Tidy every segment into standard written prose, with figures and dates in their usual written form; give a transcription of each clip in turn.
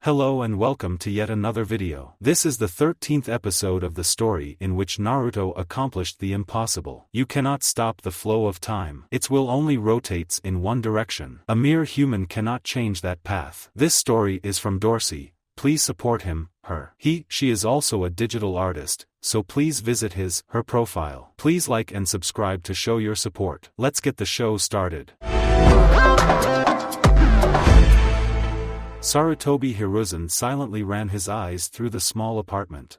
Hello and welcome to yet another video. This is the 13th episode of the story in which Naruto accomplished the impossible. You cannot stop the flow of time. Its will only rotates in one direction. A mere human cannot change that path. This story is from Dorsey. Please support him, her. She is also a digital artist, so please visit her profile. Please like and subscribe to show your support. Let's get the show started. Sarutobi Hiruzen silently ran his eyes through the small apartment.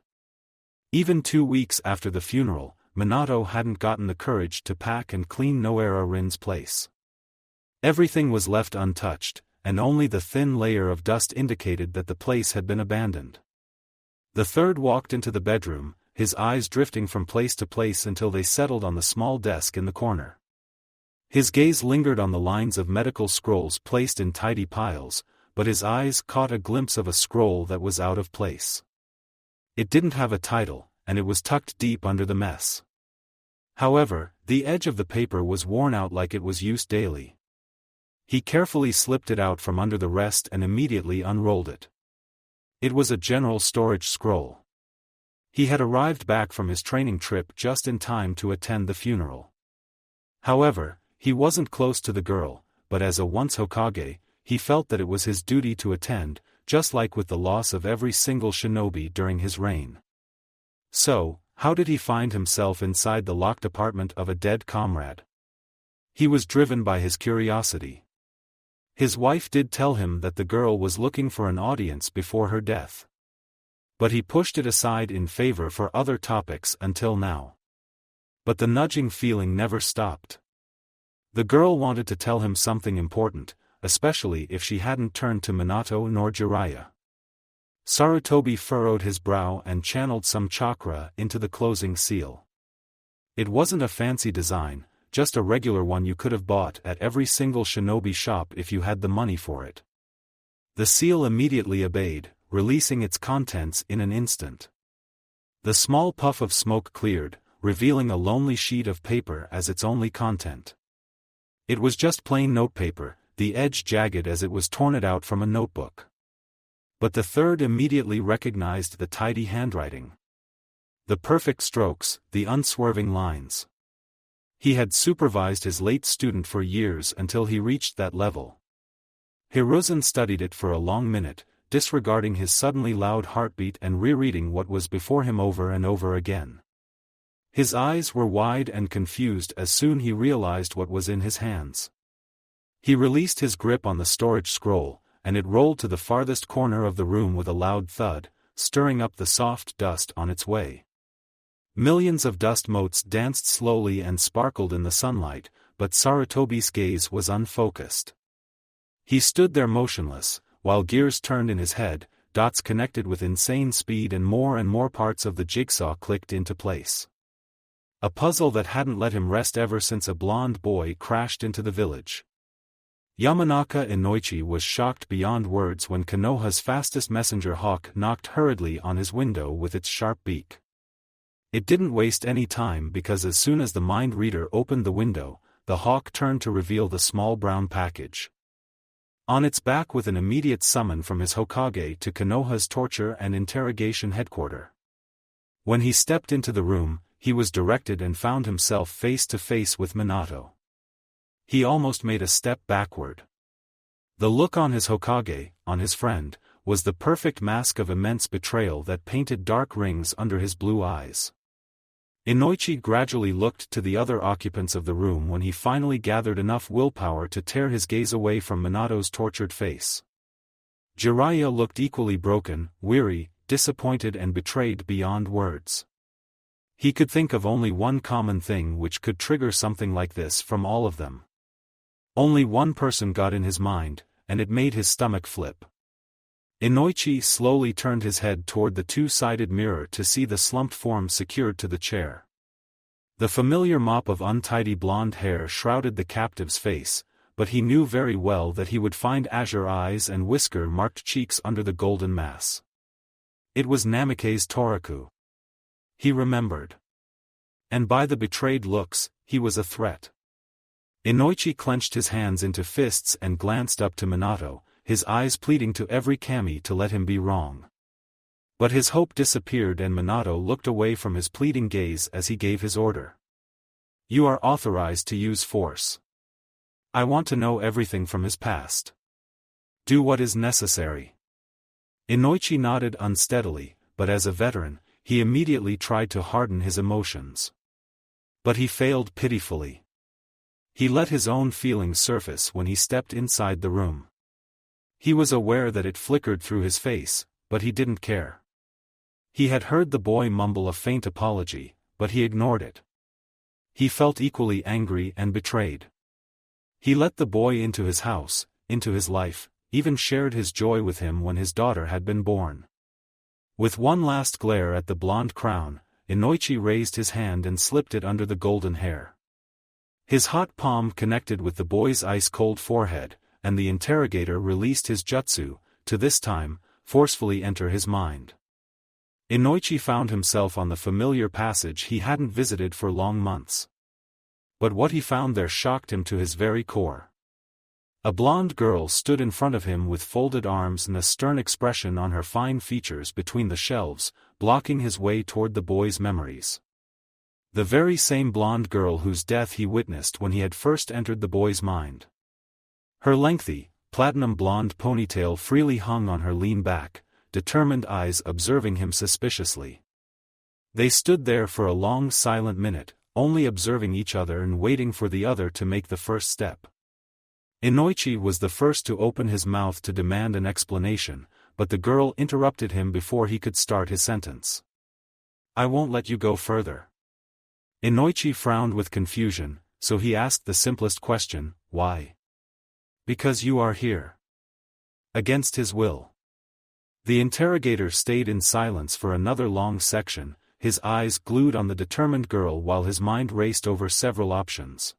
Even 2 weeks after the funeral, Minato hadn't gotten the courage to pack and clean Noara Rin's place. Everything was left untouched, and only the thin layer of dust indicated that the place had been abandoned. The third walked into the bedroom, his eyes drifting from place to place until they settled on the small desk in the corner. His gaze lingered on the lines of medical scrolls placed in tidy piles, but his eyes caught a glimpse of a scroll that was out of place. It didn't have a title, and it was tucked deep under the mess. However, the edge of the paper was worn out like it was used daily. He carefully slipped it out from under the rest and immediately unrolled it. It was a general storage scroll. He had arrived back from his training trip just in time to attend the funeral. However, he wasn't close to the girl, but as a once Hokage, he felt that it was his duty to attend, just like with the loss of every single shinobi during his reign. So, how did he find himself inside the locked apartment of a dead comrade? He was driven by his curiosity. His wife did tell him that the girl was looking for an audience before her death. But he pushed it aside in favor for other topics until now. But the nudging feeling never stopped. The girl wanted to tell him something important, especially if she hadn't turned to Minato nor Jiraiya. Sarutobi furrowed his brow and channeled some chakra into the closing seal. It wasn't a fancy design, just a regular one you could have bought at every single shinobi shop if you had the money for it. The seal immediately obeyed, releasing its contents in an instant. The small puff of smoke cleared, revealing a lonely sheet of paper as its only content. It was just plain notepaper, the edge jagged as it was torn it out from a notebook. But the third immediately recognized the tidy handwriting. The perfect strokes, the unswerving lines. He had supervised his late student for years until he reached that level. Hiruzen studied it for a long minute, disregarding his suddenly loud heartbeat and rereading what was before him over and over again. His eyes were wide and confused as soon he realized what was in his hands. He released his grip on the storage scroll, and it rolled to the farthest corner of the room with a loud thud, stirring up the soft dust on its way. Millions of dust motes danced slowly and sparkled in the sunlight, but Sarutobi's gaze was unfocused. He stood there motionless, while gears turned in his head, dots connected with insane speed and more parts of the jigsaw clicked into place. A puzzle that hadn't let him rest ever since a blonde boy crashed into the village. Yamanaka Inoichi was shocked beyond words when Konoha's fastest messenger hawk knocked hurriedly on his window with its sharp beak. It didn't waste any time because as soon as the mind reader opened the window, the hawk turned to reveal the small brown package. On its back with an immediate summon from his Hokage to Konoha's torture and interrogation headquarters. When he stepped into the room, he was directed and found himself face to face with Minato. He almost made a step backward. The look on his Hokage, on his friend, was the perfect mask of immense betrayal that painted dark rings under his blue eyes. Inoichi gradually looked to the other occupants of the room when he finally gathered enough willpower to tear his gaze away from Minato's tortured face. Jiraiya looked equally broken, weary, disappointed and betrayed beyond words. He could think of only one common thing which could trigger something like this from all of them. Only one person got in his mind, and it made his stomach flip. Inoichi slowly turned his head toward the two-sided mirror to see the slumped form secured to the chair. The familiar mop of untidy blonde hair shrouded the captive's face, but he knew very well that he would find azure eyes and whisker-marked cheeks under the golden mass. It was Namikaze Toraku. He remembered. And by the betrayed looks, he was a threat. Inoichi clenched his hands into fists and glanced up to Minato, his eyes pleading to every kami to let him be wrong. But his hope disappeared and Minato looked away from his pleading gaze as he gave his order. You are authorized to use force. I want to know everything from his past. Do what is necessary. Inoichi nodded unsteadily, but as a veteran, he immediately tried to harden his emotions. But he failed pitifully. He let his own feelings surface when he stepped inside the room. He was aware that it flickered through his face, but he didn't care. He had heard the boy mumble a faint apology, but he ignored it. He felt equally angry and betrayed. He let the boy into his house, into his life, even shared his joy with him when his daughter had been born. With one last glare at the blonde crown, Inoichi raised his hand and slipped it under the golden hair. His hot palm connected with the boy's ice-cold forehead, and the interrogator released his jutsu, to this time, forcefully enter his mind. Inoichi found himself on the familiar passage he hadn't visited for long months. But what he found there shocked him to his very core. A blonde girl stood in front of him with folded arms and a stern expression on her fine features between the shelves, blocking his way toward the boy's memories. The very same blonde girl whose death he witnessed when he had first entered the boy's mind. Her lengthy, platinum blonde ponytail freely hung on her lean back, determined eyes observing him suspiciously. They stood there for a long silent minute, only observing each other and waiting for the other to make the first step. Inoichi was the first to open his mouth to demand an explanation, but the girl interrupted him before he could start his sentence. I won't let you go further. Inoichi frowned with confusion, so he asked the simplest question, why? Because you are here. Against his will. The interrogator stayed in silence for another long section, his eyes glued on the determined girl while his mind raced over several options.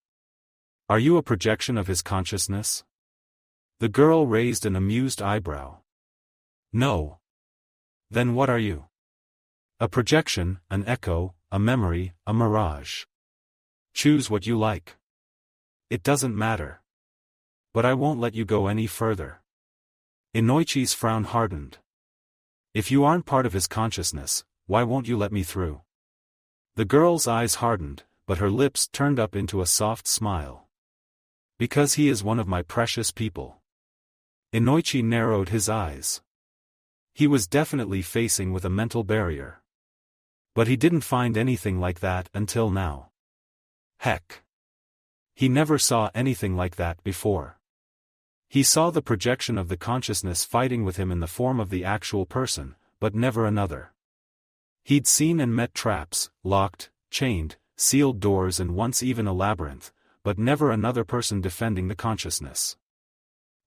Are you a projection of his consciousness? The girl raised an amused eyebrow. No. Then what are you? A projection, an echo, a memory, a mirage. Choose what you like. It doesn't matter. But I won't let you go any further. Inoichi's frown hardened. If you aren't part of his consciousness, why won't you let me through? The girl's eyes hardened, but her lips turned up into a soft smile. Because he is one of my precious people. Inoichi narrowed his eyes. He was definitely facing with a mental barrier. But he didn't find anything like that until now. Heck. He never saw anything like that before. He saw the projection of the consciousness fighting with him in the form of the actual person, but never another. He'd seen and met traps, locked, chained, sealed doors and once even a labyrinth, but never another person defending the consciousness.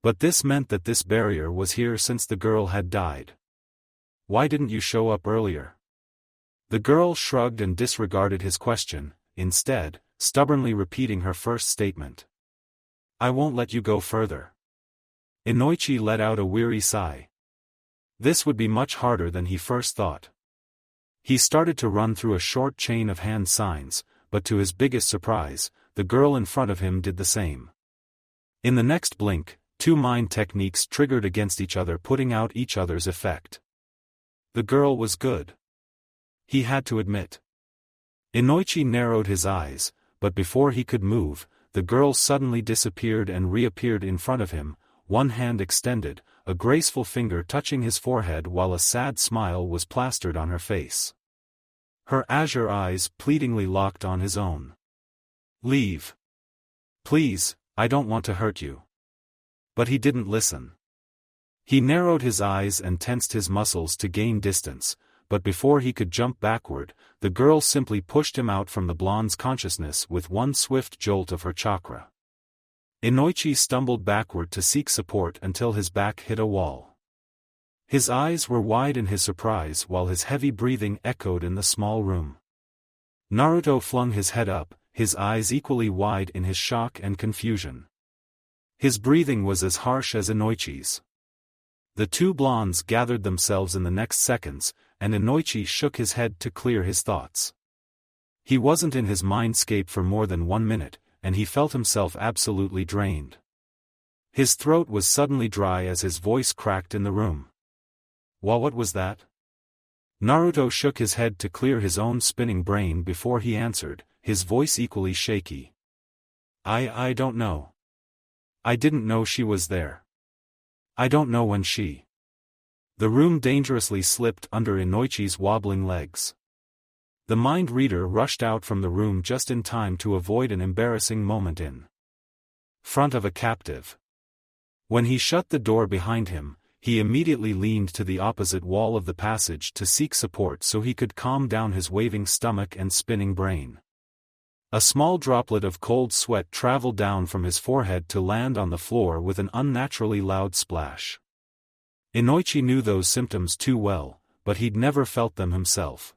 But this meant that this barrier was here since the girl had died. Why didn't you show up earlier? The girl shrugged and disregarded his question, instead, stubbornly repeating her first statement. I won't let you go further. Inoichi let out a weary sigh. This would be much harder than he first thought. He started to run through a short chain of hand signs, but to his biggest surprise, the girl in front of him did the same. In the next blink, two mind techniques triggered against each other, putting out each other's effect. The girl was good. He had to admit. Inoichi narrowed his eyes, but before he could move, the girl suddenly disappeared and reappeared in front of him, one hand extended, a graceful finger touching his forehead while a sad smile was plastered on her face. Her azure eyes pleadingly locked on his own. Leave. Please, I don't want to hurt you. But he didn't listen. He narrowed his eyes and tensed his muscles to gain distance, but before he could jump backward, the girl simply pushed him out from the blonde's consciousness with one swift jolt of her chakra. Inoichi stumbled backward to seek support until his back hit a wall. His eyes were wide in his surprise while his heavy breathing echoed in the small room. Naruto flung his head up, his eyes equally wide in his shock and confusion. His breathing was as harsh as Inoichi's. The two blondes gathered themselves in the next seconds, and Inoichi shook his head to clear his thoughts. He wasn't in his mindscape for more than 1 minute, and he felt himself absolutely drained. His throat was suddenly dry as his voice cracked in the room. What was that? Naruto shook his head to clear his own spinning brain before he answered, his voice equally shaky. I don't know. I didn't know she was there. I don't know when she. The room dangerously slipped under Inoichi's wobbling legs. The mind reader rushed out from the room just in time to avoid an embarrassing moment in front of a captive. When he shut the door behind him, he immediately leaned to the opposite wall of the passage to seek support so he could calm down his waving stomach and spinning brain. A small droplet of cold sweat traveled down from his forehead to land on the floor with an unnaturally loud splash. Inoichi knew those symptoms too well, but he'd never felt them himself.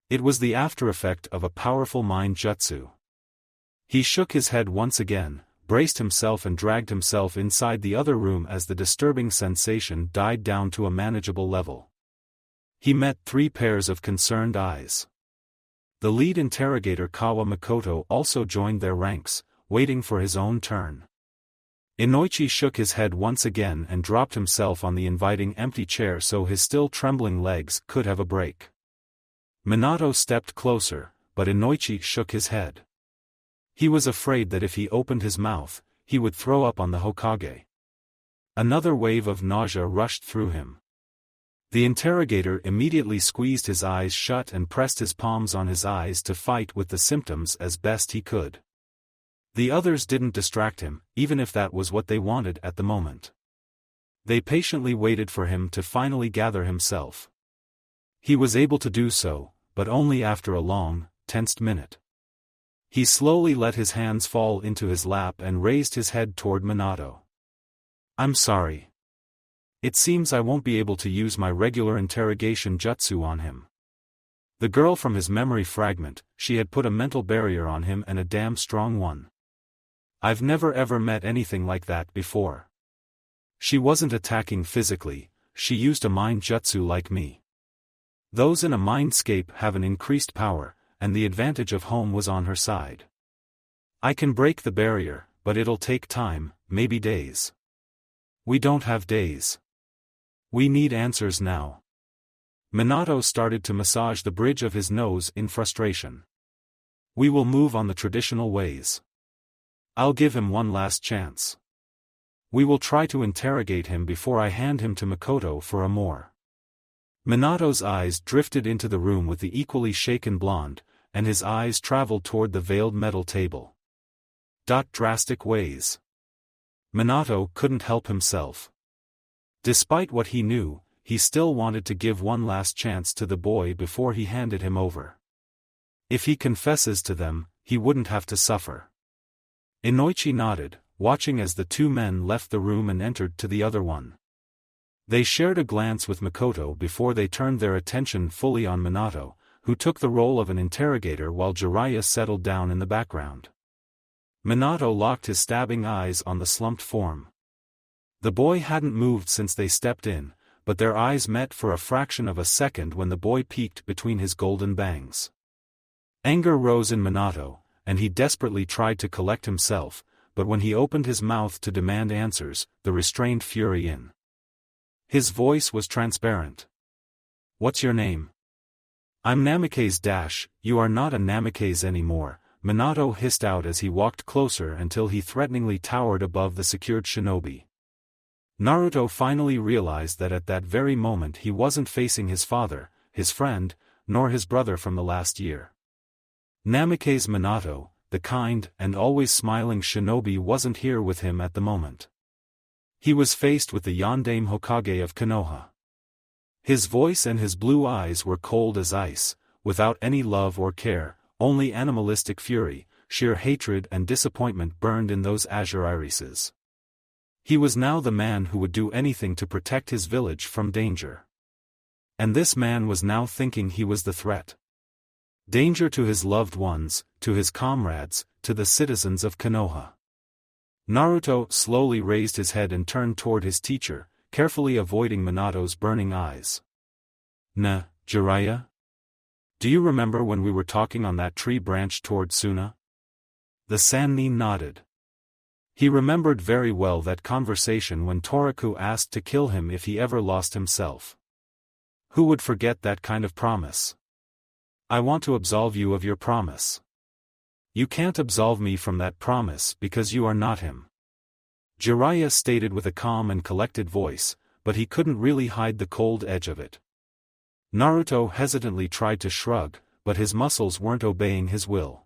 It was the after-effect of a powerful mind jutsu. He shook his head once again, braced himself and dragged himself inside the other room as the disturbing sensation died down to a manageable level. He met 3 pairs of concerned eyes. The lead interrogator Kawa Makoto also joined their ranks, waiting for his own turn. Inoichi shook his head once again and dropped himself on the inviting empty chair so his still trembling legs could have a break. Minato stepped closer, but Inoichi shook his head. He was afraid that if he opened his mouth, he would throw up on the Hokage. Another wave of nausea rushed through him. The interrogator immediately squeezed his eyes shut and pressed his palms on his eyes to fight with the symptoms as best he could. The others didn't distract him, even if that was what they wanted at the moment. They patiently waited for him to finally gather himself. He was able to do so, but only after a long, tensed minute. He slowly let his hands fall into his lap and raised his head toward Minato. "I'm sorry. It seems I won't be able to use my regular interrogation jutsu on him." The girl from his memory fragment, she had put a mental barrier on him and a damn strong one. I've never ever met anything like that before. She wasn't attacking physically, she used a mind jutsu like me. Those in a mindscape have an increased power, and the advantage of home was on her side. I can break the barrier, but it'll take time, maybe days. We don't have days. We need answers now. Minato started to massage the bridge of his nose in frustration. We will move on the traditional ways. I'll give him one last chance. We will try to interrogate him before I hand him to Makoto for a more. Minato's eyes drifted into the room with the equally shaken blonde, and his eyes traveled toward the veiled metal table. Drastic ways. Minato couldn't help himself. Despite what he knew, he still wanted to give one last chance to the boy before he handed him over. If he confesses to them, he wouldn't have to suffer. Inoichi nodded, watching as the 2 men left the room and entered to the other one. They shared a glance with Makoto before they turned their attention fully on Minato, who took the role of an interrogator while Jiraiya settled down in the background. Minato locked his stabbing eyes on the slumped form. The boy hadn't moved since they stepped in, but their eyes met for a fraction of a second when the boy peeked between his golden bangs. Anger rose in Minato, and he desperately tried to collect himself, but when he opened his mouth to demand answers, the restrained fury in his voice was transparent. "What's your name?" "I'm Namikaze — you are not a Namikaze anymore," Minato hissed out as he walked closer until he threateningly towered above the secured shinobi. Naruto finally realized that at that very moment he wasn't facing his father, his friend, nor his brother from the last year. Namikaze Minato, the kind and always smiling shinobi, wasn't here with him at the moment. He was faced with the Yondaime Hokage of Konoha. His voice and his blue eyes were cold as ice, without any love or care, only animalistic fury, sheer hatred and disappointment burned in those azure irises. He was now the man who would do anything to protect his village from danger. And this man was now thinking he was the threat. Danger to his loved ones, to his comrades, to the citizens of Konoha. Naruto slowly raised his head and turned toward his teacher, carefully avoiding Minato's burning eyes. Jiraiya? Do you remember when we were talking on that tree branch toward Suna? The Sannin nodded. He remembered very well that conversation when Toriku asked to kill him if he ever lost himself. Who would forget that kind of promise? I want to absolve you of your promise. You can't absolve me from that promise because you are not him. Jiraiya stated with a calm and collected voice, but he couldn't really hide the cold edge of it. Naruto hesitantly tried to shrug, but his muscles weren't obeying his will.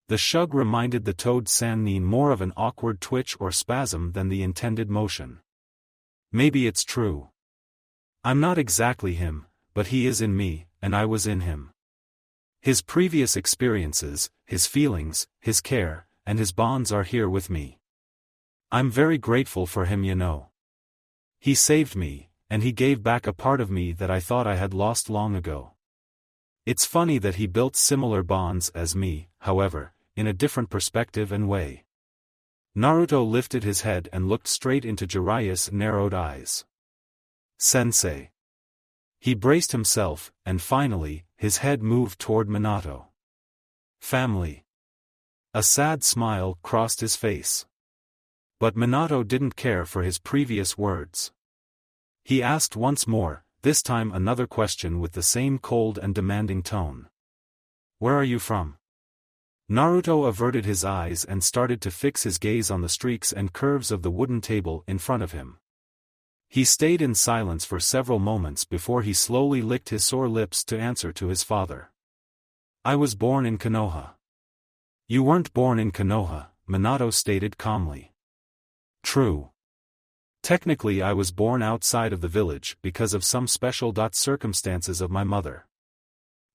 The shrug reminded the Toad Sannin more of an awkward twitch or spasm than the intended motion. Maybe it's true. I'm not exactly him, but he is in me, and I was in him. His previous experiences, his feelings, his care, and his bonds are here with me. I'm very grateful for him, you know. He saved me, and he gave back a part of me that I thought I had lost long ago. It's funny that he built similar bonds as me, however, in a different perspective and way. Naruto lifted his head and looked straight into Jiraiya's narrowed eyes. Sensei. He braced himself, and finally, his head moved toward Minato. Family. A sad smile crossed his face. But Minato didn't care for his previous words. He asked once more, this time another question with the same cold and demanding tone. Where are you from? Naruto averted his eyes and started to fix his gaze on the streaks and curves of the wooden table in front of him. He stayed in silence for several moments before he slowly licked his sore lips to answer to his father. I was born in Konoha. You weren't born in Konoha, Minato stated calmly. True. Technically I was born outside of the village because of some special circumstances of my mother.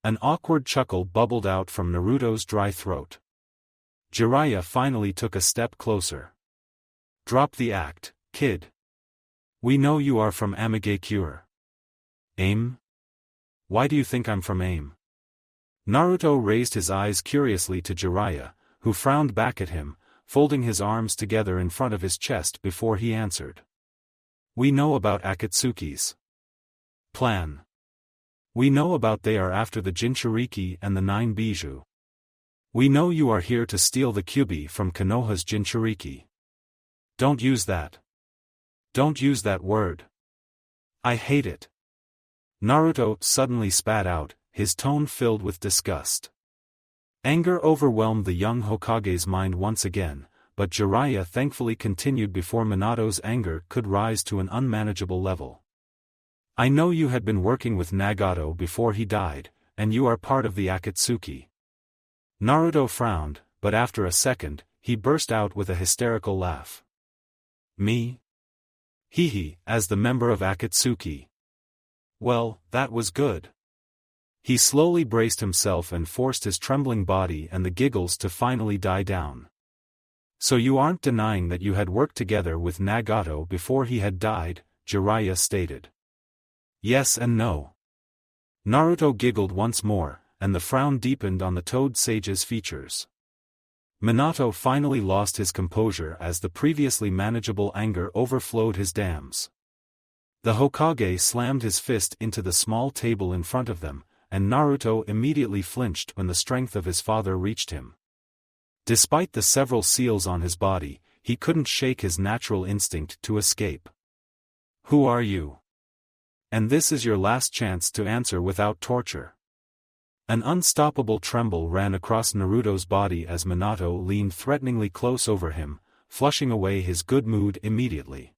An awkward chuckle bubbled out from Naruto's dry throat. Jiraiya finally took a step closer. Drop the act, kid. We know you are from Amigakure. AIM? Why do you think I'm from AIM? Naruto raised his eyes curiously to Jiraiya, who frowned back at him, folding his arms together in front of his chest before he answered. We know about Akatsuki's plan. We know about they are after the Jinchuriki and the 9 Bijou. We know you are here to steal the Kyubi from Konoha's Jinchuriki. Don't use that. Don't use that word. I hate it. Naruto suddenly spat out, his tone filled with disgust. Anger overwhelmed the young Hokage's mind once again, but Jiraiya thankfully continued before Minato's anger could rise to an unmanageable level. I know you had been working with Nagato before he died, and you are part of the Akatsuki. Naruto frowned, but after a second, he burst out with a hysterical laugh. Me? Hee, as the member of Akatsuki. Well, that was good. He slowly braced himself and forced his trembling body and the giggles to finally die down. So you aren't denying that you had worked together with Nagato before he had died, Jiraiya stated. Yes and no. Naruto giggled once more, and the frown deepened on the Toad Sage's features. Minato finally lost his composure as the previously manageable anger overflowed his dams. The Hokage slammed his fist into the small table in front of them, and Naruto immediately flinched when the strength of his father reached him. Despite the several seals on his body, he couldn't shake his natural instinct to escape. Who are you? And this is your last chance to answer without torture. An unstoppable tremble ran across Naruto's body as Minato leaned threateningly close over him, flushing away his good mood immediately.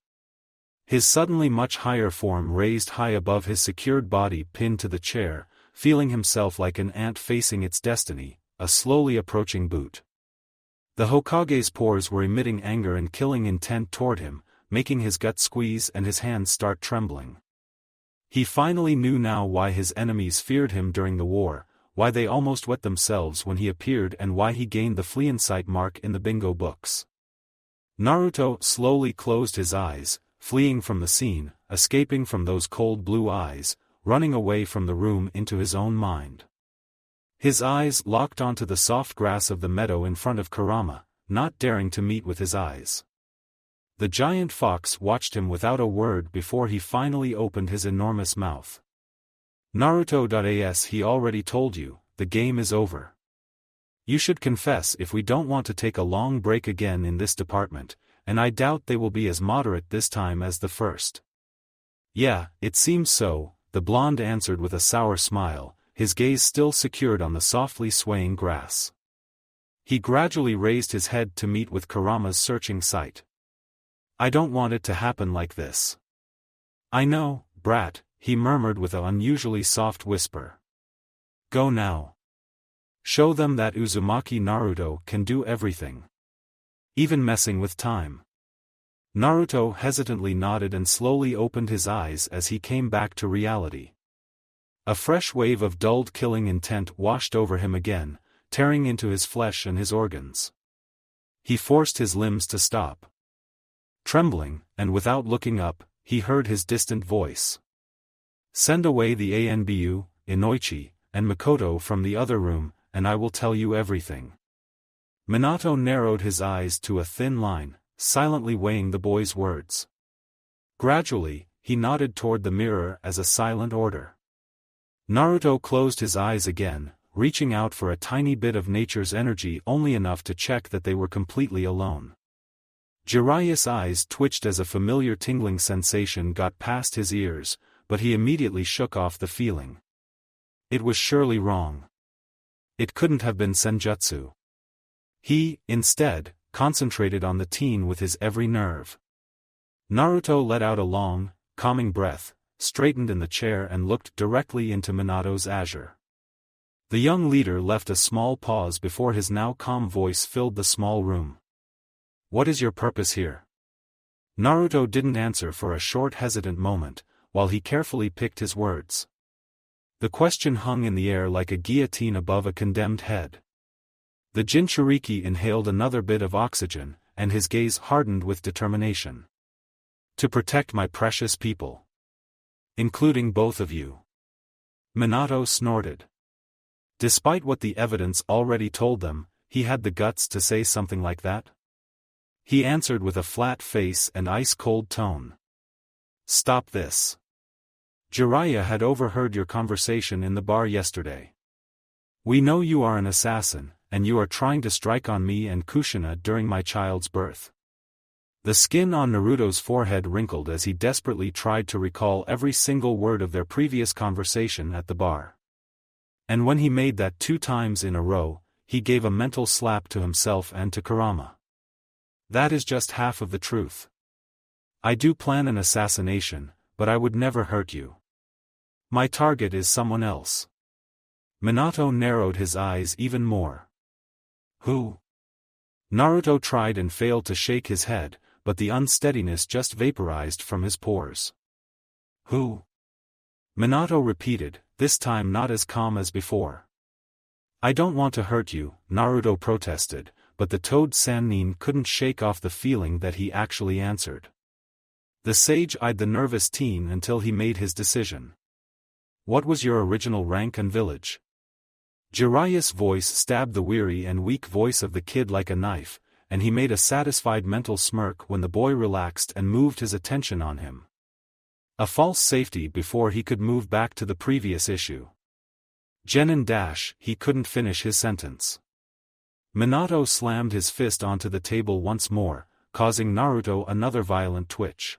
His suddenly much higher form raised high above his secured body pinned to the chair, feeling himself like an ant facing its destiny, a slowly approaching boot. The Hokage's pores were emitting anger and killing intent toward him, making his gut squeeze and his hands start trembling. He finally knew now why his enemies feared him during the war, why they almost wet themselves when he appeared and why he gained the Fleiensight mark in the bingo books. Naruto slowly closed his eyes, fleeing from the scene, escaping from those cold blue eyes, running away from the room into his own mind. His eyes locked onto the soft grass of the meadow in front of Kurama, not daring to meet with his eyes. The giant fox watched him without a word before he finally opened his enormous mouth. Naruto.as he already told you, the game is over. You should confess if we don't want to take a long break again in this department, and I doubt they will be as moderate this time as the first. Yeah, it seems so, the blonde answered with a sour smile, his gaze still secured on the softly swaying grass. He gradually raised his head to meet with Kurama's searching sight. I don't want it to happen like this. I know, brat, he murmured with an unusually soft whisper. Go now. Show them that Uzumaki Naruto can do everything. Even messing with time. Naruto hesitantly nodded and slowly opened his eyes as he came back to reality. A fresh wave of dulled killing intent washed over him again, tearing into his flesh and his organs. He forced his limbs to stop. Trembling, and without looking up, he heard his distant voice. Send away the Anbu, Inoichi, and Makoto from the other room, and I will tell you everything. Minato narrowed his eyes to a thin line, silently weighing the boy's words. Gradually, he nodded toward the mirror as a silent order. Naruto closed his eyes again, reaching out for a tiny bit of nature's energy only enough to check that they were completely alone. Jiraiya's eyes twitched as a familiar tingling sensation got past his ears, but he immediately shook off the feeling. It was surely wrong. It couldn't have been senjutsu. He, instead, concentrated on the teen with his every nerve. Naruto let out a long, calming breath, straightened in the chair and looked directly into Minato's azure. The young leader left a small pause before his now calm voice filled the small room. What is your purpose here? Naruto didn't answer for a short hesitant moment, while he carefully picked his words. The question hung in the air like a guillotine above a condemned head. The Jinchuriki inhaled another bit of oxygen, and his gaze hardened with determination. To protect my precious people. Including both of you. Minato snorted. Despite what the evidence already told them, he had the guts to say something like that? He answered with a flat face and ice-cold tone. Stop this. Jiraiya had overheard your conversation in the bar yesterday. We know you are an assassin, and you are trying to strike on me and Kushina during my child's birth. The skin on Naruto's forehead wrinkled as he desperately tried to recall every single word of their previous conversation at the bar. And when he made that 2 times in a row, he gave a mental slap to himself and to Kurama. That is just half of the truth. I do plan an assassination, but I would never hurt you. My target is someone else. Minato narrowed his eyes even more. Who? Naruto tried and failed to shake his head, but the unsteadiness just vaporized from his pores. Who? Minato repeated, this time not as calm as before. I don't want to hurt you, Naruto protested, but the Toad Sannin couldn't shake off the feeling that he actually answered. The sage eyed the nervous teen until he made his decision. What was your original rank and village? Jiraiya's voice stabbed the weary and weak voice of the kid like a knife, and he made a satisfied mental smirk when the boy relaxed and moved his attention on him. A false safety before he could move back to the previous issue. Genin dash, he couldn't finish his sentence. Minato slammed his fist onto the table once more, causing Naruto another violent twitch.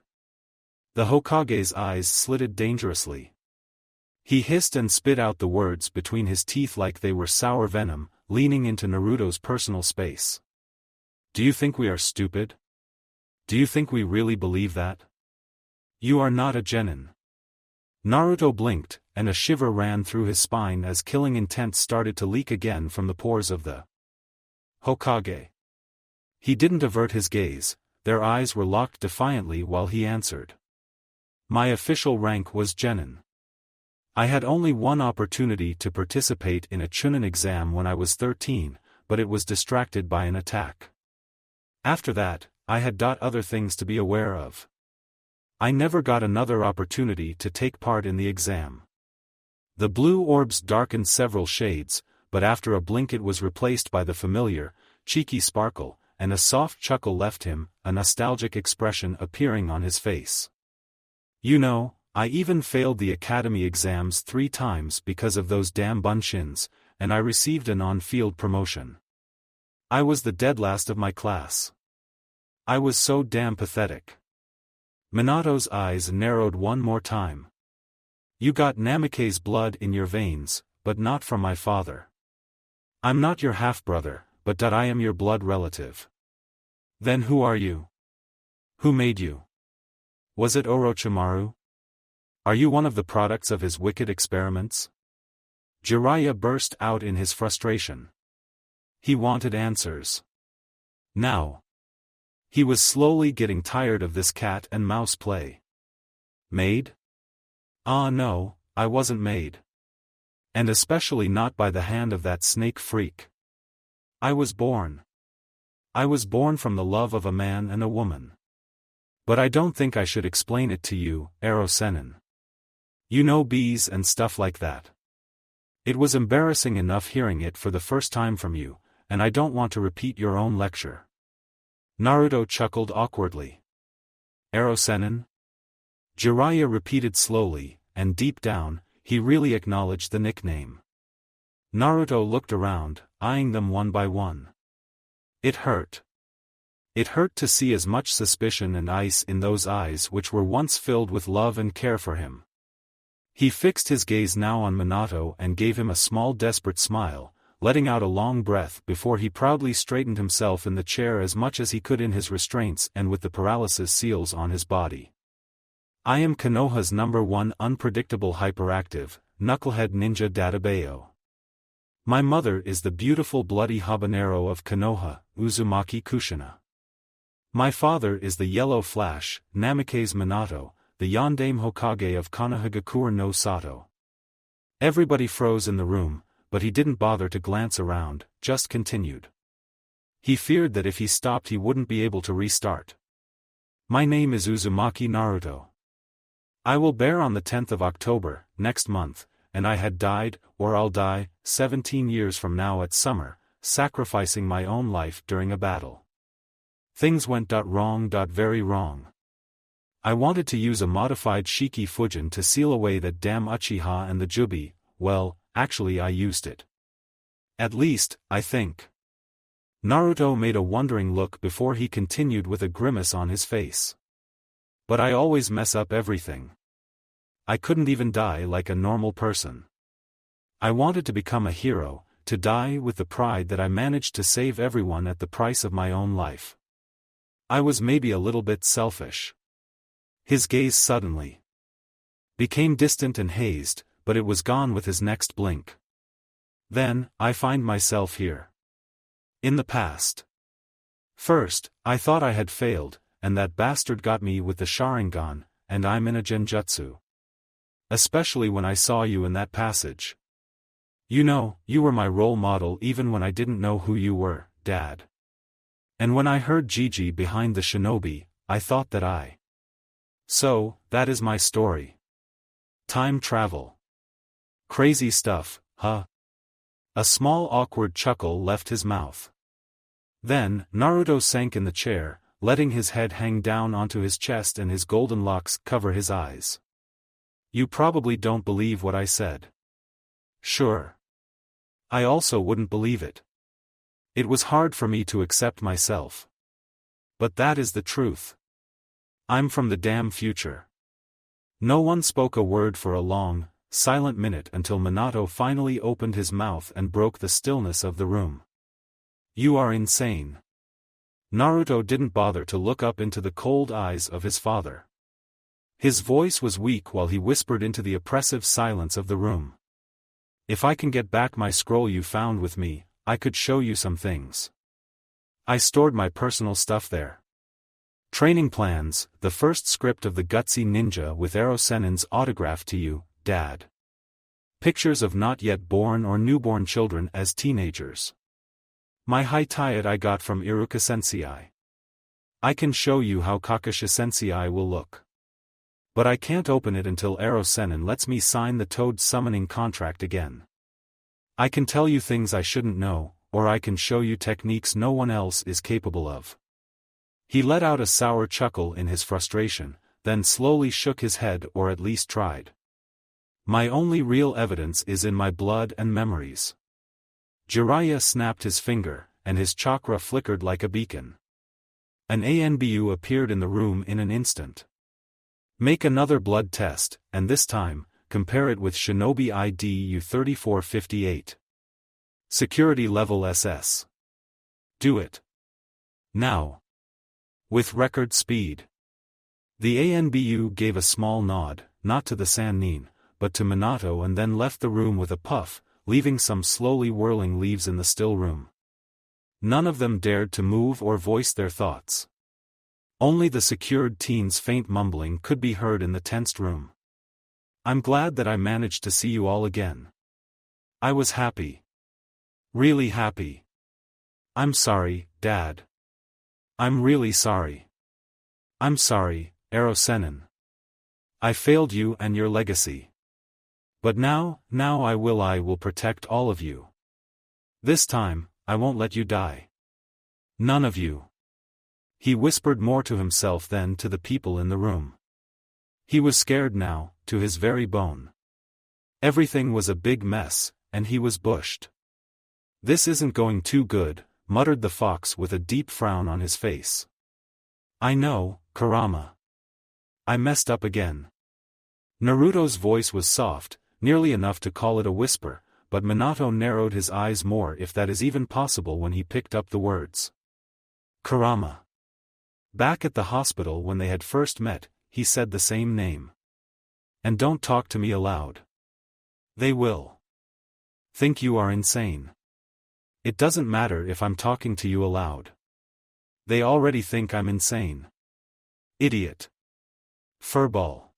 The Hokage's eyes slitted dangerously. He hissed and spit out the words between his teeth like they were sour venom, leaning into Naruto's personal space. Do you think we are stupid? Do you think we really believe that? You are not a genin. Naruto blinked, and a shiver ran through his spine as killing intent started to leak again from the pores of the Hokage. He didn't avert his gaze, their eyes were locked defiantly while he answered. My official rank was genin. I had only one opportunity to participate in a Chunin exam when I was 13, but it was distracted by an attack. After that, I had other things to be aware of. I never got another opportunity to take part in the exam. The blue orbs darkened several shades, but after a blink it was replaced by the familiar, cheeky sparkle, and a soft chuckle left him, a nostalgic expression appearing on his face. You know, I even failed the academy exams 3 times because of those damn bunshins, and I received an on-field promotion. I was the dead last of my class. I was so damn pathetic. Minato's eyes narrowed one more time. You got Namikaze's blood in your veins, but not from my father. I'm not your half-brother, but that I am your blood relative. Then who are you? Who made you? Was it Orochimaru? Are you one of the products of his wicked experiments? Jiraiya burst out in his frustration. He wanted answers. Now. He was slowly getting tired of this cat and mouse play. Made? Ah no, I wasn't made. And especially not by the hand of that snake freak. I was born. I was born from the love of a man and a woman. But I don't think I should explain it to you, Ero-sennin. You know bees and stuff like that. It was embarrassing enough hearing it for the first time from you, and I don't want to repeat your own lecture. Naruto chuckled awkwardly. Ero-sennin? Jiraiya repeated slowly, and deep down, he really acknowledged the nickname. Naruto looked around, eyeing them one by one. It hurt. It hurt to see as much suspicion and ice in those eyes which were once filled with love and care for him. He fixed his gaze now on Minato and gave him a small desperate smile, letting out a long breath before he proudly straightened himself in the chair as much as he could in his restraints and with the paralysis seals on his body. I am Konoha's #1 unpredictable hyperactive, knucklehead ninja Databayo. My mother is the beautiful bloody habanero of Konoha, Uzumaki Kushina. My father is the yellow flash, Namikaze Minato, the Yondaime Hokage of Konohagakure no Sato. Everybody froze in the room, but he didn't bother to glance around, just continued. He feared that if he stopped he wouldn't be able to restart. My name is Uzumaki Naruto. I will bear on the 10th of October, next month, and I had died, or I'll die, 17 years from now at summer, sacrificing my own life during a battle. Things went wrong, very wrong. I wanted to use a modified Shiki Fujin to seal away that damn Uchiha and the Jubi. Well, actually I used it. At least, I think. Naruto made a wondering look before he continued with a grimace on his face. But I always mess up everything. I couldn't even die like a normal person. I wanted to become a hero, to die with the pride that I managed to save everyone at the price of my own life. I was maybe a little bit selfish. His gaze suddenly became distant and hazed, but it was gone with his next blink. Then, I find myself here. In the past. First, I thought I had failed, and that bastard got me with the Sharingan, and I'm in a genjutsu. Especially when I saw you in that passage. You know, you were my role model even when I didn't know who you were, Dad. And when I heard Gigi behind the Shinobi, I thought that I. So, that is my story. Time travel. Crazy stuff, huh? A small awkward chuckle left his mouth. Then, Naruto sank in the chair, letting his head hang down onto his chest and his golden locks cover his eyes. You probably don't believe what I said. Sure. I also wouldn't believe it. It was hard for me to accept myself. But that is the truth. I'm from the damn future. No one spoke a word for a long, silent minute until Minato finally opened his mouth and broke the stillness of the room. You are insane. Naruto didn't bother to look up into the cold eyes of his father. His voice was weak while he whispered into the oppressive silence of the room. If I can get back my scroll you found with me, I could show you some things. I stored my personal stuff there. Training plans, the first script of the Gutsy Ninja with Ero-sennin's autograph to you, Dad. Pictures of not yet born or newborn children as teenagers. My high-tie I got from Iruka Sensei. I can show you how Kakashi Sensei will look. But I can't open it until Ero-sennin lets me sign the Toad summoning contract again. I can tell you things I shouldn't know, or I can show you techniques no one else is capable of. He let out a sour chuckle in his frustration, then slowly shook his head or at least tried. My only real evidence is in my blood and memories. Jiraiya snapped his finger, and his chakra flickered like a beacon. An ANBU appeared in the room in an instant. Make another blood test, and this time, compare it with Shinobi ID U3458. Security level SS. Do it. Now. With record speed. The ANBU gave a small nod, not to the Sannin, but to Minato, and then left the room with a puff, leaving some slowly whirling leaves in the still room. None of them dared to move or voice their thoughts. Only the secured teen's faint mumbling could be heard in the tensed room. I'm glad that I managed to see you all again. I was happy. Really happy. I'm sorry, Dad. I'm really sorry. I'm sorry, Ero-sennin. I failed you and your legacy. But now I will protect all of you. This time, I won't let you die. None of you. He whispered more to himself than to the people in the room. He was scared now, to his very bone. Everything was a big mess, and he was bushed. This isn't going too good, muttered the fox with a deep frown on his face. I know, Kurama. I messed up again. Naruto's voice was soft, nearly enough to call it a whisper, but Minato narrowed his eyes more, if that is even possible, when he picked up the words. Kurama. Back at the hospital when they had first met, he said the same name. And don't talk to me aloud. They will think you are insane. It doesn't matter if I'm talking to you aloud. They already think I'm insane. Idiot. Furball.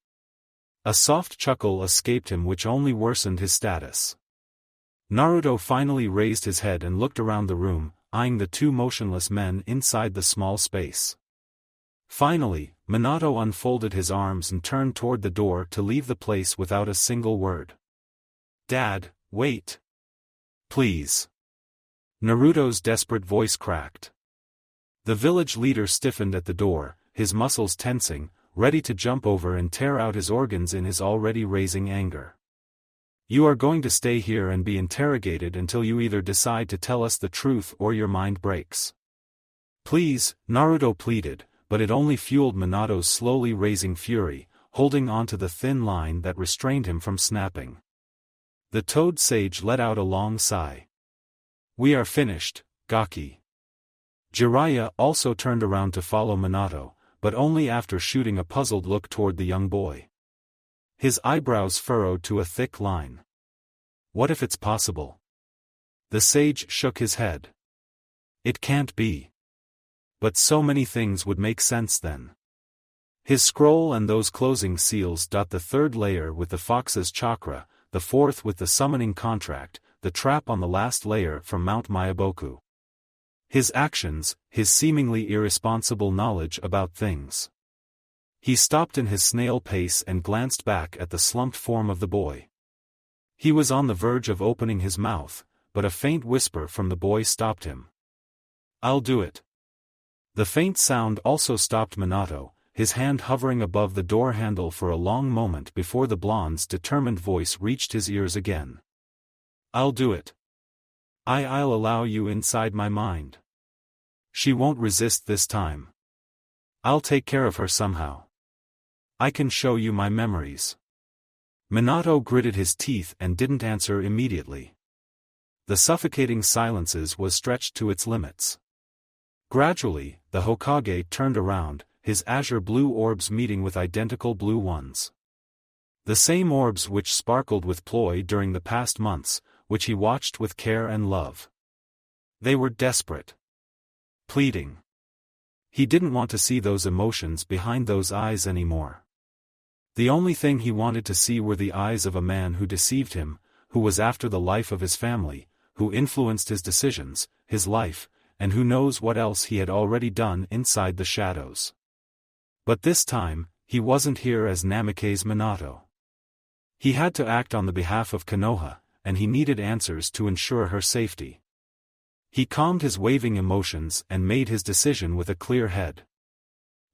A soft chuckle escaped him, which only worsened his status. Naruto finally raised his head and looked around the room, eyeing the two motionless men inside the small space. Finally, Minato unfolded his arms and turned toward the door to leave the place without a single word. Dad, wait. Please. Naruto's desperate voice cracked. The village leader stiffened at the door, his muscles tensing, ready to jump over and tear out his organs in his already raising anger. You are going to stay here and be interrogated until you either decide to tell us the truth or your mind breaks. Please, Naruto pleaded, but it only fueled Minato's slowly raising fury, holding on to the thin line that restrained him from snapping. The Toad Sage let out a long sigh. We are finished, Gaki. Jiraiya also turned around to follow Minato, but only after shooting a puzzled look toward the young boy. His eyebrows furrowed to a thick line. What if it's possible? The sage shook his head. It can't be. But so many things would make sense then. His scroll and those closing seals. The third layer with the fox's chakra, the fourth with the summoning contract, the trap on the last layer from Mount Myaboku. His actions, his seemingly irresponsible knowledge about things. He stopped in his snail pace and glanced back at the slumped form of the boy. He was on the verge of opening his mouth, but a faint whisper from the boy stopped him. I'll do it. The faint sound also stopped Minato, his hand hovering above the door handle for a long moment before the blonde's determined voice reached his ears again. I'll do it. I'll allow you inside my mind. She won't resist this time. I'll take care of her somehow. I can show you my memories. Minato gritted his teeth and didn't answer immediately. The suffocating silences was stretched to its limits. Gradually, the Hokage turned around, his azure blue orbs meeting with identical blue ones. The same orbs which sparkled with ploy during the past months, which he watched with care and love. They were desperate. Pleading. He didn't want to see those emotions behind those eyes anymore. The only thing he wanted to see were the eyes of a man who deceived him, who was after the life of his family, who influenced his decisions, his life, and who knows what else he had already done inside the shadows. But this time, he wasn't here as Namikaze Minato. He had to act on the behalf of Konoha, and he needed answers to ensure her safety. He calmed his waving emotions and made his decision with a clear head.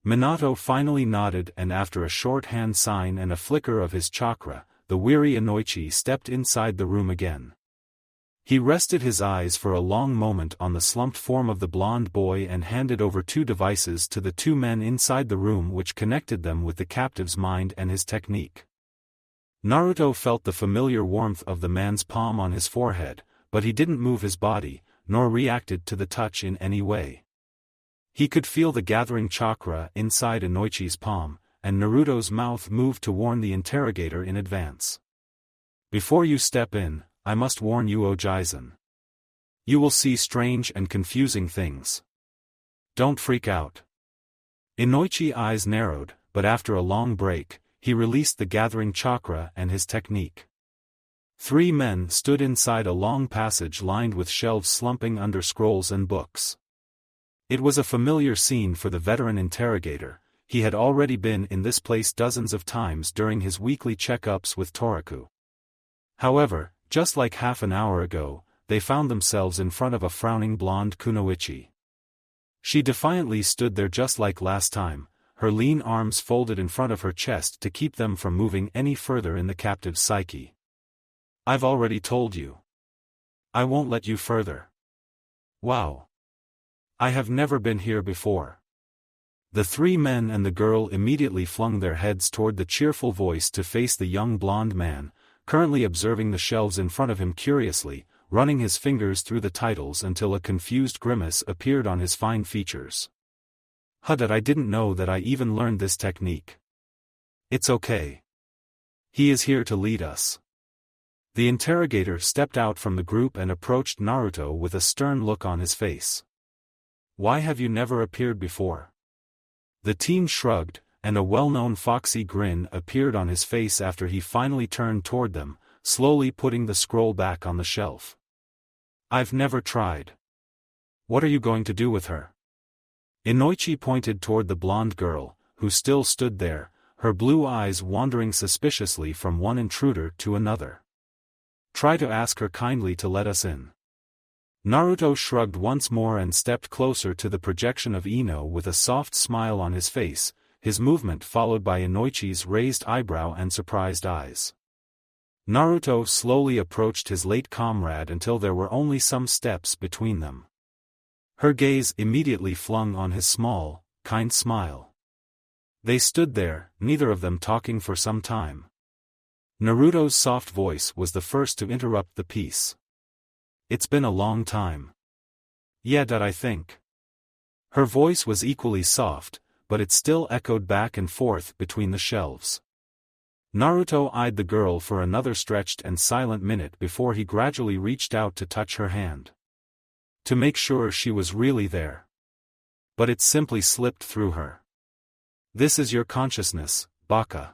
Minato finally nodded, and after a short hand sign and a flicker of his chakra, the weary Inoichi stepped inside the room again. He rested his eyes for a long moment on the slumped form of the blonde boy and handed over 2 devices to the 2 men inside the room which connected them with the captive's mind and his technique. Naruto felt the familiar warmth of the man's palm on his forehead, but he didn't move his body, nor reacted to the touch in any way. He could feel the gathering chakra inside Inoichi's palm, and Naruto's mouth moved to warn the interrogator in advance. Before you step in, I must warn you, Ojaizen. You will see strange and confusing things. Don't freak out. Inoichi's eyes narrowed, but after a long break, he released the gathering chakra and his technique. 3 men stood inside a long passage lined with shelves slumping under scrolls and books. It was a familiar scene for the veteran interrogator. He had already been in this place dozens of times during his weekly checkups with Toraku. However, just like half an hour ago, they found themselves in front of a frowning blonde kunoichi. She defiantly stood there just like last time, her lean arms folded in front of her chest to keep them from moving any further in the captive's psyche. I've already told you. I won't let you further. Wow. I have never been here before. The 3 men and the girl immediately flung their heads toward the cheerful voice to face the young blonde man, currently observing the shelves in front of him curiously, running his fingers through the titles until a confused grimace appeared on his fine features. That I didn't know that I even learned this technique. It's okay. He is here to lead us. The interrogator stepped out from the group and approached Naruto with a stern look on his face. Why have you never appeared before? The teen shrugged, and a well-known foxy grin appeared on his face after he finally turned toward them, slowly putting the scroll back on the shelf. I've never tried. What are you going to do with her? Inoichi pointed toward the blonde girl, who still stood there, her blue eyes wandering suspiciously from one intruder to another. Try to ask her kindly to let us in. Naruto shrugged once more and stepped closer to the projection of Ino with a soft smile on his face, his movement followed by Inoichi's raised eyebrow and surprised eyes. Naruto slowly approached his late comrade until there were only some steps between them. Her gaze immediately flung on his small, kind smile. They stood there, neither of them talking for some time. Naruto's soft voice was the first to interrupt the peace. It's been a long time. Yeah, that I think. Her voice was equally soft, but it still echoed back and forth between the shelves. Naruto eyed the girl for another stretched and silent minute before he gradually reached out to touch her hand. To make sure she was really there. But it simply slipped through her. This is your consciousness, Baka.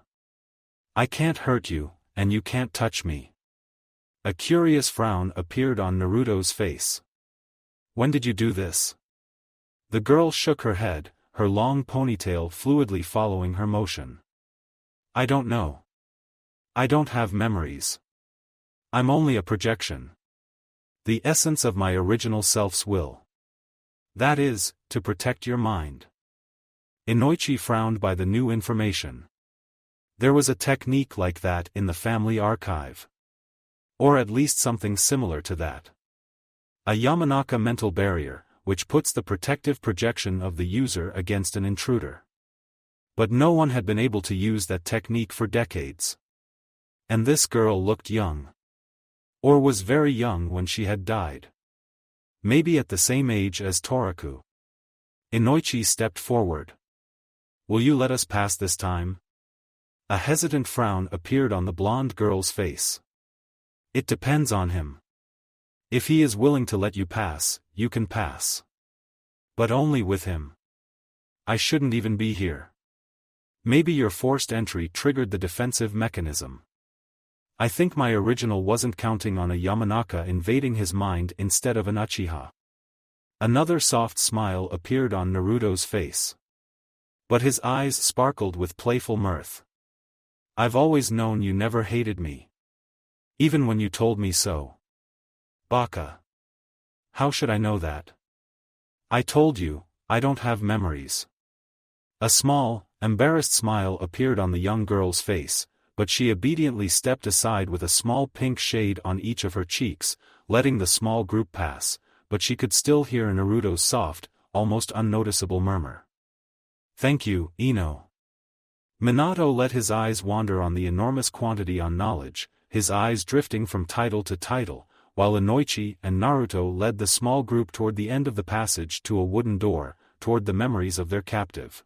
I can't hurt you, and you can't touch me. A curious frown appeared on Naruto's face. When did you do this? The girl shook her head, her long ponytail fluidly following her motion. I don't know. I don't have memories. I'm only a projection. The essence of my original self's will. That is, to protect your mind. Inoichi frowned by the new information. There was a technique like that in the family archive. Or at least something similar to that. A Yamanaka mental barrier, which puts the protective projection of the user against an intruder. But no one had been able to use that technique for decades. And this girl looked young. Or was very young when she had died. Maybe at the same age as Toraku. Inoichi stepped forward. Will you let us pass this time? A hesitant frown appeared on the blonde girl's face. It depends on him. If he is willing to let you pass, you can pass. But only with him. I shouldn't even be here. Maybe your forced entry triggered the defensive mechanism. I think my original wasn't counting on a Yamanaka invading his mind instead of an Uchiha. Another soft smile appeared on Naruto's face. But his eyes sparkled with playful mirth. I've always known you never hated me. Even when you told me so. Baka. How should I know that? I told you, I don't have memories. A small, embarrassed smile appeared on the young girl's face, but she obediently stepped aside with a small pink shade on each of her cheeks, letting the small group pass, but she could still hear Naruto's soft, almost unnoticeable murmur. "Thank you, Ino." Minato let his eyes wander on the enormous quantity on knowledge, his eyes drifting from title to title, while Inoichi and Naruto led the small group toward the end of the passage to a wooden door, toward the memories of their captive.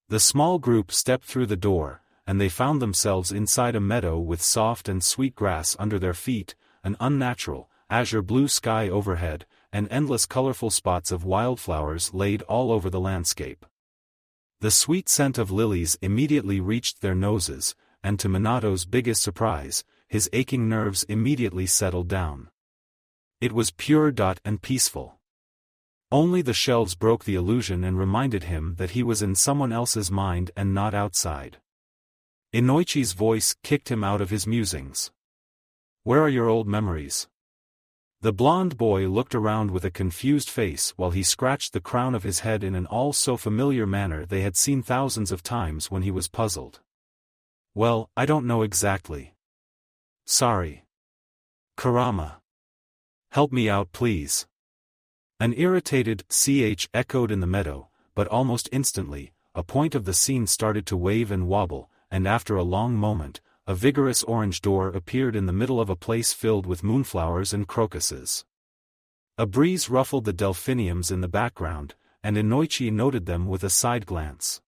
The small group stepped through the door, and they found themselves inside a meadow with soft and sweet grass under their feet, an unnatural, azure blue sky overhead, and endless colorful spots of wildflowers laid all over the landscape. The sweet scent of lilies immediately reached their noses, and to Minato's biggest surprise, his aching nerves immediately settled down. It was pure and peaceful. Only the shelves broke the illusion and reminded him that he was in someone else's mind and not outside. Inoichi's voice kicked him out of his musings. "Where are your old memories?" The blond boy looked around with a confused face while he scratched the crown of his head in an all-so-familiar manner they had seen thousands of times when he was puzzled. "Well, I don't know exactly. Sorry. Kurama. Help me out please." An irritated ch echoed in the meadow, but almost instantly, a point of the scene started to wave and wobble, and after a long moment, a vigorous orange door appeared in the middle of a place filled with moonflowers and crocuses. A breeze ruffled the delphiniums in the background, and Inoichi noted them with a side glance.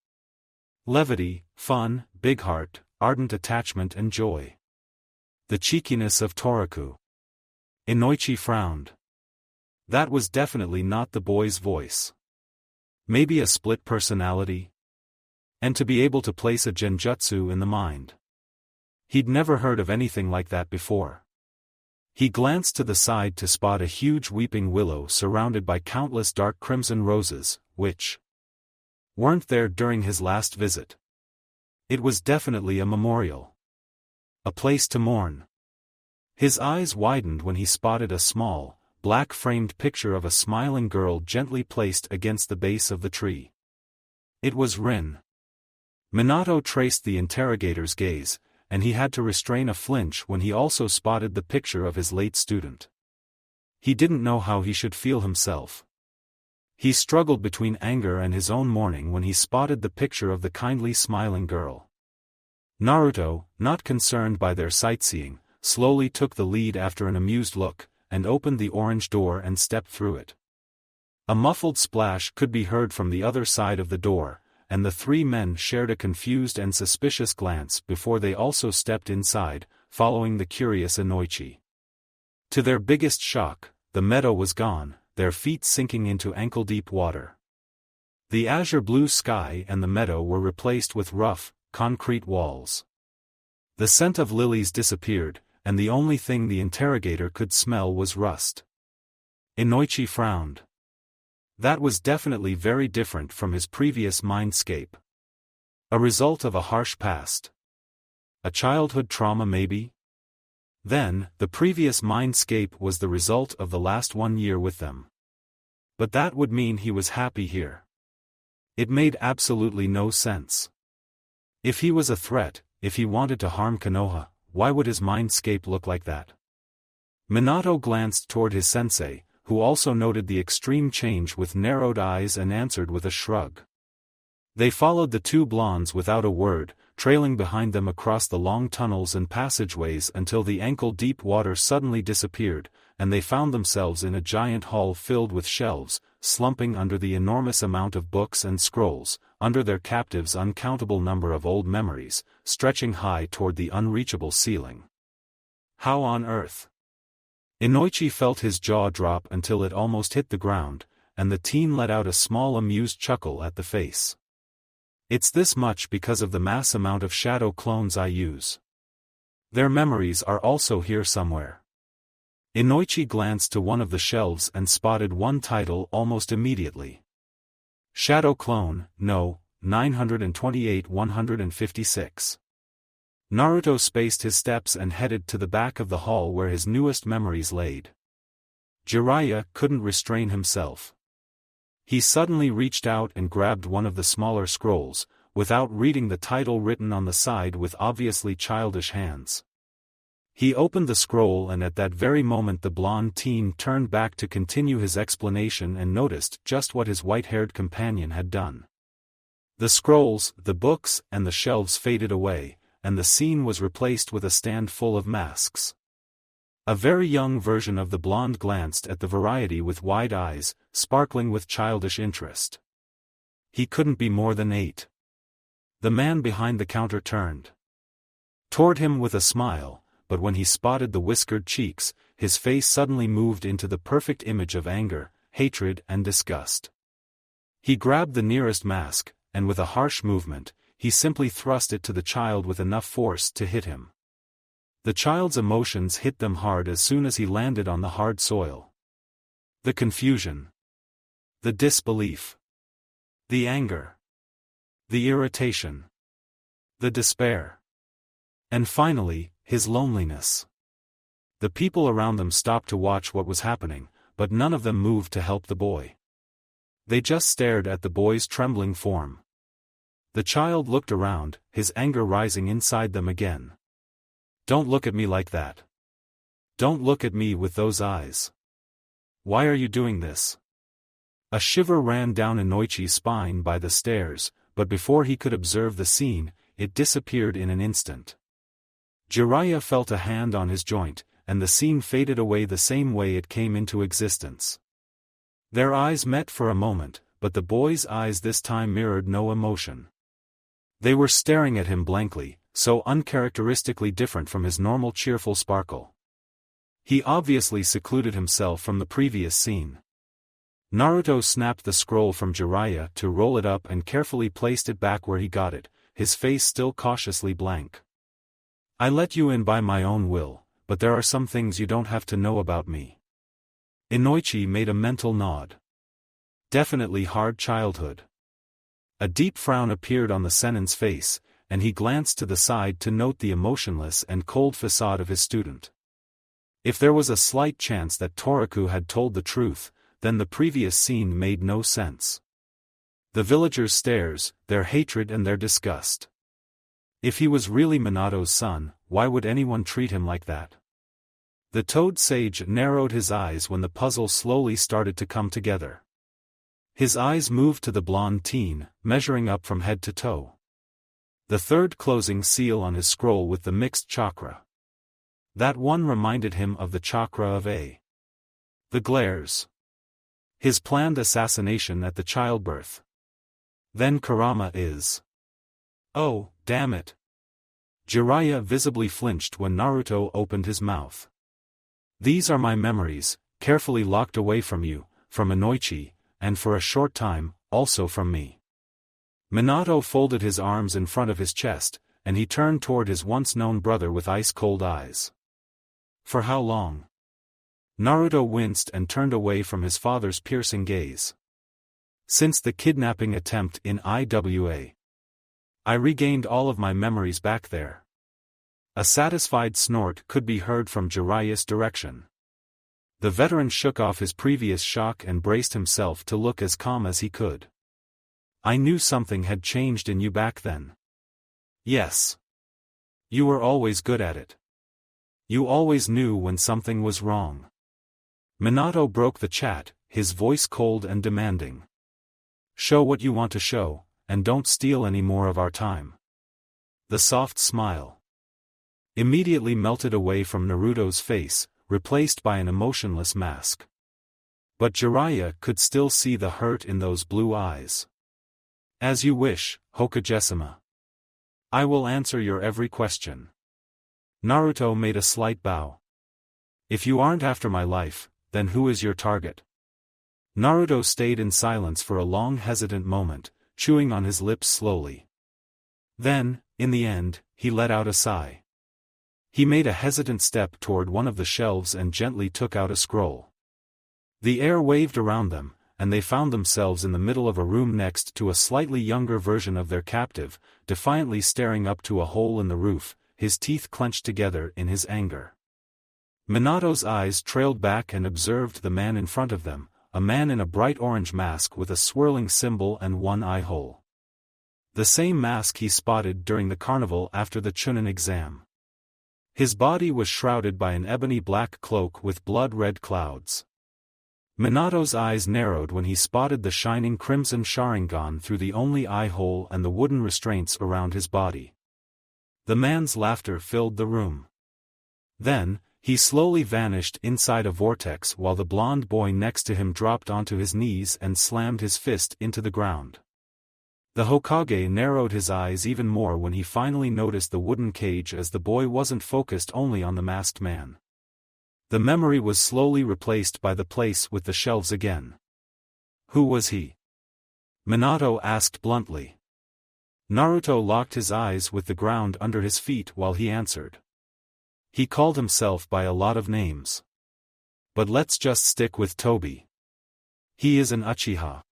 Levity, fun, big heart, ardent attachment and joy. The cheekiness of Toraku. Inoichi frowned. That was definitely not the boy's voice. Maybe a split personality? And to be able to place a genjutsu in the mind. He'd never heard of anything like that before. He glanced to the side to spot a huge weeping willow surrounded by countless dark crimson roses, which weren't there during his last visit. It was definitely a memorial. A place to mourn. His eyes widened when he spotted a small, black-framed picture of a smiling girl gently placed against the base of the tree. It was Rin. Minato traced the interrogator's gaze, and he had to restrain a flinch when he also spotted the picture of his late student. He didn't know how he should feel himself. He struggled between anger and his own mourning when he spotted the picture of the kindly smiling girl. Naruto, not concerned by their sightseeing, slowly took the lead after an amused look, and opened the orange door and stepped through it. A muffled splash could be heard from the other side of the door, and the three men shared a confused and suspicious glance before they also stepped inside, following the curious Inoichi. To their biggest shock, the meadow was gone, their feet sinking into ankle-deep water. The azure blue sky and the meadow were replaced with rough, concrete walls. The scent of lilies disappeared, and the only thing the interrogator could smell was rust. Inoichi frowned. That was definitely very different from his previous mindscape. A result of a harsh past. A childhood trauma maybe? Then, the previous mindscape was the result of the last 1 year with them. But that would mean he was happy here. It made absolutely no sense. If he was a threat, if he wanted to harm Konoha, why would his mindscape look like that? Minato glanced toward his sensei, who also noted the extreme change with narrowed eyes and answered with a shrug. They followed the two blondes without a word, trailing behind them across the long tunnels and passageways until the ankle-deep water suddenly disappeared, and they found themselves in a giant hall filled with shelves, slumping under the enormous amount of books and scrolls, under their captives' uncountable number of old memories, stretching high toward the unreachable ceiling. How on earth? Inoichi felt his jaw drop until it almost hit the ground, and the teen let out a small amused chuckle at the face. It's this much because of the mass amount of shadow clones I use. Their memories are also here somewhere. Inoichi glanced to one of the shelves and spotted one title almost immediately. Shadow Clone, No, 928-156. Naruto spaced his steps and headed to the back of the hall where his newest memories laid. Jiraiya couldn't restrain himself. He suddenly reached out and grabbed one of the smaller scrolls, without reading the title written on the side with obviously childish hands. He opened the scroll, and at that very moment the blonde teen turned back to continue his explanation and noticed just what his white-haired companion had done. The scrolls, the books, and the shelves faded away, and the scene was replaced with a stand full of masks. A very young version of the blonde glanced at the variety with wide eyes, sparkling with childish interest. He couldn't be more than 8. The man behind the counter turned toward him with a smile, but when he spotted the whiskered cheeks, his face suddenly moved into the perfect image of anger, hatred, and disgust. He grabbed the nearest mask, and with a harsh movement, he simply thrust it to the child with enough force to hit him. The child's emotions hit them hard as soon as he landed on the hard soil. The confusion. The disbelief. The anger. The irritation. The despair. And finally, his loneliness. The people around them stopped to watch what was happening, but none of them moved to help the boy. They just stared at the boy's trembling form. The child looked around, his anger rising inside them again. "Don't look at me like that. Don't look at me with those eyes. Why are you doing this?" A shiver ran down Inoichi's spine by the stairs, but before he could observe the scene, it disappeared in an instant. Jiraiya felt a hand on his joint, and the scene faded away the same way it came into existence. Their eyes met for a moment, but the boy's eyes this time mirrored no emotion. They were staring at him blankly, so uncharacteristically different from his normal cheerful sparkle. He obviously secluded himself from the previous scene. Naruto snapped the scroll from Jiraiya to roll it up and carefully placed it back where he got it, his face still cautiously blank. "I let you in by my own will, but there are some things you don't have to know about me." Inoichi made a mental nod. Definitely hard childhood. A deep frown appeared on the Senin's face, and he glanced to the side to note the emotionless and cold facade of his student. If there was a slight chance that Toriku had told the truth, then the previous scene made no sense. The villagers' stares, their hatred and their disgust. If he was really Minato's son, why would anyone treat him like that? The Toad Sage narrowed his eyes when the puzzle slowly started to come together. His eyes moved to the blonde teen, measuring up from head to toe. The third closing seal on his scroll with the mixed chakra. That one reminded him of the chakra of A. The glares. His planned assassination at the childbirth. Then Kurama is. Oh, damn it. Jiraiya visibly flinched when Naruto opened his mouth. "These are my memories, carefully locked away from you, from Inoichi, and for a short time, also from me." Minato folded his arms in front of his chest, and he turned toward his once-known brother with ice-cold eyes. "For how long?" Naruto winced and turned away from his father's piercing gaze. "Since the kidnapping attempt in Iwa. I regained all of my memories back there." A satisfied snort could be heard from Jiraiya's direction. The veteran shook off his previous shock and braced himself to look as calm as he could. "I knew something had changed in you back then." "Yes. You were always good at it. You always knew when something was wrong." Minato broke the chat, his voice cold and demanding. "Show what you want to show, and don't steal any more of our time." The soft smile immediately melted away from Naruto's face, replaced by an emotionless mask. But Jiraiya could still see the hurt in those blue eyes. "As you wish, Hokage-sama. I will answer your every question." Naruto made a slight bow. "If you aren't after my life, then who is your target?" Naruto stayed in silence for a long hesitant moment, chewing on his lips slowly. Then, in the end, he let out a sigh. He made a hesitant step toward one of the shelves and gently took out a scroll. The air waved around them, and they found themselves in the middle of a room next to a slightly younger version of their captive, defiantly staring up to a hole in the roof, his teeth clenched together in his anger. Minato's eyes trailed back and observed the man in front of them, a man in a bright orange mask with a swirling symbol and one eye hole. The same mask he spotted during the carnival after the Chunin exam. His body was shrouded by an ebony black cloak with blood-red clouds. Minato's eyes narrowed when he spotted the shining crimson Sharingan through the only eye hole and the wooden restraints around his body. The man's laughter filled the room. Then, he slowly vanished inside a vortex while the blond boy next to him dropped onto his knees and slammed his fist into the ground. The Hokage narrowed his eyes even more when he finally noticed the wooden cage as the boy wasn't focused only on the masked man. The memory was slowly replaced by the place with the shelves again. Who was he? Minato asked bluntly. Naruto locked his eyes with the ground under his feet while he answered. He called himself by a lot of names. But let's just stick with Toby. He is an Uchiha.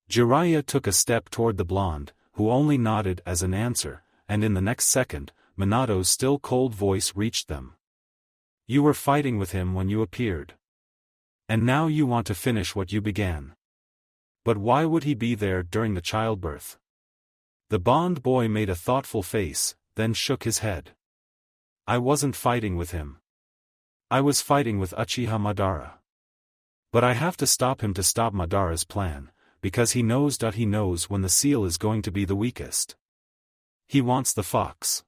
Jiraiya took a step toward the blonde, who only nodded as an answer, and in the next second, Minato's still cold voice reached them. You were fighting with him when you appeared. And now you want to finish what you began. But why would he be there during the childbirth? The Bond boy made a thoughtful face, then shook his head. I wasn't fighting with him. I was fighting with Uchiha Madara. But I have to stop him to stop Madara's plan, because he knows when the seal is going to be the weakest. He wants the fox.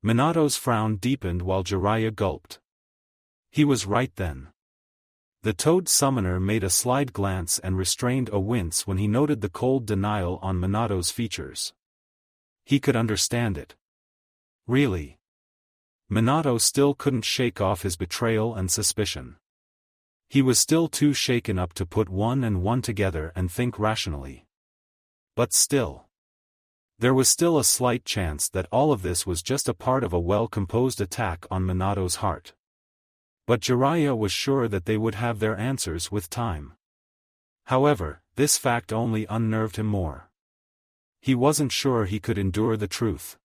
Minato's frown deepened while Jiraiya gulped. He was right then. The Toad Summoner made a slight glance and restrained a wince when he noted the cold denial on Minato's features. He could understand it. Really? Minato still couldn't shake off his betrayal and suspicion. He was still too shaken up to put one and one together and think rationally. But still. There was still a slight chance that all of this was just a part of a well-composed attack on Minato's heart. But Jiraiya was sure that they would have their answers with time. However, this fact only unnerved him more. He wasn't sure he could endure the truth.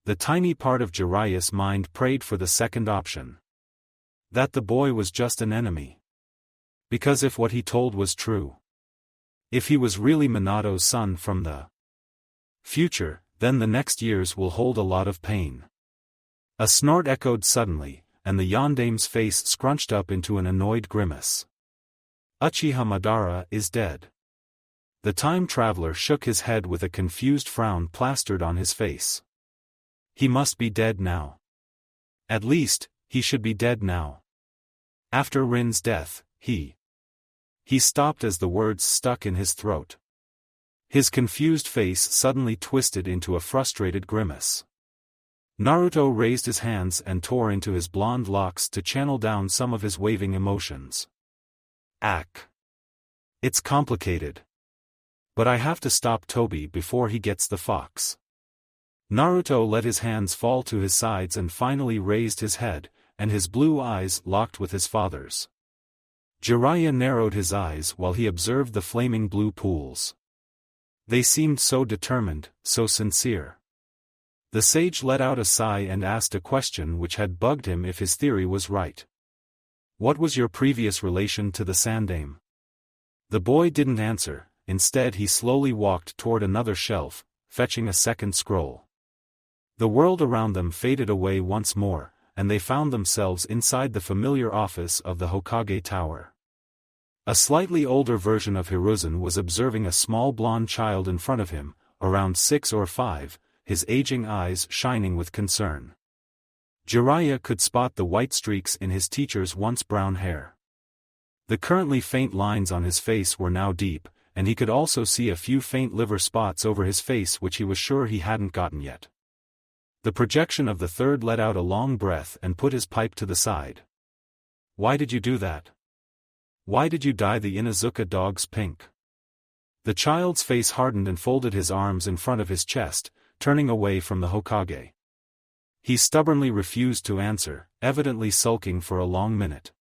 The tiny part of Jiraiya's mind prayed for the second option. That the boy was just an enemy. Because if what he told was true. If he was really Minato's son from the future, then the next years will hold a lot of pain. A snort echoed suddenly, and the Yandame's face scrunched up into an annoyed grimace. Uchiha Madara is dead. The time traveler shook his head with a confused frown plastered on his face. He must be dead now. At least, he should be dead now. After Rin's death, he stopped as the words stuck in his throat. His confused face suddenly twisted into a frustrated grimace. Naruto raised his hands and tore into his blonde locks to channel down some of his waving emotions. It's complicated. But I have to stop Toby before he gets the fox. Naruto let his hands fall to his sides and finally raised his head, and his blue eyes locked with his father's. Jiraiya narrowed his eyes while he observed the flaming blue pools. They seemed so determined, so sincere. The sage let out a sigh and asked a question which had bugged him if his theory was right. What was your previous relation to the Sandame? The boy didn't answer, instead he slowly walked toward another shelf, fetching a second scroll. The world around them faded away once more, and they found themselves inside the familiar office of the Hokage Tower. A slightly older version of Hiruzen was observing a small blonde child in front of him, around 6 or 5, his aging eyes shining with concern. Jiraiya could spot the white streaks in his teacher's once brown hair. The currently faint lines on his face were now deep, and he could also see a few faint liver spots over his face which he was sure he hadn't gotten yet. The projection of the third let out a long breath and put his pipe to the side. Why did you do that? Why did you dye the Inuzuka dogs pink? The child's face hardened and folded his arms in front of his chest, turning away from the Hokage. He stubbornly refused to answer, evidently sulking for a long minute.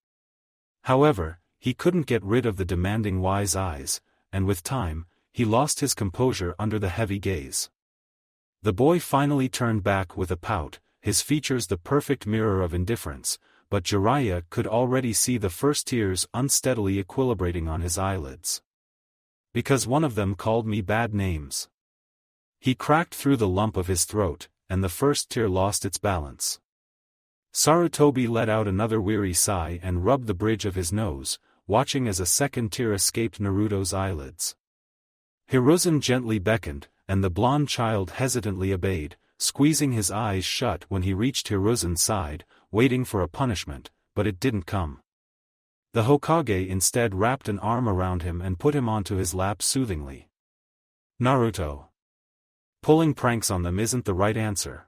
However, he couldn't get rid of the demanding wise eyes, and with time, he lost his composure under the heavy gaze. The boy finally turned back with a pout, his features the perfect mirror of indifference, but Jiraiya could already see the first tears unsteadily equilibrating on his eyelids. Because one of them called me bad names. He cracked through the lump of his throat, and the first tear lost its balance. Sarutobi let out another weary sigh and rubbed the bridge of his nose, watching as a second tear escaped Naruto's eyelids. Hiruzen gently beckoned, and the blonde child hesitantly obeyed, squeezing his eyes shut when he reached Hiruzen's side, waiting for a punishment, but it didn't come. The Hokage instead wrapped an arm around him and put him onto his lap soothingly. Naruto. Pulling pranks on them isn't the right answer.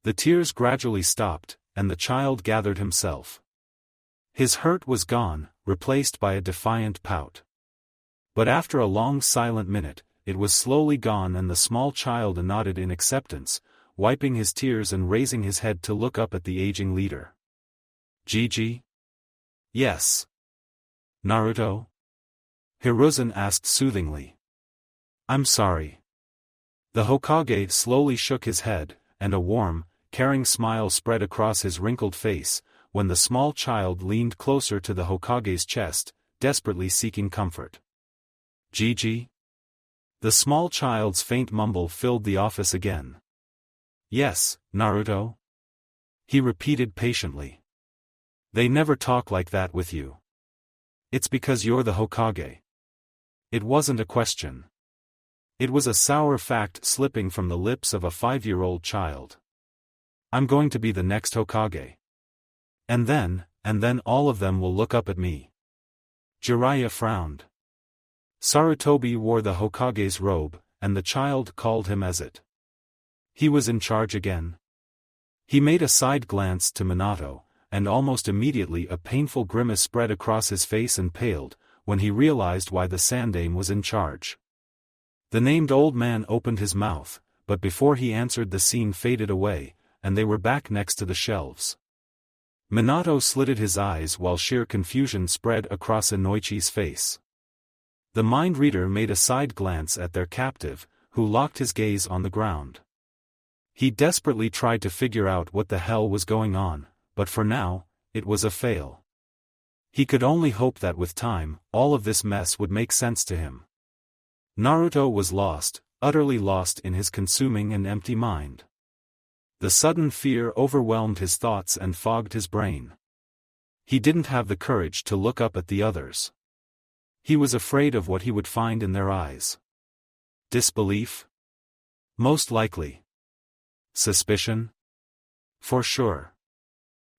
The tears gradually stopped, and the child gathered himself. His hurt was gone, replaced by a defiant pout. But after a long silent minute, it was slowly gone and the small child nodded in acceptance, wiping his tears and raising his head to look up at the aging leader. Gigi? Yes. Naruto? Hiruzen asked soothingly. I'm sorry. The Hokage slowly shook his head, and a warm, caring smile spread across his wrinkled face, when the small child leaned closer to the Hokage's chest, desperately seeking comfort. Gigi? The small child's faint mumble filled the office again. Yes, Naruto? He repeated patiently. They never talk like that with you. It's because you're the Hokage. It wasn't a question. It was a sour fact slipping from the lips of a 5-year-old child. I'm going to be the next Hokage. And then all of them will look up at me. Jiraiya frowned. Sarutobi wore the Hokage's robe, and the child called him as it. He was in charge again. He made a side glance to Minato, and almost immediately a painful grimace spread across his face and paled, when he realized why the Sandaime was in charge. The named old man opened his mouth, but before he answered the scene faded away, and they were back next to the shelves. Minato slitted his eyes while sheer confusion spread across Inoichi's face. The mind reader made a side glance at their captive, who locked his gaze on the ground. He desperately tried to figure out what the hell was going on, but for now, it was a fail. He could only hope that with time, all of this mess would make sense to him. Naruto was lost, utterly lost in his consuming and empty mind. The sudden fear overwhelmed his thoughts and fogged his brain. He didn't have the courage to look up at the others. He was afraid of what he would find in their eyes. Disbelief? Most likely. Suspicion? For sure.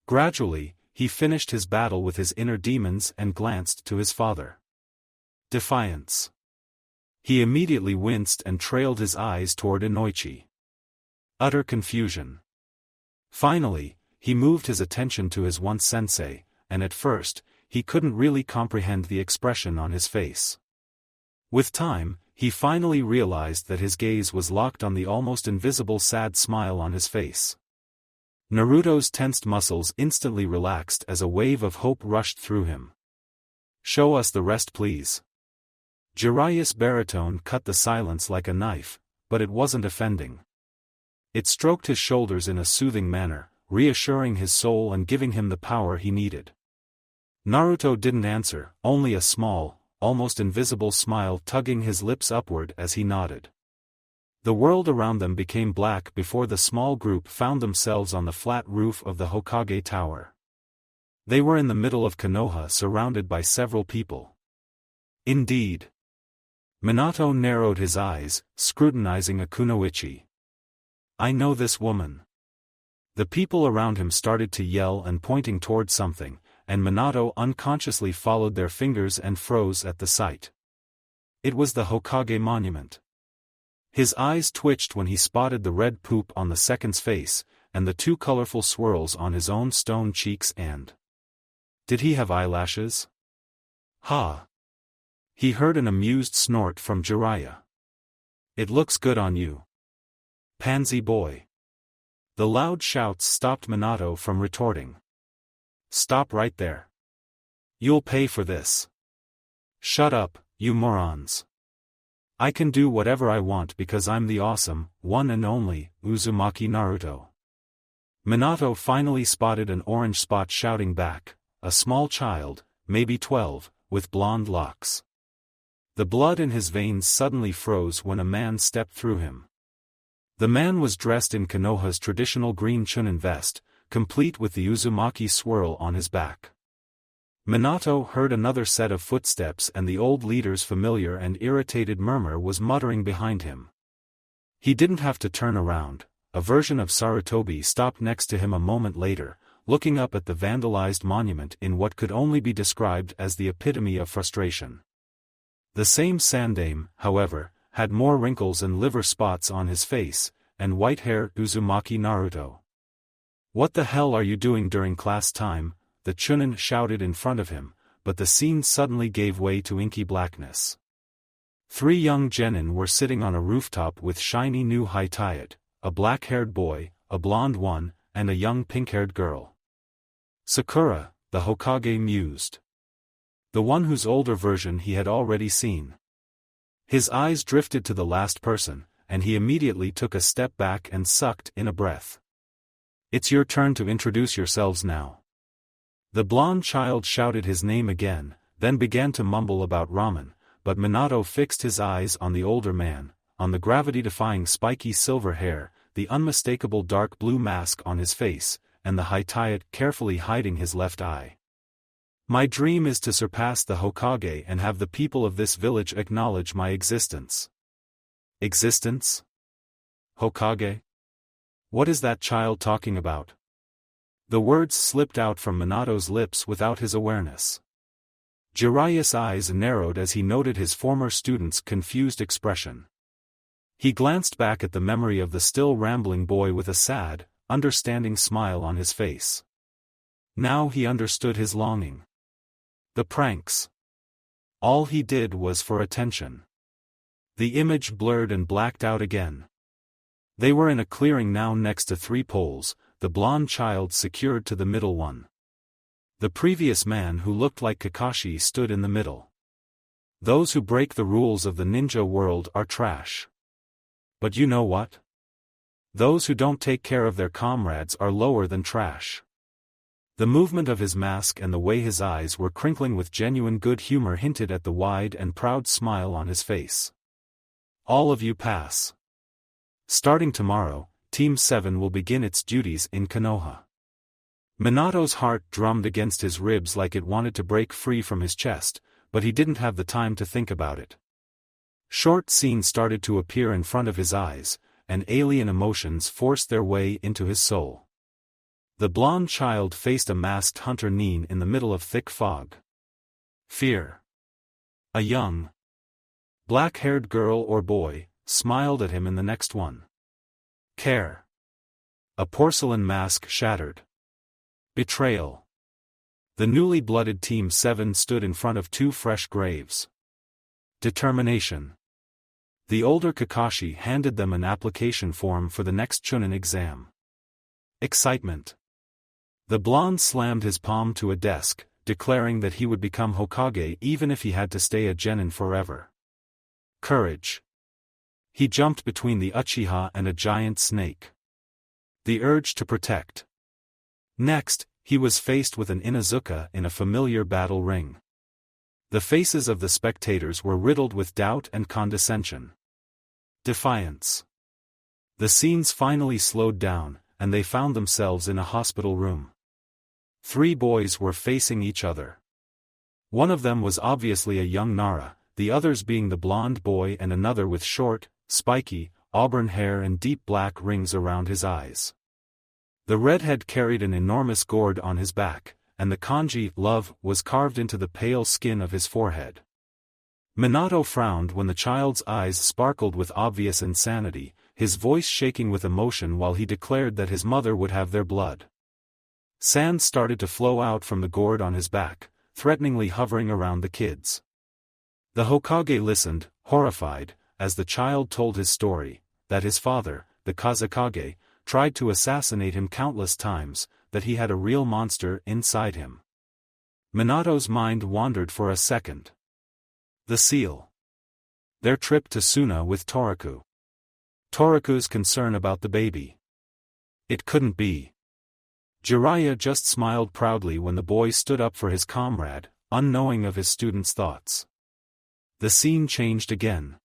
Gradually, he finished his battle with his inner demons and glanced to his father. Defiance. He immediately winced and trailed his eyes toward Inoichi. Utter confusion. Finally, he moved his attention to his once sensei, and at first, he couldn't really comprehend the expression on his face. With time, he finally realized that his gaze was locked on the almost invisible sad smile on his face. Naruto's tensed muscles instantly relaxed as a wave of hope rushed through him. Show us the rest, please. Jiraiya's baritone cut the silence like a knife, but it wasn't offending. It stroked his shoulders in a soothing manner, reassuring his soul and giving him the power he needed. Naruto didn't answer, only a small, almost invisible smile tugging his lips upward as he nodded. The world around them became black before the small group found themselves on the flat roof of the Hokage Tower. They were in the middle of Konoha surrounded by several people. Indeed. Minato narrowed his eyes, scrutinizing Kunoichi. I know this woman. The people around him started to yell and pointing toward something, and Minato unconsciously followed their fingers and froze at the sight. It was the Hokage monument. His eyes twitched when he spotted the red poop on the second's face, and the 2 colorful swirls on his own stone cheeks and... Did he have eyelashes? Ha! He heard an amused snort from Jiraiya. It looks good on you. Pansy boy. The loud shouts stopped Minato from retorting. Stop right there. You'll pay for this. Shut up, you morons. I can do whatever I want because I'm the awesome, one and only, Uzumaki Naruto. Minato finally spotted an orange spot shouting back, a small child, maybe 12, with blonde locks. The blood in his veins suddenly froze when a man stepped through him. The man was dressed in Konoha's traditional green chunin vest, complete with the Uzumaki swirl on his back. Minato heard another set of footsteps, and the old leader's familiar and irritated murmur was muttering behind him. He didn't have to turn around. A version of Sarutobi stopped next to him a moment later, looking up at the vandalized monument in what could only be described as the epitome of frustration. The same Sandaime, however, had more wrinkles and liver spots on his face, and white-haired Uzumaki Naruto. "What the hell are you doing during class time?" the Chunin shouted in front of him, but the scene suddenly gave way to inky blackness. 3 young genin were sitting on a rooftop with shiny new Haitayat, a black-haired boy, a blonde one, and a young pink-haired girl. Sakura, the Hokage mused. The one whose older version he had already seen. His eyes drifted to the last person, and he immediately took a step back and sucked in a breath. "It's your turn to introduce yourselves now." The blonde child shouted his name again, then began to mumble about ramen, but Minato fixed his eyes on the older man, on the gravity-defying spiky silver hair, the unmistakable dark blue mask on his face, and the Haitayat carefully hiding his left eye. "My dream is to surpass the Hokage and have the people of this village acknowledge my existence." Existence? Hokage? What is that child talking about? The words slipped out from Minato's lips without his awareness. Jiraiya's eyes narrowed as he noted his former student's confused expression. He glanced back at the memory of the still rambling boy with a sad, understanding smile on his face. Now he understood his longing. The pranks. All he did was for attention. The image blurred and blacked out again. They were in a clearing now next to 3 poles, the blonde child secured to the middle one. The previous man who looked like Kakashi stood in the middle. Those who break the rules of the ninja world are trash. But you know what? Those who don't take care of their comrades are lower than trash. The movement of his mask and the way his eyes were crinkling with genuine good humor hinted at the wide and proud smile on his face. "All of you pass. Starting tomorrow, Team 7 will begin its duties in Konoha." Minato's heart drummed against his ribs like it wanted to break free from his chest, but he didn't have the time to think about it. Short scenes started to appear in front of his eyes, and alien emotions forced their way into his soul. The blonde child faced a masked hunter Nin in the middle of thick fog. Fear. A young, black-haired girl or boy smiled at him in the next one. Care. A porcelain mask shattered. Betrayal. The newly blooded Team 7 stood in front of 2 fresh graves. Determination. The older Kakashi handed them an application form for the next Chunin exam. Excitement. The blonde slammed his palm to a desk, declaring that he would become Hokage even if he had to stay a genin forever. Courage. He jumped between the Uchiha and a giant snake. The urge to protect. Next, he was faced with an Inuzuka in a familiar battle ring. The faces of the spectators were riddled with doubt and condescension. Defiance. The scenes finally slowed down, and they found themselves in a hospital room. 3 boys were facing each other. One of them was obviously a young Nara, the others being the blonde boy and another with short, spiky, auburn hair and deep black rings around his eyes. The redhead carried an enormous gourd on his back, and the kanji "love" was carved into the pale skin of his forehead. Minato frowned when the child's eyes sparkled with obvious insanity, his voice shaking with emotion while he declared that his mother would have their blood. Sand started to flow out from the gourd on his back, threateningly hovering around the kids. The Hokage listened, horrified, as the child told his story, that his father, the Kazekage, tried to assassinate him countless times, that he had a real monster inside him. Minato's mind wandered for a second. The seal. Their trip to Suna with Toriku. Toriku's concern about the baby. It couldn't be. Jiraiya just smiled proudly when the boy stood up for his comrade, unknowing of his student's thoughts. The scene changed again.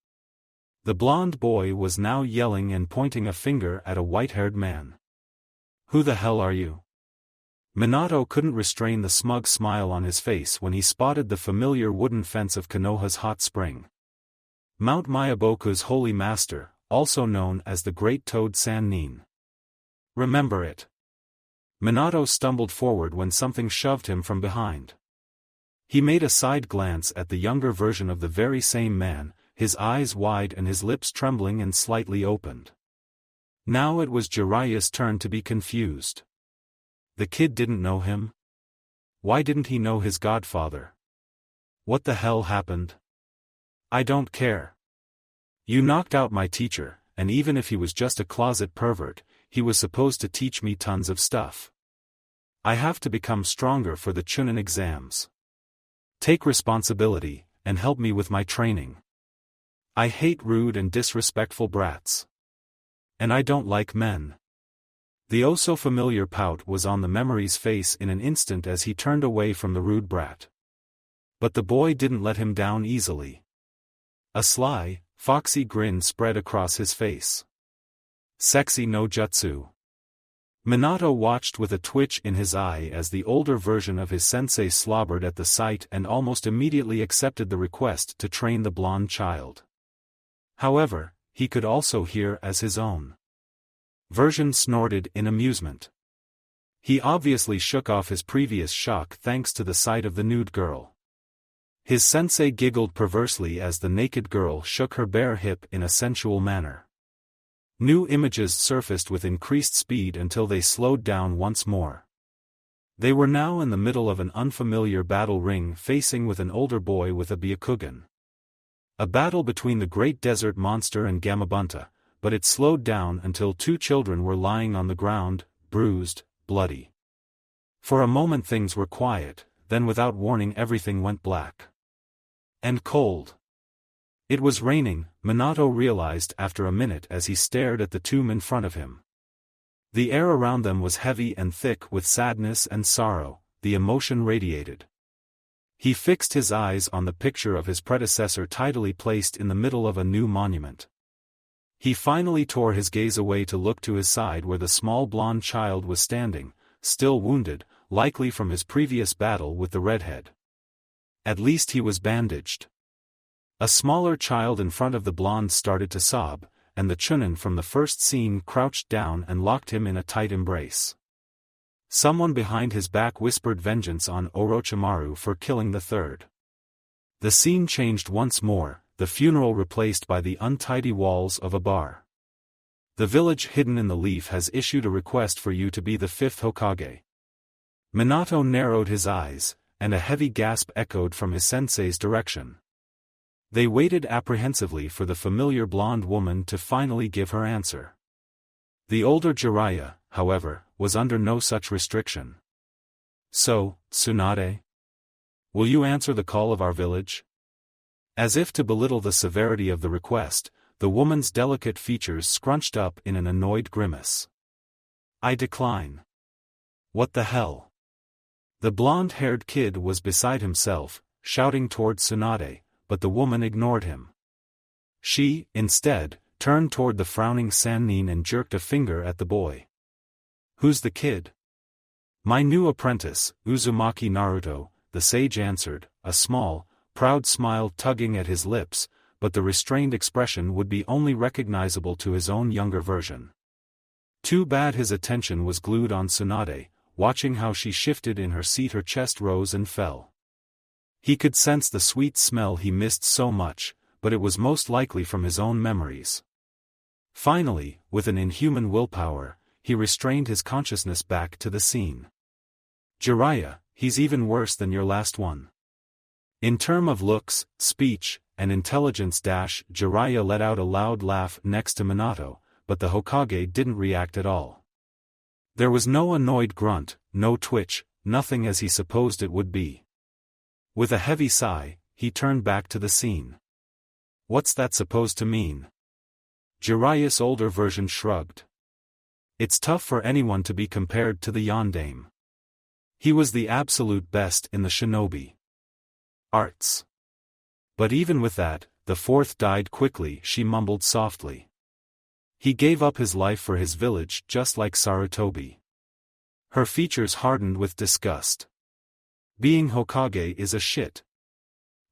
The blond boy was now yelling and pointing a finger at a white-haired man. "Who the hell are you?" Minato couldn't restrain the smug smile on his face when he spotted the familiar wooden fence of Konoha's hot spring. Mount Myaboku's holy master, also known as the Great Toad Sannin. Remember it. Minato stumbled forward when something shoved him from behind. He made a side glance at the younger version of the very same man, his eyes wide and his lips trembling and slightly opened. Now it was Jiraiya's turn to be confused. The kid didn't know him? Why didn't he know his godfather? What the hell happened? I don't care. You knocked out my teacher, and even if he was just a closet pervert, he was supposed to teach me tons of stuff. I have to become stronger for the Chunin exams. Take responsibility, and help me with my training. I hate rude and disrespectful brats. And I don't like men. The oh-so-familiar pout was on the memory's face in an instant as he turned away from the rude brat. But the boy didn't let him down easily. A sly, foxy grin spread across his face. Sexy no jutsu. Minato watched with a twitch in his eye as the older version of his sensei slobbered at the sight and almost immediately accepted the request to train the blonde child. However, he could also hear as his own version snorted in amusement. He obviously shook off his previous shock thanks to the sight of the nude girl. His sensei giggled perversely as the naked girl shook her bare hip in a sensual manner. New images surfaced with increased speed until they slowed down once more. They were now in the middle of an unfamiliar battle ring facing with an older boy with a Byakugan. A battle between the great desert monster and Gamabunta, but it slowed down until two children were lying on the ground, bruised, bloody. For a moment things were quiet, then without warning everything went black. And cold. It was raining, Minato realized after a minute as he stared at the tomb in front of him. The air around them was heavy and thick with sadness and sorrow, the emotion radiated. He fixed his eyes on the picture of his predecessor tidily placed in the middle of a new monument. He finally tore his gaze away to look to his side where the small blonde child was standing, still wounded, likely from his previous battle with the redhead. At least he was bandaged. A smaller child in front of the blonde started to sob, and the Chunin from the first scene crouched down and locked him in a tight embrace. Someone behind his back whispered vengeance on Orochimaru for killing the third. The scene changed once more, the funeral replaced by the untidy walls of a bar. The village hidden in the leaf has issued a request for you to be the fifth Hokage. Minato narrowed his eyes, and a heavy gasp echoed from his sensei's direction. They waited apprehensively for the familiar blonde woman to finally give her answer. The older Jiraiya, however, was under no such restriction. So, Tsunade? Will you answer the call of our village? As if to belittle the severity of the request, the woman's delicate features scrunched up in an annoyed grimace. I decline. What the hell? The blonde-haired kid was beside himself, shouting toward Tsunade, but the woman ignored him. She, instead, turned toward the frowning Sannin and jerked a finger at the boy. Who's the kid? My new apprentice, Uzumaki Naruto, the sage answered, a small, proud smile tugging at his lips, but the restrained expression would be only recognizable to his own younger version. Too bad his attention was glued on Tsunade, watching how she shifted in her seat. Her chest rose and fell. He could sense the sweet smell he missed so much, but it was most likely from his own memories. Finally, with an inhuman willpower, he restrained his consciousness back to the scene. Jiraiya, he's even worse than your last one. In terms of looks, speech, and intelligence. Jiraiya let out a loud laugh next to Minato, but the Hokage didn't react at all. There was no annoyed grunt, no twitch, nothing as he supposed it would be. With a heavy sigh, he turned back to the scene. What's that supposed to mean? Jiraiya's older version shrugged. It's tough for anyone to be compared to the Yondaime. He was the absolute best in the shinobi arts. But even with that, the fourth died quickly, she mumbled softly. He gave up his life for his village just like Sarutobi. Her features hardened with disgust. Being Hokage is a shit.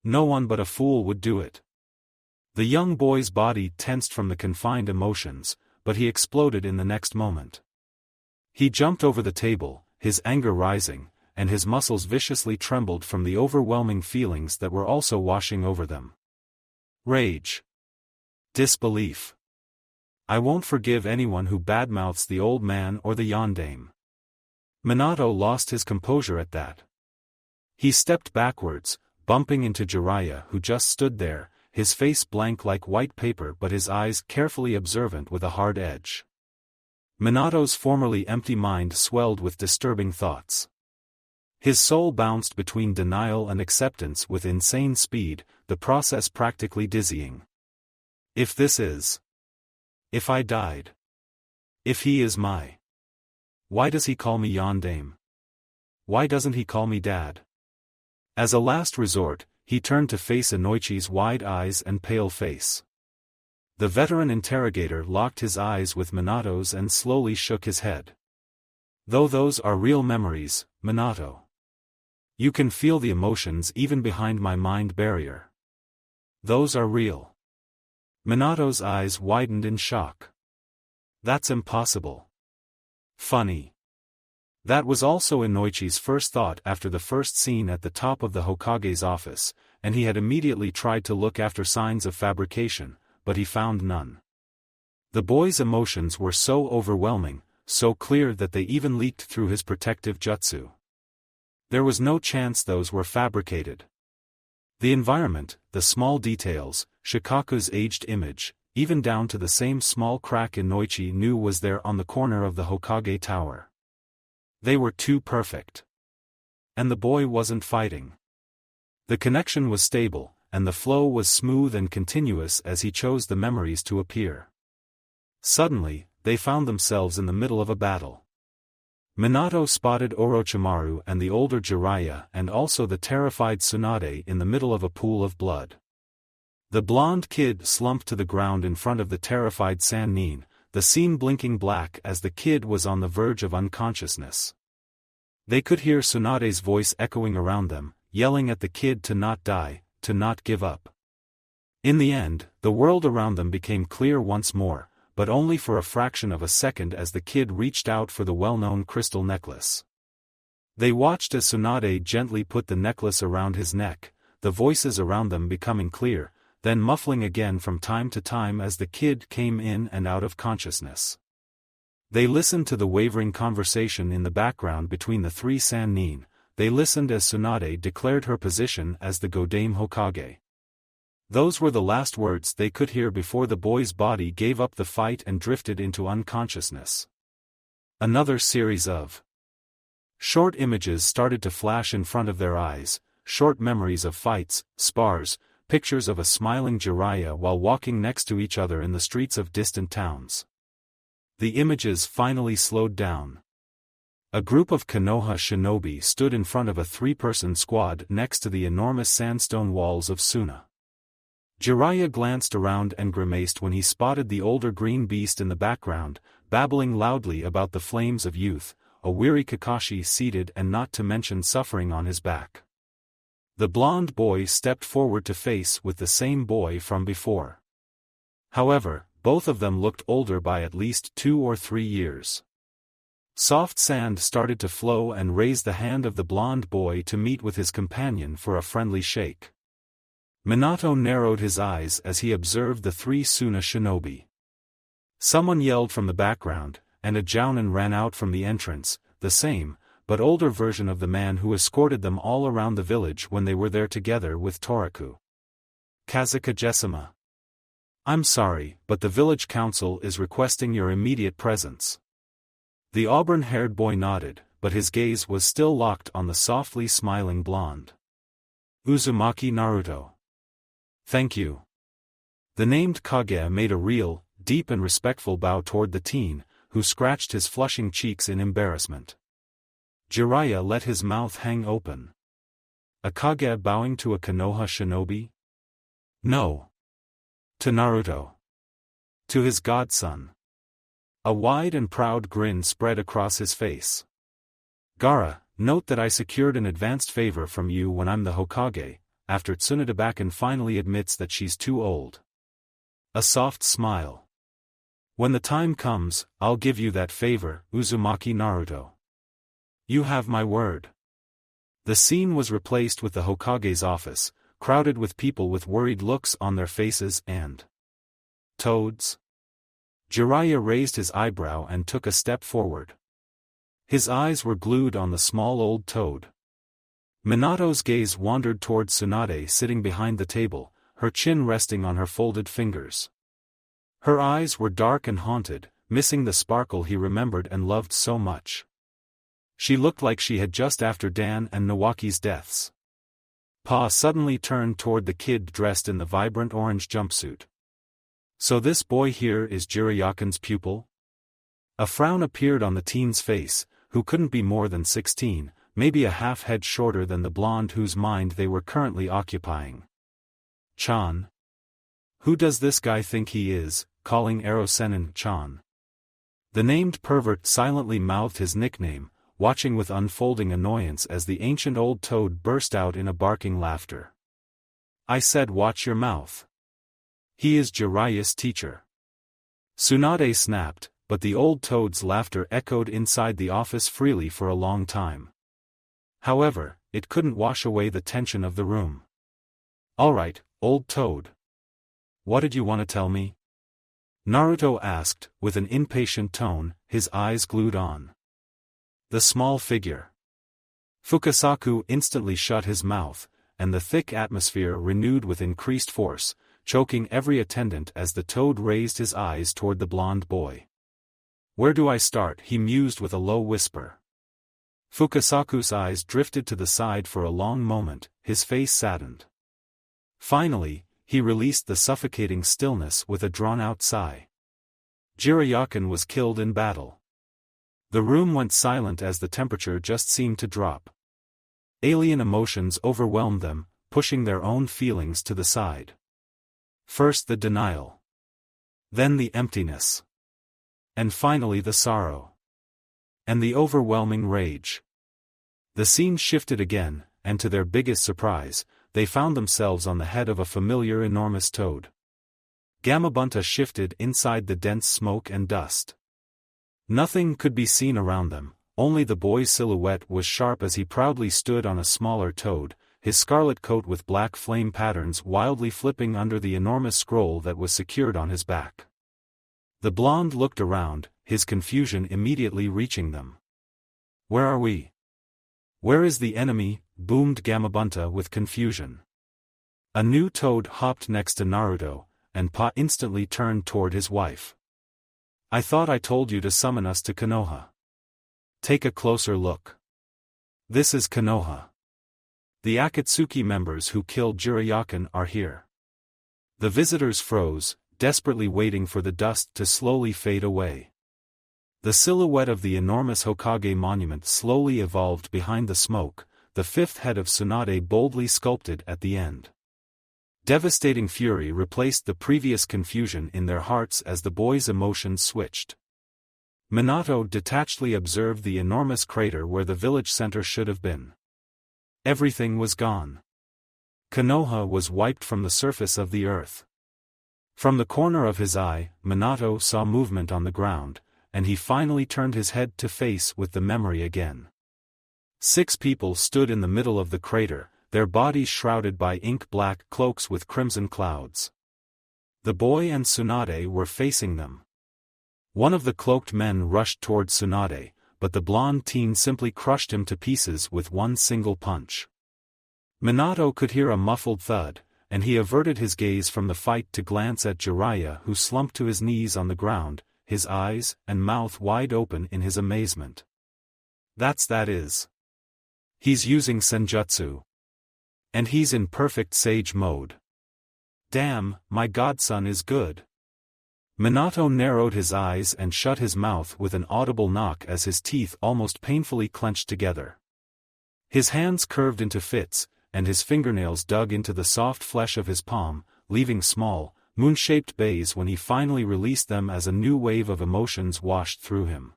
No one but a fool would do it. The young boy's body tensed from the confined emotions, but he exploded in the next moment. He jumped over the table, his anger rising, and his muscles viciously trembled from the overwhelming feelings that were also washing over them. Rage. Disbelief. I won't forgive anyone who badmouths the old man or the yondaime. Minato lost his composure at that. He stepped backwards, bumping into Jiraiya who just stood there, his face blank like white paper but his eyes carefully observant with a hard edge. Minato's formerly empty mind swelled with disturbing thoughts. His soul bounced between denial and acceptance with insane speed, the process practically dizzying. If this is... If I died. If he is my... Why does he call me yondaime? Why doesn't he call me dad? As a last resort, he turned to face Inoichi's wide eyes and pale face. The veteran interrogator locked his eyes with Minato's and slowly shook his head. Though those are real memories, Minato. You can feel the emotions even behind my mind barrier. Those are real. Minato's eyes widened in shock. That's impossible. Funny. That was also Inoichi's first thought after the first scene at the top of the Hokage's office, and he had immediately tried to look after signs of fabrication, but he found none. The boy's emotions were so overwhelming, so clear that they even leaked through his protective jutsu. There was no chance those were fabricated. The environment, the small details, Shikaku's aged image, even down to the same small crack Inoichi knew was there on the corner of the Hokage tower. They were too perfect. And the boy wasn't fighting. The connection was stable, and the flow was smooth and continuous as he chose the memories to appear. Suddenly, they found themselves in the middle of a battle. Minato spotted Orochimaru and the older Jiraiya and also the terrified Tsunade in the middle of a pool of blood. The blonde kid slumped to the ground in front of the terrified Sannin, the scene blinking black as the kid was on the verge of unconsciousness. They could hear Tsunade's voice echoing around them, yelling at the kid to not die, to not give up. In the end, the world around them became clear once more, but only for a fraction of a second as the kid reached out for the well-known crystal necklace. They watched as Tsunade gently put the necklace around his neck, the voices around them becoming clear, then muffling again from time to time as the kid came in and out of consciousness. They listened to the wavering conversation in the background between the three Sannin. They listened as Tsunade declared her position as the Godaime Hokage. Those were the last words they could hear before the boy's body gave up the fight and drifted into unconsciousness. Another series of short images started to flash in front of their eyes, short memories of fights, spars, pictures of a smiling Jiraiya while walking next to each other in the streets of distant towns. The images finally slowed down. A group of Konoha shinobi stood in front of a three-person squad next to the enormous sandstone walls of Suna. Jiraiya glanced around and grimaced when he spotted the older green beast in the background, babbling loudly about the flames of youth, a weary Kakashi seated and not to mention suffering on his back. The blonde boy stepped forward to face with the same boy from before. However, both of them looked older by at least 2 or 3 years. Soft sand started to flow and raised the hand of the blonde boy to meet with his companion for a friendly shake. Minato narrowed his eyes as he observed the 3 Suna shinobi. Someone yelled from the background, and a jounin ran out from the entrance, the same, but older version of the man who escorted them all around the village when they were there together with Toriku. Kazuka Jessima. I'm sorry, but the village council is requesting your immediate presence. The auburn-haired boy nodded, but his gaze was still locked on the softly smiling blonde. Uzumaki Naruto. Thank you. The named Kage made a real, deep and respectful bow toward the teen, who scratched his flushing cheeks in embarrassment. Jiraiya let his mouth hang open. A Kage bowing to a Konoha shinobi? No. To Naruto. To his godson. A wide and proud grin spread across his face. Gaara, note that I secured an advanced favor from you when I'm the Hokage, after Tsunodabakan finally admits that she's too old. A soft smile. When the time comes, I'll give you that favor, Uzumaki Naruto. You have my word. The scene was replaced with the Hokage's office, crowded with people with worried looks on their faces and toads. Jiraiya raised his eyebrow and took a step forward. His eyes were glued on the small old toad. Minato's gaze wandered toward Tsunade sitting behind the table, her chin resting on her folded fingers. Her eyes were dark and haunted, missing the sparkle he remembered and loved so much. She looked like she had just after Dan and Nawaki's deaths. Pa suddenly turned toward the kid dressed in the vibrant orange jumpsuit. So this boy here is Jirayakan's pupil? A frown appeared on the teen's face, who couldn't be more than 16, maybe a half-head shorter than the blonde whose mind they were currently occupying. Chan. Who does this guy think he is, calling Erosenin Chan? The named pervert silently mouthed his nickname, watching with unfolding annoyance as the ancient old toad burst out in a barking laughter. I said watch your mouth. He is Jiraiya's teacher. Tsunade snapped, but the old toad's laughter echoed inside the office freely for a long time. However, it couldn't wash away the tension of the room. Alright, old toad. What did you want to tell me? Naruto asked, with an impatient tone, his eyes glued on the small figure. Fukasaku instantly shut his mouth, and the thick atmosphere renewed with increased force, choking every attendant as the toad raised his eyes toward the blond boy. Where do I start? He mused with a low whisper. Fukasaku's eyes drifted to the side for a long moment, his face saddened. Finally, he released the suffocating stillness with a drawn-out sigh. Jirayakan was killed in battle. The room went silent as the temperature just seemed to drop. Alien emotions overwhelmed them, pushing their own feelings to the side. First the denial. Then the emptiness. And finally the sorrow. And the overwhelming rage. The scene shifted again, and to their biggest surprise, they found themselves on the head of a familiar enormous toad. Gamabunta shifted inside the dense smoke and dust. Nothing could be seen around them, only the boy's silhouette was sharp as he proudly stood on a smaller toad, his scarlet coat with black flame patterns wildly flipping under the enormous scroll that was secured on his back. The blonde looked around, his confusion immediately reaching them. Where are we? Where is the enemy? Boomed Gamabunta with confusion. A new toad hopped next to Naruto, and Pa instantly turned toward his wife. I thought I told you to summon us to Konoha. Take a closer look. This is Konoha. The Akatsuki members who killed Jirayakan are here. The visitors froze, desperately waiting for the dust to slowly fade away. The silhouette of the enormous Hokage monument slowly evolved behind the smoke, the fifth head of Tsunade boldly sculpted at the end. Devastating fury replaced the previous confusion in their hearts as the boys' emotions switched. Minato detachedly observed the enormous crater where the village center should have been. Everything was gone. Konoha was wiped from the surface of the earth. From the corner of his eye, Minato saw movement on the ground, and he finally turned his head to face with the memory again. 6 people stood in the middle of the crater, their bodies shrouded by ink-black cloaks with crimson clouds. The boy and Tsunade were facing them. One of the cloaked men rushed toward Tsunade, but the blonde teen simply crushed him to pieces with one single punch. Minato could hear a muffled thud, and he averted his gaze from the fight to glance at Jiraiya, who slumped to his knees on the ground, his eyes and mouth wide open in his amazement. That is. He's using senjutsu. And he's in perfect sage mode. Damn, my godson is good. Minato narrowed his eyes and shut his mouth with an audible knock as his teeth almost painfully clenched together. His hands curved into fists, and his fingernails dug into the soft flesh of his palm, leaving small, moon-shaped bays when he finally released them as a new wave of emotions washed through him.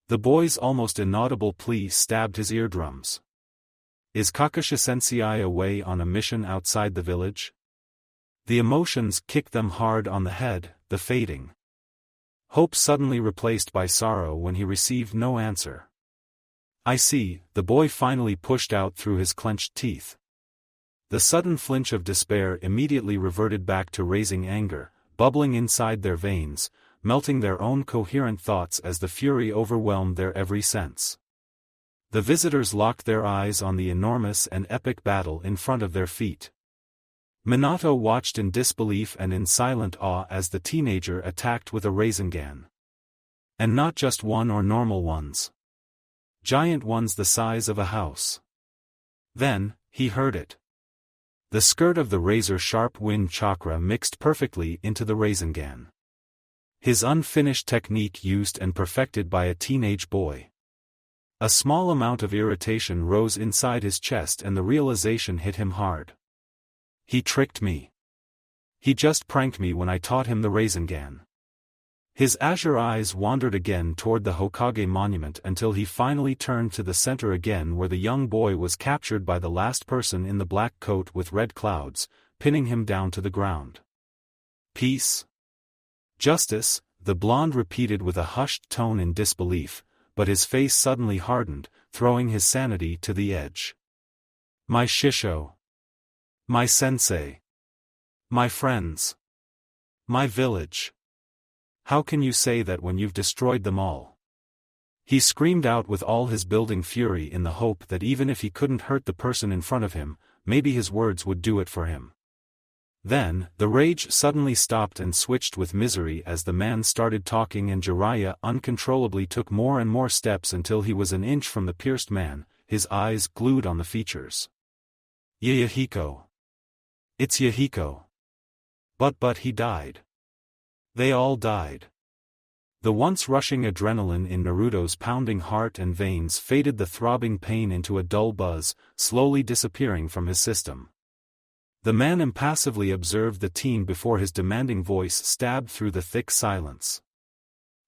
The boy's almost inaudible plea stabbed his eardrums. Is Kakashi-sensei away on a mission outside the village? The emotions kicked them hard on the head, the fading hope suddenly replaced by sorrow when he received no answer. I see, the boy finally pushed out through his clenched teeth. The sudden flinch of despair immediately reverted back to raising anger, bubbling inside their veins, melting their own coherent thoughts as the fury overwhelmed their every sense. The visitors locked their eyes on the enormous and epic battle in front of their feet. Minato watched in disbelief and in silent awe as the teenager attacked with a Rasengan. And not just one or normal ones. Giant ones the size of a house. Then, he heard it. The skirt of the razor-sharp wind chakra mixed perfectly into the Rasengan. His unfinished technique used and perfected by a teenage boy. A small amount of irritation rose inside his chest and the realization hit him hard. He tricked me. He just pranked me when I taught him the Rasengan. His azure eyes wandered again toward the Hokage monument until he finally turned to the center again where the young boy was captured by the last person in the black coat with red clouds, pinning him down to the ground. Peace. Justice, the blonde repeated with a hushed tone in disbelief, but his face suddenly hardened, throwing his sanity to the edge. My Shisho. My sensei. My friends. My village. How can you say that when you've destroyed them all? He screamed out with all his building fury in the hope that even if he couldn't hurt the person in front of him, maybe his words would do it for him. Then, the rage suddenly stopped and switched with misery as the man started talking and Jiraiya uncontrollably took more and more steps until he was an inch from the pierced man, his eyes glued on the features. Yahiko. It's Yahiko. But he died. They all died. The once rushing adrenaline in Naruto's pounding heart and veins faded the throbbing pain into a dull buzz, slowly disappearing from his system. The man impassively observed the team before his demanding voice stabbed through the thick silence.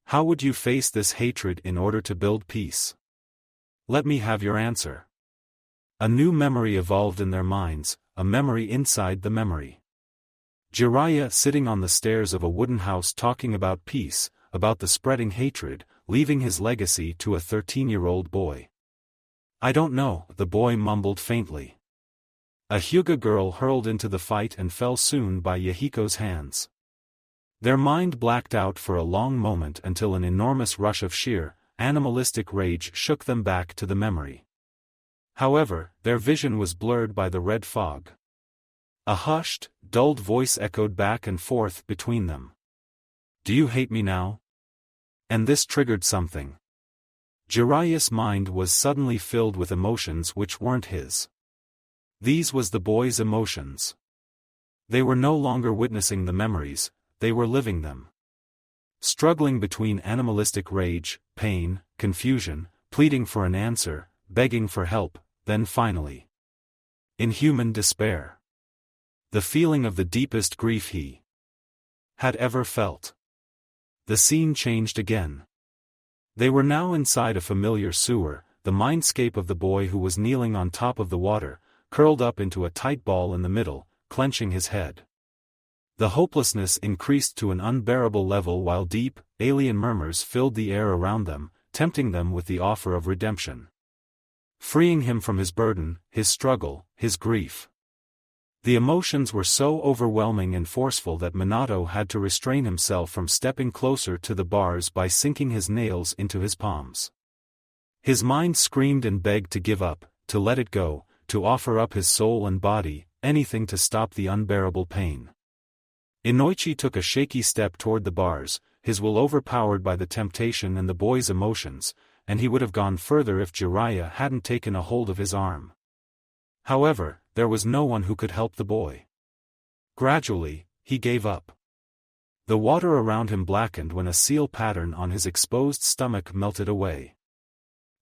How would you face this hatred in order to build peace? Let me have your answer. A new memory evolved in their minds, a memory inside the memory. Jiraiya sitting on the stairs of a wooden house talking about peace, about the spreading hatred, leaving his legacy to a 13-year-old boy. I don't know, the boy mumbled faintly. A Hyuga girl hurled into the fight and fell soon by Yahiko's hands. Their mind blacked out for a long moment until an enormous rush of sheer, animalistic rage shook them back to the memory. However, their vision was blurred by the red fog. A hushed, dulled voice echoed back and forth between them. Do you hate me now? And this triggered something. Jiraiya's mind was suddenly filled with emotions which weren't his. These was the boy's emotions. They were no longer witnessing the memories, they were living them. Struggling between animalistic rage, pain, confusion, pleading for an answer, begging for help, then finally, inhuman despair. The feeling of the deepest grief he had ever felt. The scene changed again. They were now inside a familiar sewer, the mindscape of the boy who was kneeling on top of the water, curled up into a tight ball in the middle, clenching his head. The hopelessness increased to an unbearable level while deep, alien murmurs filled the air around them, tempting them with the offer of redemption. Freeing him from his burden, his struggle, his grief. The emotions were so overwhelming and forceful that Minato had to restrain himself from stepping closer to the bars by sinking his nails into his palms. His mind screamed and begged to give up, to let it go, to offer up his soul and body, anything to stop the unbearable pain. Inoichi took a shaky step toward the bars, his will overpowered by the temptation and the boy's emotions, and he would have gone further if Jiraiya hadn't taken a hold of his arm. However, there was no one who could help the boy. Gradually, he gave up. The water around him blackened when a seal pattern on his exposed stomach melted away.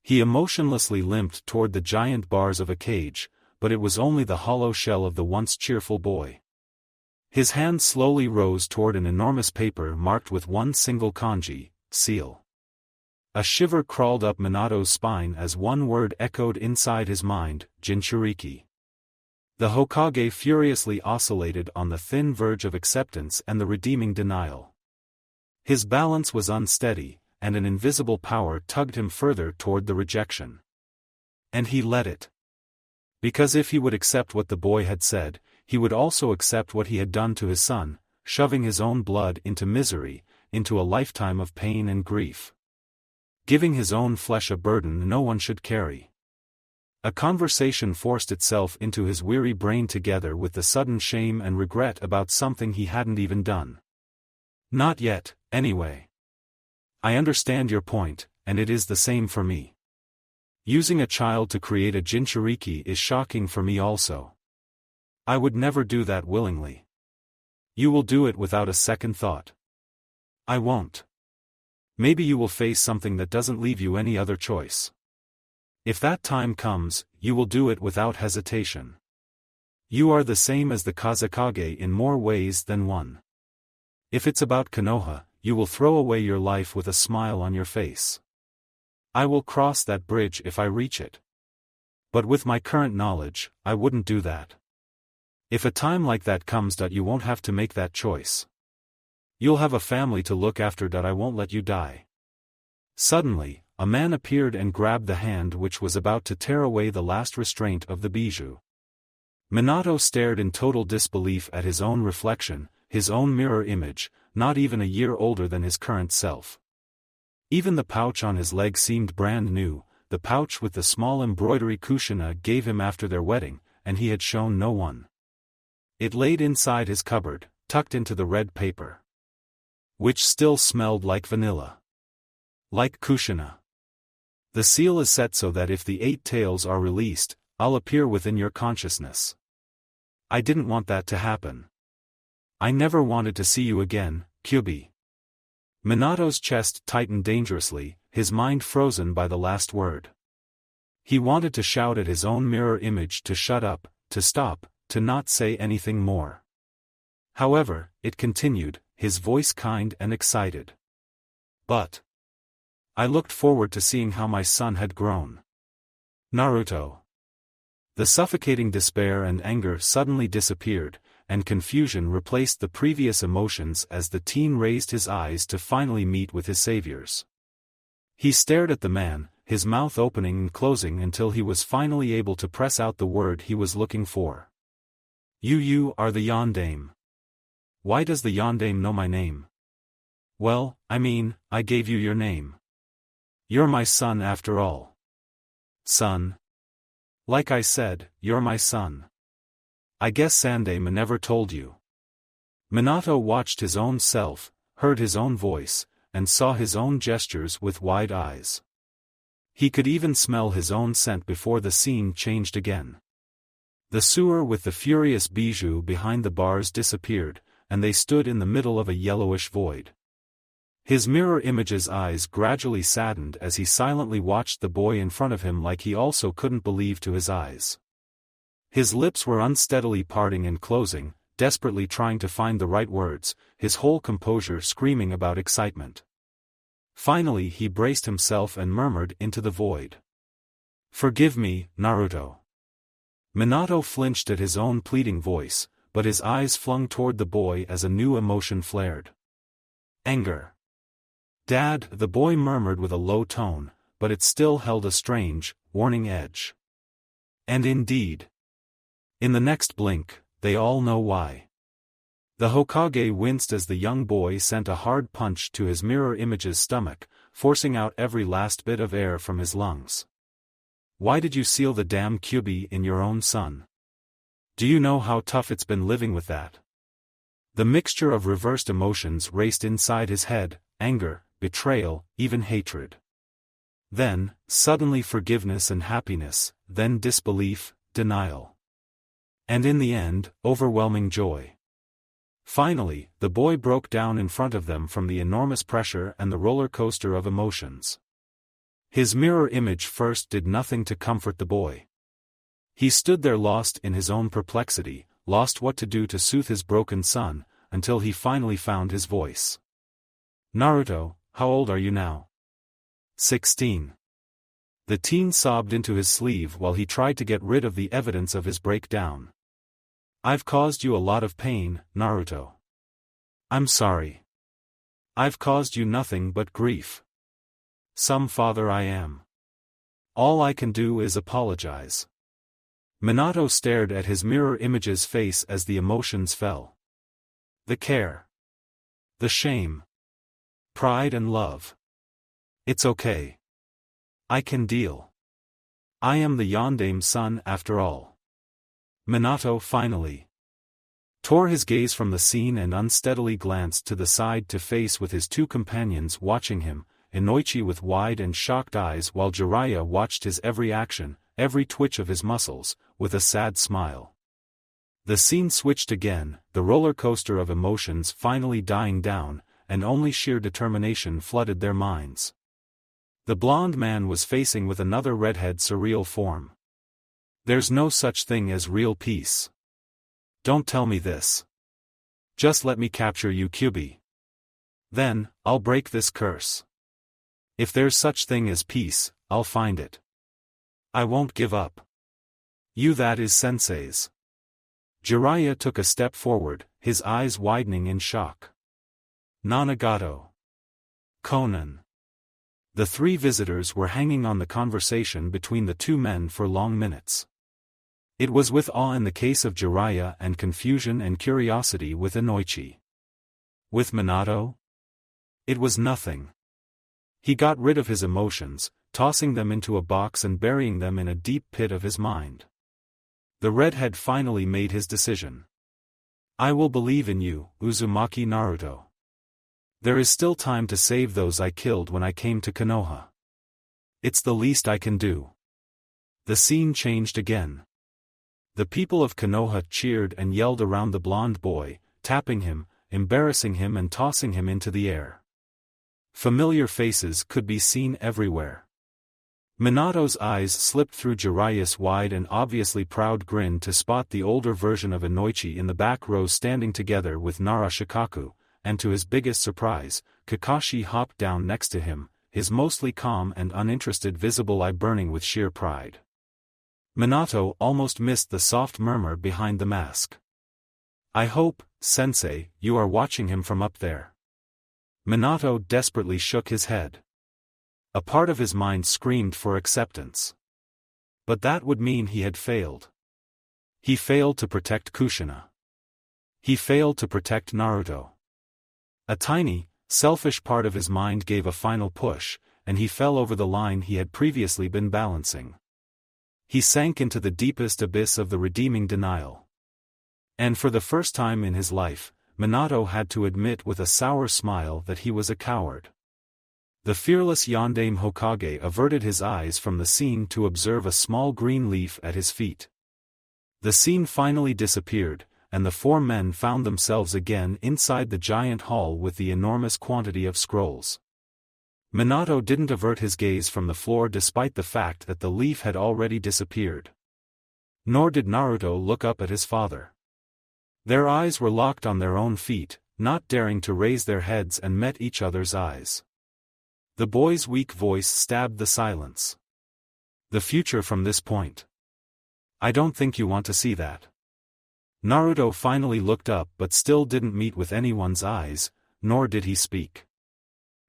He emotionlessly limped toward the giant bars of a cage, but it was only the hollow shell of the once cheerful boy. His hand slowly rose toward an enormous paper marked with one single kanji, seal. A shiver crawled up Minato's spine as one word echoed inside his mind, Jinchuriki. The Hokage furiously oscillated on the thin verge of acceptance and the redeeming denial. His balance was unsteady, and an invisible power tugged him further toward the rejection. And he let it. Because if he would accept what the boy had said, he would also accept what he had done to his son, shoving his own blood into misery, into a lifetime of pain and grief. Giving his own flesh a burden no one should carry. A conversation forced itself into his weary brain together with the sudden shame and regret about something he hadn't even done. Not yet, anyway. I understand your point, and it is the same for me. Using a child to create a Jinchuriki is shocking for me also. I would never do that willingly. You will do it without a second thought. I won't. Maybe you will face something that doesn't leave you any other choice. If that time comes, you will do it without hesitation. You are the same as the Kazekage in more ways than one. If it's about Konoha, you will throw away your life with a smile on your face. I will cross that bridge if I reach it. But with my current knowledge, I wouldn't do that. If a time like that comes, you won't have to make that choice. You'll have a family to look after. I won't let you die. Suddenly, a man appeared and grabbed the hand which was about to tear away the last restraint of the bijou. Minato stared in total disbelief at his own reflection, his own mirror image, not even a year older than his current self. Even the pouch on his leg seemed brand new, the pouch with the small embroidery Kushina gave him after their wedding, and he had shown no one. It laid inside his cupboard, tucked into the red paper. Which still smelled like vanilla. Like Kushina. The seal is set so that if the 8 tails are released, I'll appear within your consciousness. I didn't want that to happen. I never wanted to see you again, Kyubi. Minato's chest tightened dangerously, his mind frozen by the last word. He wanted to shout at his own mirror image to shut up, to stop, to not say anything more. However, it continued, his voice kind and excited. But I looked forward to seeing how my son had grown. Naruto. The suffocating despair and anger suddenly disappeared, and confusion replaced the previous emotions as the teen raised his eyes to finally meet with his saviors. He stared at the man, his mouth opening and closing until he was finally able to press out the word he was looking for. You are the Yondaime. Why does the Yondaime know my name? Well, I mean, I gave you your name. You're my son after all. Son? Like I said, you're my son. I guess Sandaime never told you. Minato watched his own self, heard his own voice, and saw his own gestures with wide eyes. He could even smell his own scent before the scene changed again. The sewer with the furious bijou behind the bars disappeared, and they stood in the middle of a yellowish void. His mirror image's eyes gradually saddened as he silently watched the boy in front of him like he also couldn't believe to his eyes. His lips were unsteadily parting and closing, desperately trying to find the right words, his whole composure screaming about excitement. Finally he braced himself and murmured into the void. Forgive me, Naruto. Minato flinched at his own pleading voice, but his eyes flung toward the boy as a new emotion flared. Anger. Dad, the boy murmured with a low tone, but it still held a strange, warning edge. And indeed. In the next blink, they all know why. The Hokage winced as the young boy sent a hard punch to his mirror image's stomach, forcing out every last bit of air from his lungs. Why did you seal the damn Kyubi in your own son? Do you know how tough it's been living with that? The mixture of reversed emotions raced inside his head, anger, betrayal, even hatred. Then, suddenly forgiveness and happiness, then disbelief, denial. And in the end, overwhelming joy. Finally, the boy broke down in front of them from the enormous pressure and the roller coaster of emotions. His mirror image first did nothing to comfort the boy. He stood there lost in his own perplexity, lost what to do to soothe his broken son, until he finally found his voice. "Naruto, how old are you now?" 16. The teen sobbed into his sleeve while he tried to get rid of the evidence of his breakdown. "I've caused you a lot of pain, Naruto. I'm sorry. I've caused you nothing but grief. Some father I am. All I can do is apologize." Minato stared at his mirror image's face as the emotions fell. The care. The shame. Pride and love. "It's okay. I can deal. I am the Yondame's son after all." Minato finally tore his gaze from the scene and unsteadily glanced to the side to face with his two companions watching him, Inoichi with wide and shocked eyes while Jiraiya watched his every action, every twitch of his muscles, with a sad smile. The scene switched again, the roller coaster of emotions finally dying down, and only sheer determination flooded their minds. The blonde man was facing with another redhead surreal form. "There's no such thing as real peace. Don't tell me this. Just let me capture you, Kyubi. Then, I'll break this curse. If there's such thing as peace, I'll find it. I won't give up. You that is sensei's." Jiraiya took a step forward, his eyes widening in shock. "Nanagato. Konan." The three visitors were hanging on the conversation between the two men for long minutes. It was with awe in the case of Jiraiya and confusion and curiosity with Inoichi. With Minato? It was nothing. He got rid of his emotions, tossing them into a box and burying them in a deep pit of his mind. The redhead finally made his decision. "I will believe in you, Uzumaki Naruto. There is still time to save those I killed when I came to Konoha. It's the least I can do." The scene changed again. The people of Konoha cheered and yelled around the blonde boy, tapping him, embarrassing him and tossing him into the air. Familiar faces could be seen everywhere. Minato's eyes slipped through Jiraiya's wide and obviously proud grin to spot the older version of Inoichi in the back row standing together with Nara Shikaku, and to his biggest surprise, Kakashi hopped down next to him, his mostly calm and uninterested visible eye burning with sheer pride. Minato almost missed the soft murmur behind the mask. "I hope, sensei, you are watching him from up there." Minato desperately shook his head. A part of his mind screamed for acceptance. But that would mean he had failed. He failed to protect Kushina. He failed to protect Naruto. A tiny, selfish part of his mind gave a final push, and he fell over the line he had previously been balancing. He sank into the deepest abyss of the redeeming denial. And for the first time in his life, Minato had to admit with a sour smile that he was a coward. The fearless Yondaime Hokage averted his eyes from the scene to observe a small green leaf at his feet. The scene finally disappeared, and the four men found themselves again inside the giant hall with the enormous quantity of scrolls. Minato didn't avert his gaze from the floor despite the fact that the leaf had already disappeared. Nor did Naruto look up at his father. Their eyes were locked on their own feet, not daring to raise their heads and met each other's eyes. The boy's weak voice stabbed the silence. "The future from this point. I don't think you want to see that." Naruto finally looked up but still didn't meet with anyone's eyes, nor did he speak.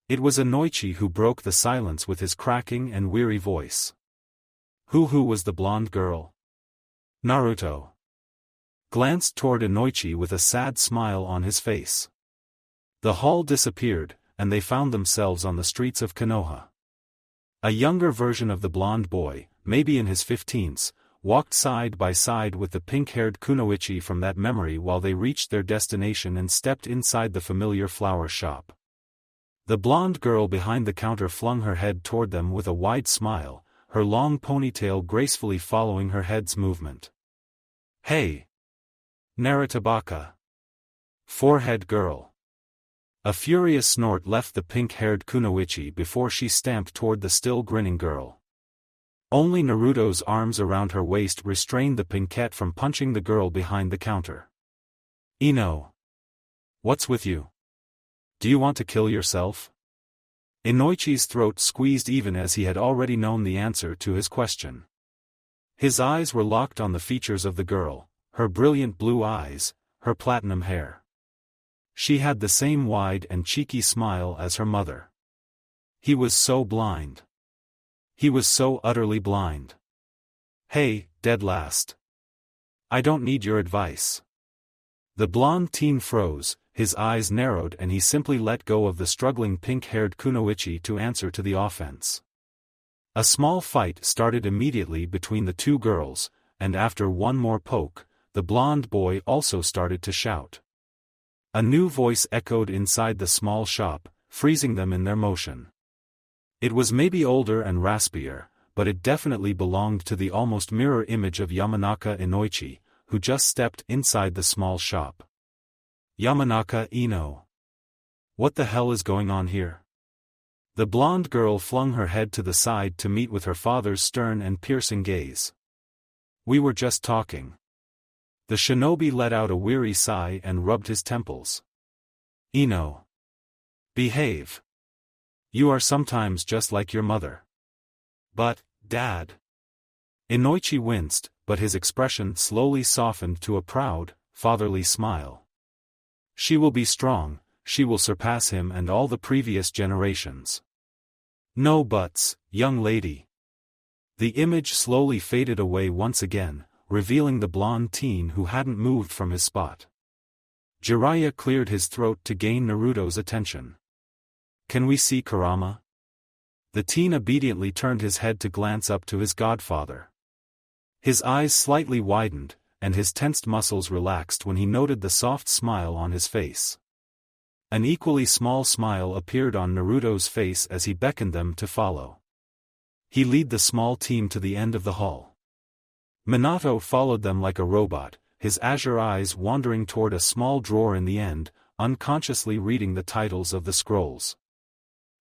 It was Inoichi who broke the silence with his cracking and weary voice. Who was the blonde girl?" Naruto glanced toward Inoichi with a sad smile on his face. The hall disappeared, and they found themselves on the streets of Konoha. A younger version of the blonde boy, maybe in his 15s, walked side by side with the pink-haired kunoichi from that memory while they reached their destination and stepped inside the familiar flower shop. The blonde girl behind the counter flung her head toward them with a wide smile, her long ponytail gracefully following her head's movement. "Hey! Naratabaka! Forehead girl!" A furious snort left the pink-haired kunoichi before she stamped toward the still grinning girl. Only Naruto's arms around her waist restrained the pinkette from punching the girl behind the counter. "Ino. What's with you? Do you want to kill yourself?" Inoichi's throat squeezed even as he had already known the answer to his question. His eyes were locked on the features of the girl, her brilliant blue eyes, her platinum hair. She had the same wide and cheeky smile as her mother. He was so blind. He was so utterly blind. "Hey, dead last. I don't need your advice." The blonde teen froze, his eyes narrowed, and he simply let go of the struggling pink-haired Kunoichi to answer to the offense. A small fight started immediately between the two girls, and after one more poke, the blonde boy also started to shout. A new voice echoed inside the small shop, freezing them in their motion. It was maybe older and raspier, but it definitely belonged to the almost mirror image of Yamanaka Inoichi, who just stepped inside the small shop. "Yamanaka Ino. What the hell is going on here?" The blonde girl flung her head to the side to meet with her father's stern and piercing gaze. "We were just talking." The shinobi let out a weary sigh and rubbed his temples. "Ino. Behave. You are sometimes just like your mother." "But, Dad." Inoichi winced, but his expression slowly softened to a proud, fatherly smile. "She will be strong, she will surpass him and all the previous generations." "No buts, young lady." The image slowly faded away once again, revealing the blonde teen who hadn't moved from his spot. Jiraiya cleared his throat to gain Naruto's attention. "Can we see Kurama?" The teen obediently turned his head to glance up to his godfather. His eyes slightly widened, and his tensed muscles relaxed when he noted the soft smile on his face. An equally small smile appeared on Naruto's face as he beckoned them to follow. He led the small team to the end of the hall. Minato followed them like a robot, his azure eyes wandering toward a small drawer in the end, unconsciously reading the titles of the scrolls.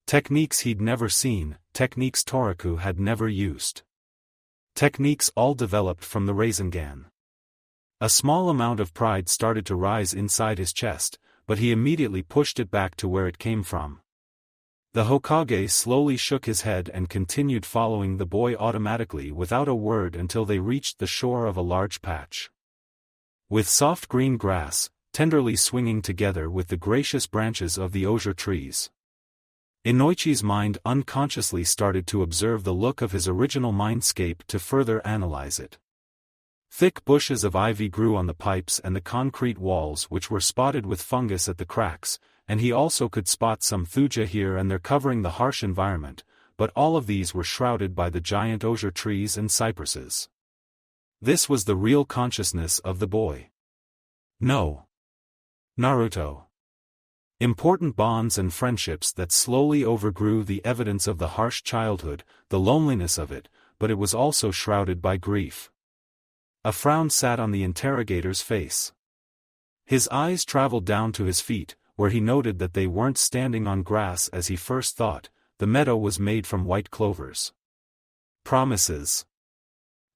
Techniques he'd never seen, techniques Toriku had never used. Techniques all developed from the Rasengan. A small amount of pride started to rise inside his chest, but he immediately pushed it back to where it came from. The Hokage slowly shook his head and continued following the boy automatically without a word until they reached the shore of a large patch. With soft green grass, tenderly swinging together with the gracious branches of the osier trees. Inoichi's mind unconsciously started to observe the look of his original mindscape to further analyze it. Thick bushes of ivy grew on the pipes and the concrete walls which were spotted with fungus at the cracks, and he also could spot some thuja here and there covering the harsh environment, but all of these were shrouded by the giant osier trees and cypresses. This was the real consciousness of the boy. No. Naruto. Important bonds and friendships that slowly overgrew the evidence of the harsh childhood, the loneliness of it, but it was also shrouded by grief. A frown sat on the interrogator's face. His eyes traveled down to his feet, where he noted that they weren't standing on grass as he first thought. The meadow was made from white clovers. Promises.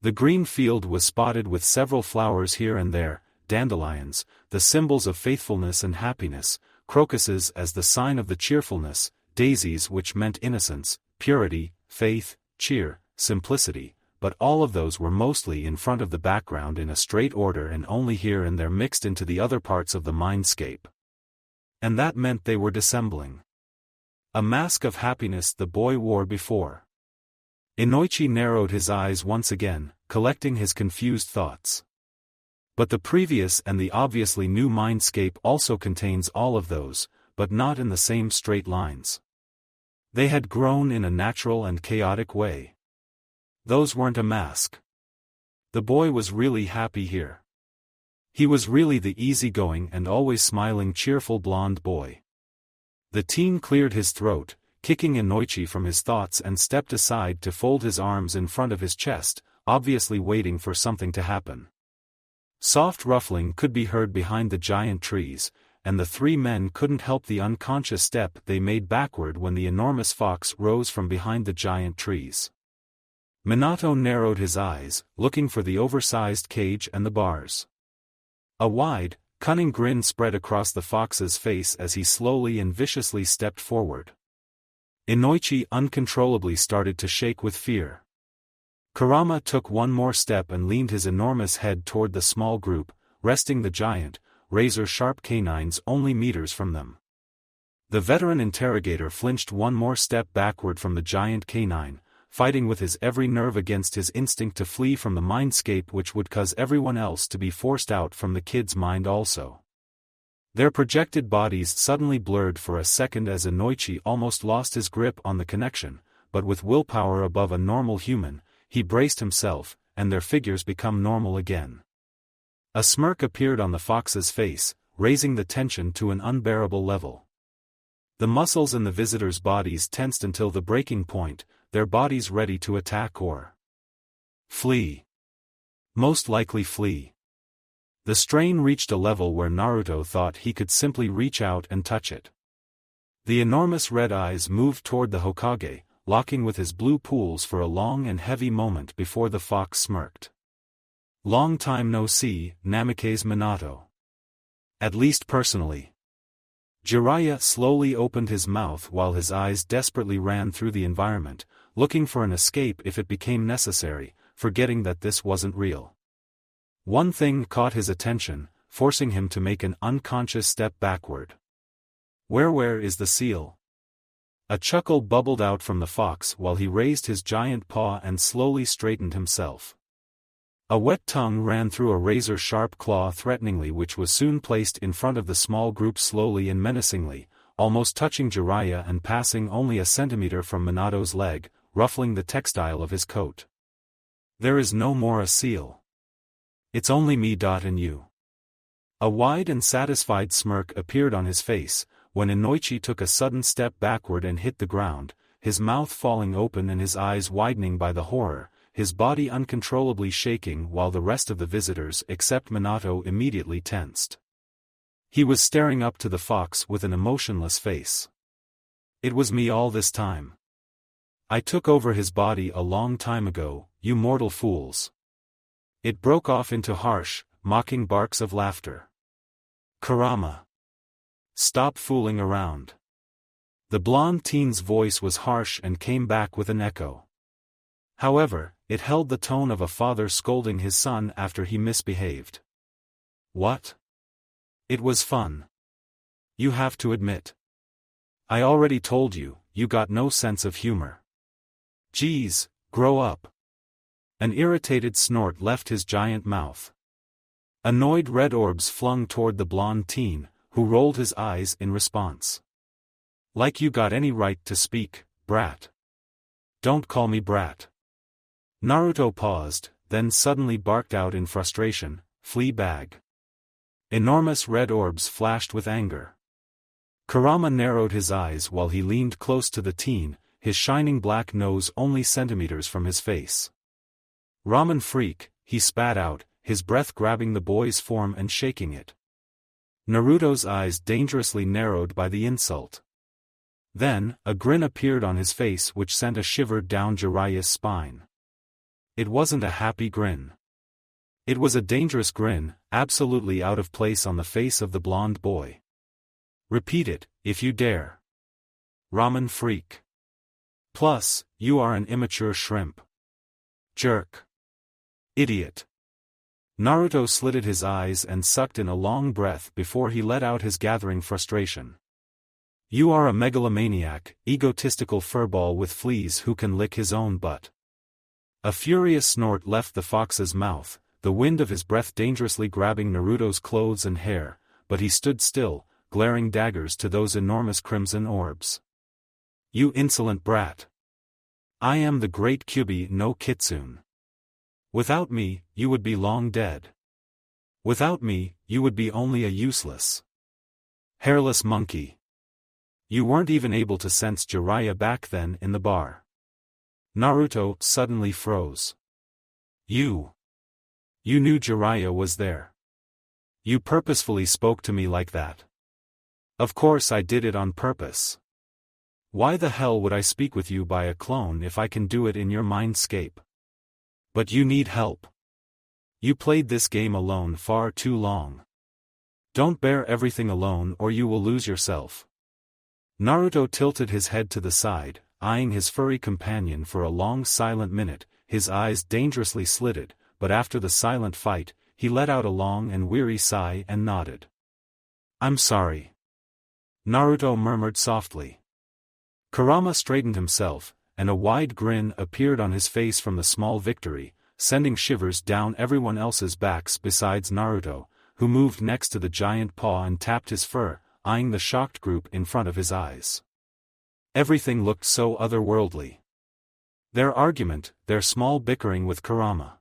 The green field was spotted with several flowers here and there, dandelions, the symbols of faithfulness and happiness, crocuses as the sign of the cheerfulness, daisies which meant innocence, purity, faith, cheer, simplicity, but all of those were mostly in front of the background in a straight order and only here and there mixed into the other parts of the mindscape. And that meant they were dissembling. A mask of happiness the boy wore before. Inoichi narrowed his eyes once again, collecting his confused thoughts. But the previous and the obviously new mindscape also contains all of those, but not in the same straight lines. They had grown in a natural and chaotic way. Those weren't a mask. The boy was really happy here. He was really the easygoing and always smiling cheerful blonde boy. The teen cleared his throat, kicking Inoichi from his thoughts and stepped aside to fold his arms in front of his chest, obviously waiting for something to happen. Soft ruffling could be heard behind the giant trees, and the three men couldn't help the unconscious step they made backward when the enormous fox rose from behind the giant trees. Minato narrowed his eyes, looking for the oversized cage and the bars. A wide, cunning grin spread across the fox's face as he slowly and viciously stepped forward. Inoichi uncontrollably started to shake with fear. Kurama took one more step and leaned his enormous head toward the small group, resting the giant, razor-sharp canines only meters from them. The veteran interrogator flinched one more step backward from the giant canine, fighting with his every nerve against his instinct to flee from the mindscape which would cause everyone else to be forced out from the kid's mind also. Their projected bodies suddenly blurred for a second as Inoichi almost lost his grip on the connection, but with willpower above a normal human, he braced himself, and their figures become normal again. A smirk appeared on the fox's face, raising the tension to an unbearable level. The muscles in the visitors' bodies tensed until the breaking point, their bodies ready to attack or flee. Most likely flee. The strain reached a level where Naruto thought he could simply reach out and touch it. The enormous red eyes moved toward the Hokage, locking with his blue pools for a long and heavy moment before the fox smirked. Long time no see, Namikaze Minato. At least personally. Jiraiya slowly opened his mouth while his eyes desperately ran through the environment, looking for an escape if it became necessary, forgetting that this wasn't real. One thing caught his attention, forcing him to make an unconscious step backward. Where is the seal? A chuckle bubbled out from the fox while he raised his giant paw and slowly straightened himself. A wet tongue ran through a razor-sharp claw threateningly, which was soon placed in front of the small group slowly and menacingly, almost touching Jiraiya and passing only a centimeter from Minato's leg, ruffling the textile of his coat. There is no more a seal. It's only me and you. A wide and satisfied smirk appeared on his face, when Inoichi took a sudden step backward and hit the ground, his mouth falling open and his eyes widening by the horror, his body uncontrollably shaking while the rest of the visitors except Minato immediately tensed. He was staring up to the fox with an emotionless face. It was me all this time. I took over his body a long time ago, you mortal fools. It broke off into harsh, mocking barks of laughter. Kurama. Stop fooling around. The blonde teen's voice was harsh and came back with an echo. However, it held the tone of a father scolding his son after he misbehaved. What? It was fun. You have to admit. I already told you, you got no sense of humor. Geez, grow up. An irritated snort left his giant mouth. Annoyed red orbs flung toward the blonde teen, who rolled his eyes in response. Like you got any right to speak, brat. Don't call me brat. Naruto paused, then suddenly barked out in frustration, flea bag. Enormous red orbs flashed with anger. Kurama narrowed his eyes while he leaned close to the teen, his shining black nose only centimeters from his face. Ramen freak, he spat out, his breath grabbing the boy's form and shaking it. Naruto's eyes dangerously narrowed by the insult. Then, a grin appeared on his face which sent a shiver down Jiraiya's spine. It wasn't a happy grin. It was a dangerous grin, absolutely out of place on the face of the blonde boy. Repeat it, if you dare. Ramen freak. Plus, you are an immature shrimp. Jerk. Idiot. Naruto slitted his eyes and sucked in a long breath before he let out his gathering frustration. You are a megalomaniac, egotistical furball with fleas who can lick his own butt. A furious snort left the fox's mouth, the wind of his breath dangerously grabbing Naruto's clothes and hair, but he stood still, glaring daggers to those enormous crimson orbs. You insolent brat. I am the great Kyubi no Kitsune. Without me, you would be long dead. Without me, you would be only a useless, hairless monkey. You weren't even able to sense Jiraiya back then in the bar. Naruto suddenly froze. You knew Jiraiya was there. You purposefully spoke to me like that. Of course I did it on purpose. Why the hell would I speak with you by a clone if I can do it in your mindscape? But you need help. You played this game alone far too long. Don't bear everything alone or you will lose yourself. Naruto tilted his head to the side, eyeing his furry companion for a long silent minute, his eyes dangerously slitted, but after the silent fight, he let out a long and weary sigh and nodded. I'm sorry. Naruto murmured softly. Kurama straightened himself, and a wide grin appeared on his face from the small victory, sending shivers down everyone else's backs besides Naruto, who moved next to the giant paw and tapped his fur, eyeing the shocked group in front of his eyes. Everything looked so otherworldly. Their argument, their small bickering with Kurama.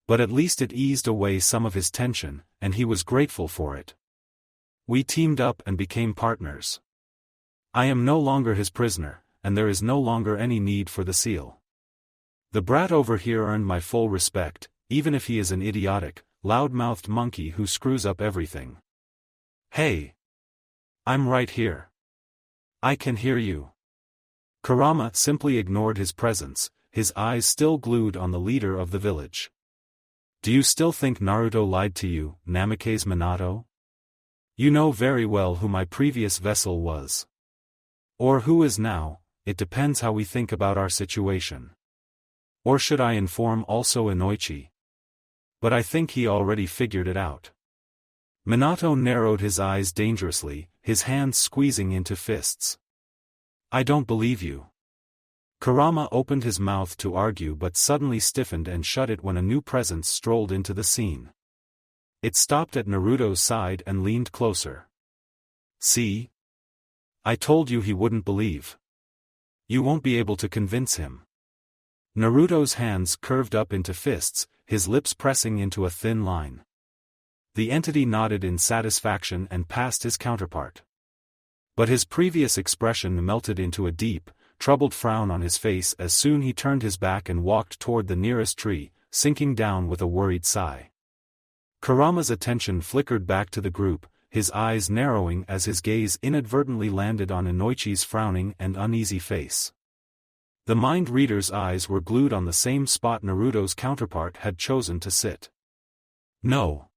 But at least it eased away some of his tension, and he was grateful for it. We teamed up and became partners. I am no longer his prisoner, and there is no longer any need for the seal. The brat over here earned my full respect, even if he is an idiotic, loud-mouthed monkey who screws up everything. Hey! I'm right here. I can hear you. Kurama simply ignored his presence, his eyes still glued on the leader of the village. Do you still think Naruto lied to you, Namikaze Minato? You know very well who my previous vessel was. Or who is now, it depends how we think about our situation. Or should I inform also Inoichi? But I think he already figured it out. Minato narrowed his eyes dangerously, his hands squeezing into fists. I don't believe you. Kurama opened his mouth to argue but suddenly stiffened and shut it when a new presence strolled into the scene. It stopped at Naruto's side and leaned closer. See? I told you he wouldn't believe. You won't be able to convince him. Naruto's hands curved up into fists, his lips pressing into a thin line. The entity nodded in satisfaction and passed his counterpart. But his previous expression melted into a deep, troubled frown on his face as soon he turned his back and walked toward the nearest tree, sinking down with a worried sigh. Kurama's attention flickered back to the group, his eyes narrowing as his gaze inadvertently landed on Inoichi's frowning and uneasy face. The mind reader's eyes were glued on the same spot Naruto's counterpart had chosen to sit. No.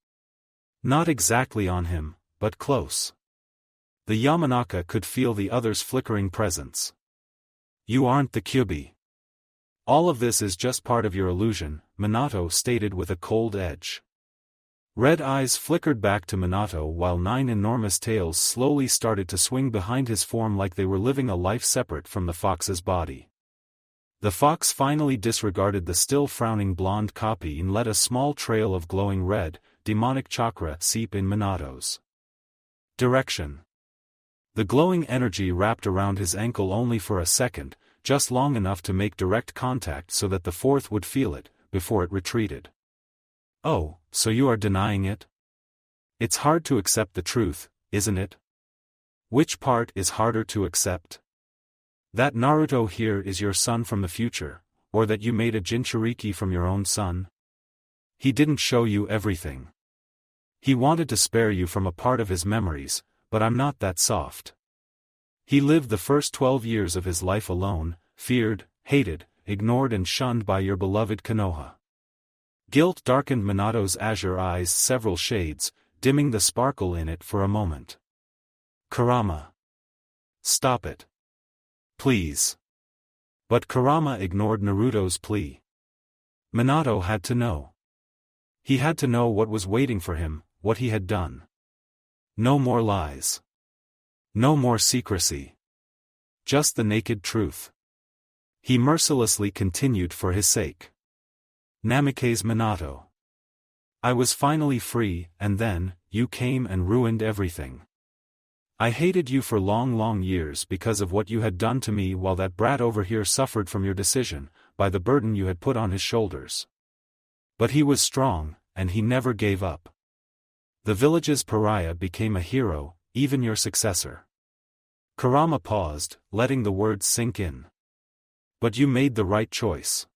Not exactly on him, but close. The Yamanaka could feel the other's flickering presence. You aren't the Kyuubi. All of this is just part of your illusion, Minato stated with a cold edge. Red eyes flickered back to Minato while 9 enormous tails slowly started to swing behind his form like they were living a life separate from the fox's body. The fox finally disregarded the still frowning blonde copy and let a small trail of glowing red, demonic chakra seep in Minato's direction. The glowing energy wrapped around his ankle only for a second, just long enough to make direct contact so that the fourth would feel it, before it retreated. Oh, so you are denying it? It's hard to accept the truth, isn't it? Which part is harder to accept? That Naruto here is your son from the future, or that you made a Jinchuriki from your own son? He didn't show you everything. He wanted to spare you from a part of his memories, but I'm not that soft. He lived the first 12 years of his life alone, feared, hated, ignored and shunned by your beloved Konoha. Guilt darkened Minato's azure eyes several shades, dimming the sparkle in it for a moment. Kurama. Stop it. Please. But Kurama ignored Naruto's plea. Minato had to know. He had to know what was waiting for him, what he had done. No more lies. No more secrecy. Just the naked truth. He mercilessly continued for his sake. Namikaze Minato. I was finally free, and then, you came and ruined everything. I hated you for long years because of what you had done to me while that brat over here suffered from your decision, by the burden you had put on his shoulders. But he was strong, and he never gave up. The village's pariah became a hero, even your successor. Kurama paused, letting the words sink in. But you made the right choice.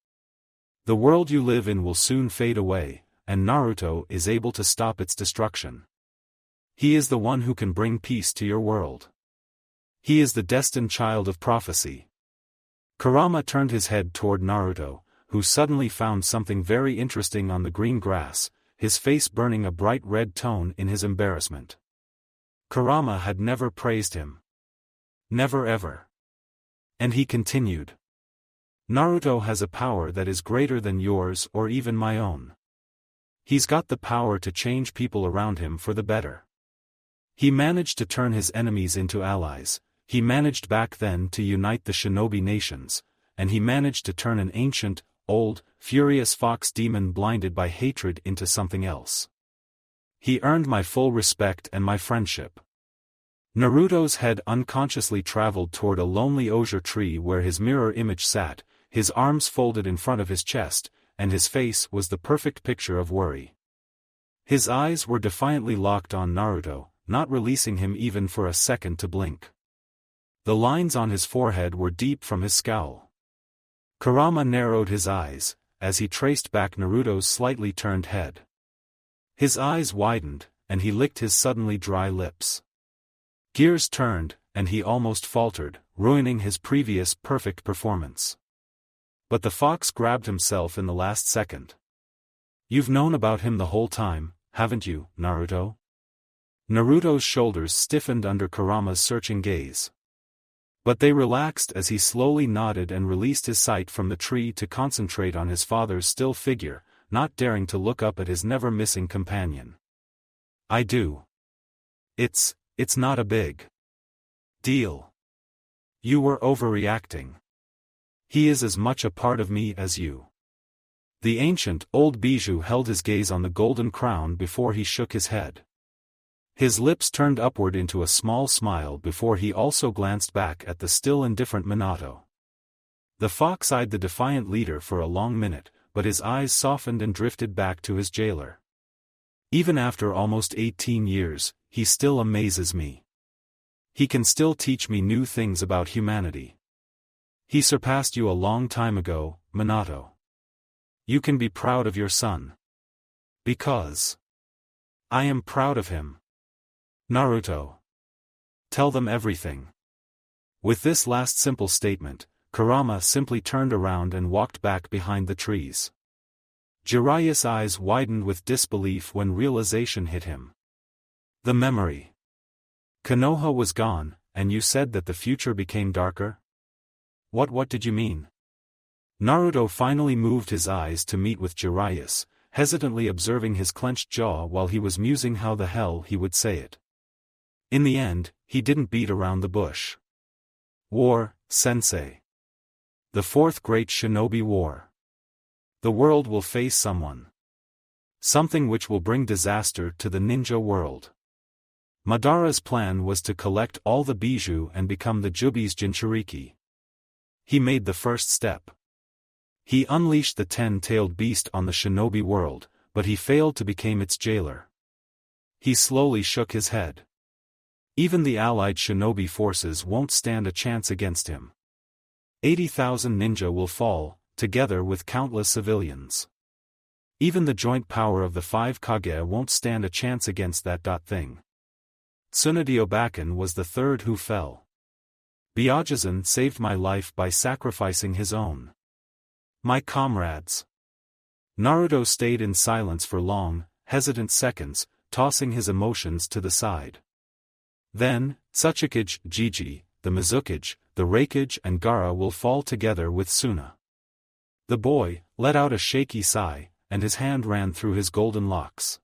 The world you live in will soon fade away, and Naruto is able to stop its destruction. He is the one who can bring peace to your world. He is the destined child of prophecy. Kurama turned his head toward Naruto, who suddenly found something very interesting on the green grass, his face burning a bright red tone in his embarrassment. Kurama had never praised him. Never ever. And he continued. Naruto has a power that is greater than yours or even my own. He's got the power to change people around him for the better. He managed to turn his enemies into allies, he managed back then to unite the Shinobi nations, and he managed to turn an ancient, old, furious fox demon blinded by hatred into something else. He earned my full respect and my friendship. Naruto's head unconsciously traveled toward a lonely osier tree where his mirror image sat, his arms folded in front of his chest, and his face was the perfect picture of worry. His eyes were defiantly locked on Naruto, not releasing him even for a second to blink. The lines on his forehead were deep from his scowl. Kurama narrowed his eyes, as he traced back Naruto's slightly turned head. His eyes widened, and he licked his suddenly dry lips. Gears turned, and he almost faltered, ruining his previous perfect performance. But the fox grabbed himself in the last second. You've known about him the whole time, haven't you, Naruto? Naruto's shoulders stiffened under Kurama's searching gaze. But they relaxed as he slowly nodded and released his sight from the tree to concentrate on his father's still figure, not daring to look up at his never-missing companion. I do. It's not a big deal. You were overreacting. He is as much a part of me as you. The ancient, old Bijou held his gaze on the golden crown before he shook his head. His lips turned upward into a small smile before he also glanced back at the still indifferent Minato. The fox eyed the defiant leader for a long minute, but his eyes softened and drifted back to his jailer. Even after almost 18 years, he still amazes me. He can still teach me new things about humanity. He surpassed you a long time ago, Minato. You can be proud of your son. Because I am proud of him. Naruto. Tell them everything. With this last simple statement, Kurama simply turned around and walked back behind the trees. Jiraiya's eyes widened with disbelief when realization hit him. The memory. Konoha was gone, and you said that the future became darker? What did you mean? Naruto finally moved his eyes to meet with Jiraiya's, hesitantly observing his clenched jaw while he was musing how the hell he would say it. In the end, he didn't beat around the bush. War, sensei. The fourth great shinobi war. The world will face someone. Something which will bring disaster to the ninja world. Madara's plan was to collect all the bijou and become the Jubi's Jinchuriki. He made the first step. He unleashed the 10-tailed beast on the shinobi world, but he failed to become its jailer. He slowly shook his head. Even the allied shinobi forces won't stand a chance against him. 80,000 ninja will fall, together with countless civilians. Even the joint power of the 5 Kage won't stand a chance against that thing. Tsunade Obaken was the third who fell. Byakuzen saved my life by sacrificing his own. My comrades. Naruto stayed in silence for long, hesitant seconds, tossing his emotions to the side. Then, Tsuchikage, Jiji, the Mizukage, the Reikage and Gaara will fall together with Suna. The boy let out a shaky sigh, and his hand ran through his golden locks.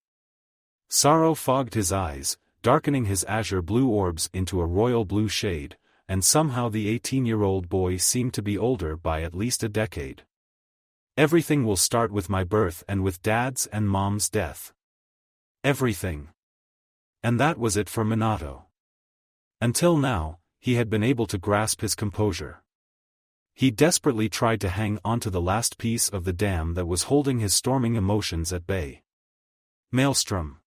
Sorrow fogged his eyes, darkening his azure blue orbs into a royal blue shade, and somehow the 18-year-old boy seemed to be older by at least a decade. Everything will start with my birth and with Dad's and Mom's death. Everything. And that was it for Minato. Until now, he had been able to grasp his composure. He desperately tried to hang onto the last piece of the dam that was holding his storming emotions at bay. Maelstrom.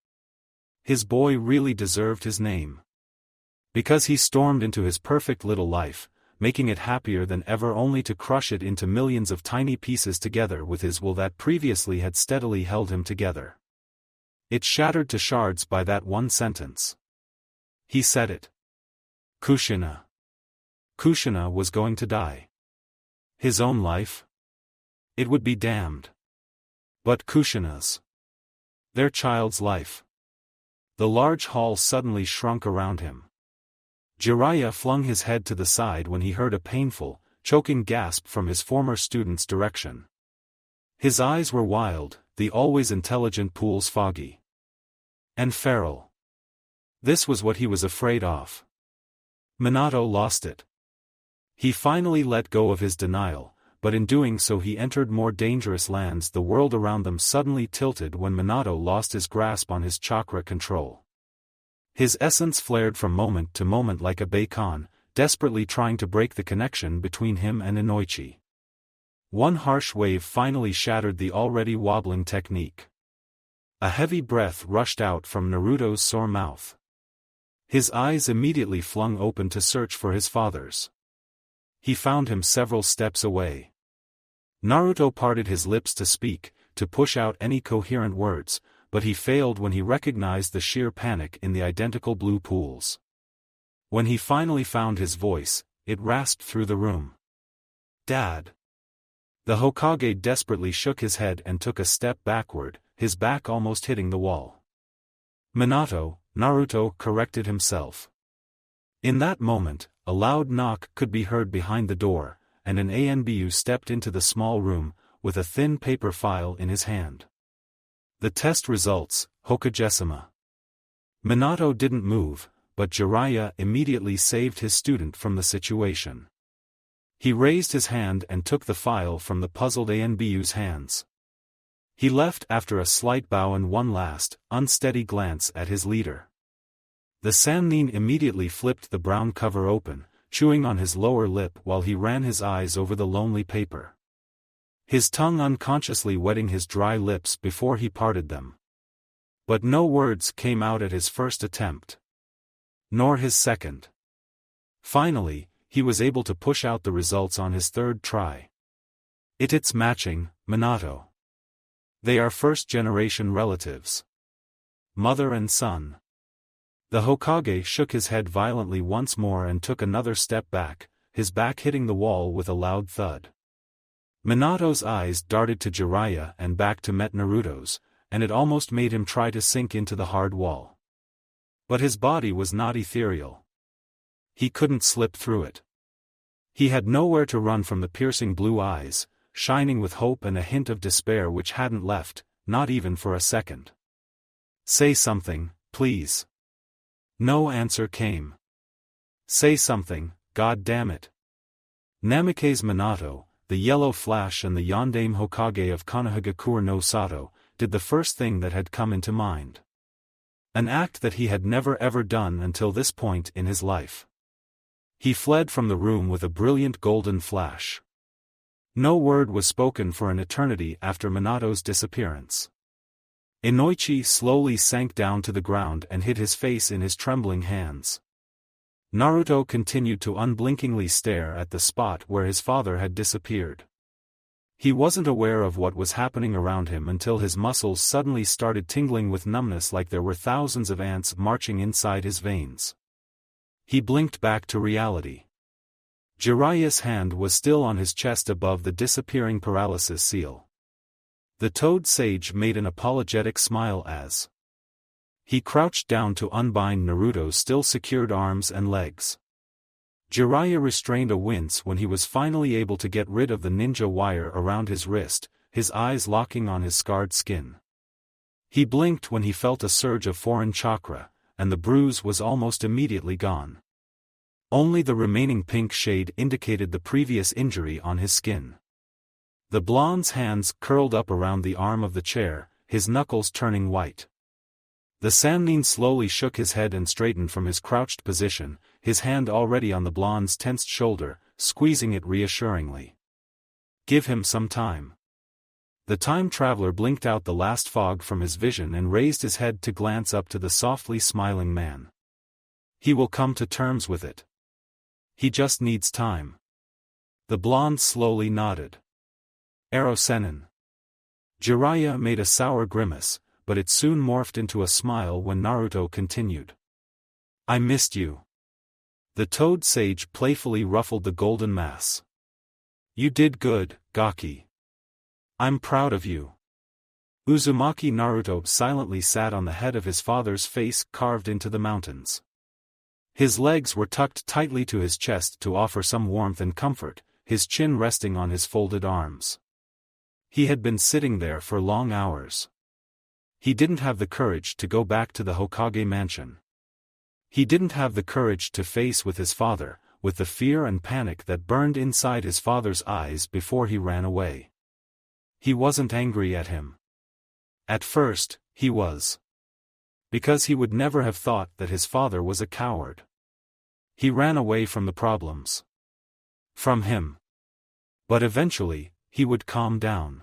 His boy really deserved his name. Because he stormed into his perfect little life, making it happier than ever only to crush it into millions of tiny pieces together with his will that previously had steadily held him together. It shattered to shards by that one sentence. He said it. Kushina. Kushina was going to die. His own life? It would be damned. But Kushina's. Their child's life. The large hall suddenly shrunk around him. Jiraiya flung his head to the side when he heard a painful, choking gasp from his former student's direction. His eyes were wild, the always intelligent pools foggy. And feral. This was what he was afraid of. Minato lost it. He finally let go of his denial, but in doing so he entered more dangerous lands. The world around them suddenly tilted when Minato lost his grasp on his chakra control. His essence flared from moment to moment like a Bacon, desperately trying to break the connection between him and Inoichi. One harsh wave finally shattered the already wobbling technique. A heavy breath rushed out from Naruto's sore mouth. His eyes immediately flung open to search for his father's. He found him several steps away. Naruto parted his lips to speak, to push out any coherent words, but he failed when he recognized the sheer panic in the identical blue pools. When he finally found his voice, it rasped through the room. "Dad." The Hokage desperately shook his head and took a step backward, his back almost hitting the wall. "Minato," Naruto corrected himself. In that moment, a loud knock could be heard behind the door, and an ANBU stepped into the small room, with a thin paper file in his hand. "The test results, Hokage-sama." Minato didn't move, but Jiraiya immediately saved his student from the situation. He raised his hand and took the file from the puzzled ANBU's hands. He left after a slight bow and one last, unsteady glance at his leader. The Sannin immediately flipped the brown cover open, chewing on his lower lip while he ran his eyes over the lonely paper. His tongue unconsciously wetting his dry lips before he parted them. But no words came out at his first attempt. Nor his second. Finally, he was able to push out the results on his third try. "It's matching, Minato. They are first-generation relatives. Mother and son." The Hokage shook his head violently once more and took another step back, his back hitting the wall with a loud thud. Minato's eyes darted to Jiraiya and back to met Naruto's, and it almost made him try to sink into the hard wall. But his body was not ethereal. He couldn't slip through it. He had nowhere to run from the piercing blue eyes, shining with hope and a hint of despair which hadn't left, not even for a second. "Say something, please." No answer came. "Say something, god damn it." Namikaze Minato, the Yellow Flash and the Yondaime Hokage of Konohagakure no Sato, did the first thing that had come into mind. An act that he had never ever done until this point in his life. He fled from the room with a brilliant golden flash. No word was spoken for an eternity after Minato's disappearance. Inoichi slowly sank down to the ground and hid his face in his trembling hands. Naruto continued to unblinkingly stare at the spot where his father had disappeared. He wasn't aware of what was happening around him until his muscles suddenly started tingling with numbness like there were thousands of ants marching inside his veins. He blinked back to reality. Jiraiya's hand was still on his chest above the disappearing paralysis seal. The Toad Sage made an apologetic smile as he crouched down to unbind Naruto's still secured arms and legs. Jiraiya restrained a wince when he was finally able to get rid of the ninja wire around his wrist, his eyes locking on his scarred skin. He blinked when he felt a surge of foreign chakra, and the bruise was almost immediately gone. Only the remaining pink shade indicated the previous injury on his skin. The blonde's hands curled up around the arm of the chair, his knuckles turning white. The Sannin slowly shook his head and straightened from his crouched position, his hand already on the blonde's tensed shoulder, squeezing it reassuringly. "Give him some time." The time traveler blinked out the last fog from his vision and raised his head to glance up to the softly smiling man. "He will come to terms with it. He just needs time." The blonde slowly nodded. "Ero Sennin." Jiraiya made a sour grimace, but it soon morphed into a smile when Naruto continued. "I missed you." The Toad Sage playfully ruffled the golden mass. "You did good, Gaki." I'm proud of you. Uzumaki Naruto silently sat on the head of his father's face carved into the mountains. His legs were tucked tightly to his chest to offer some warmth and comfort, his chin resting on his folded arms. He had been sitting there for long hours. He didn't have the courage to go back to the Hokage mansion. He didn't have the courage to face with his father, with the fear and panic that burned inside his father's eyes before he ran away. He wasn't angry at him. At first, he was. Because he would never have thought that his father was a coward. He ran away from the problems. From him. But eventually, he would calm down.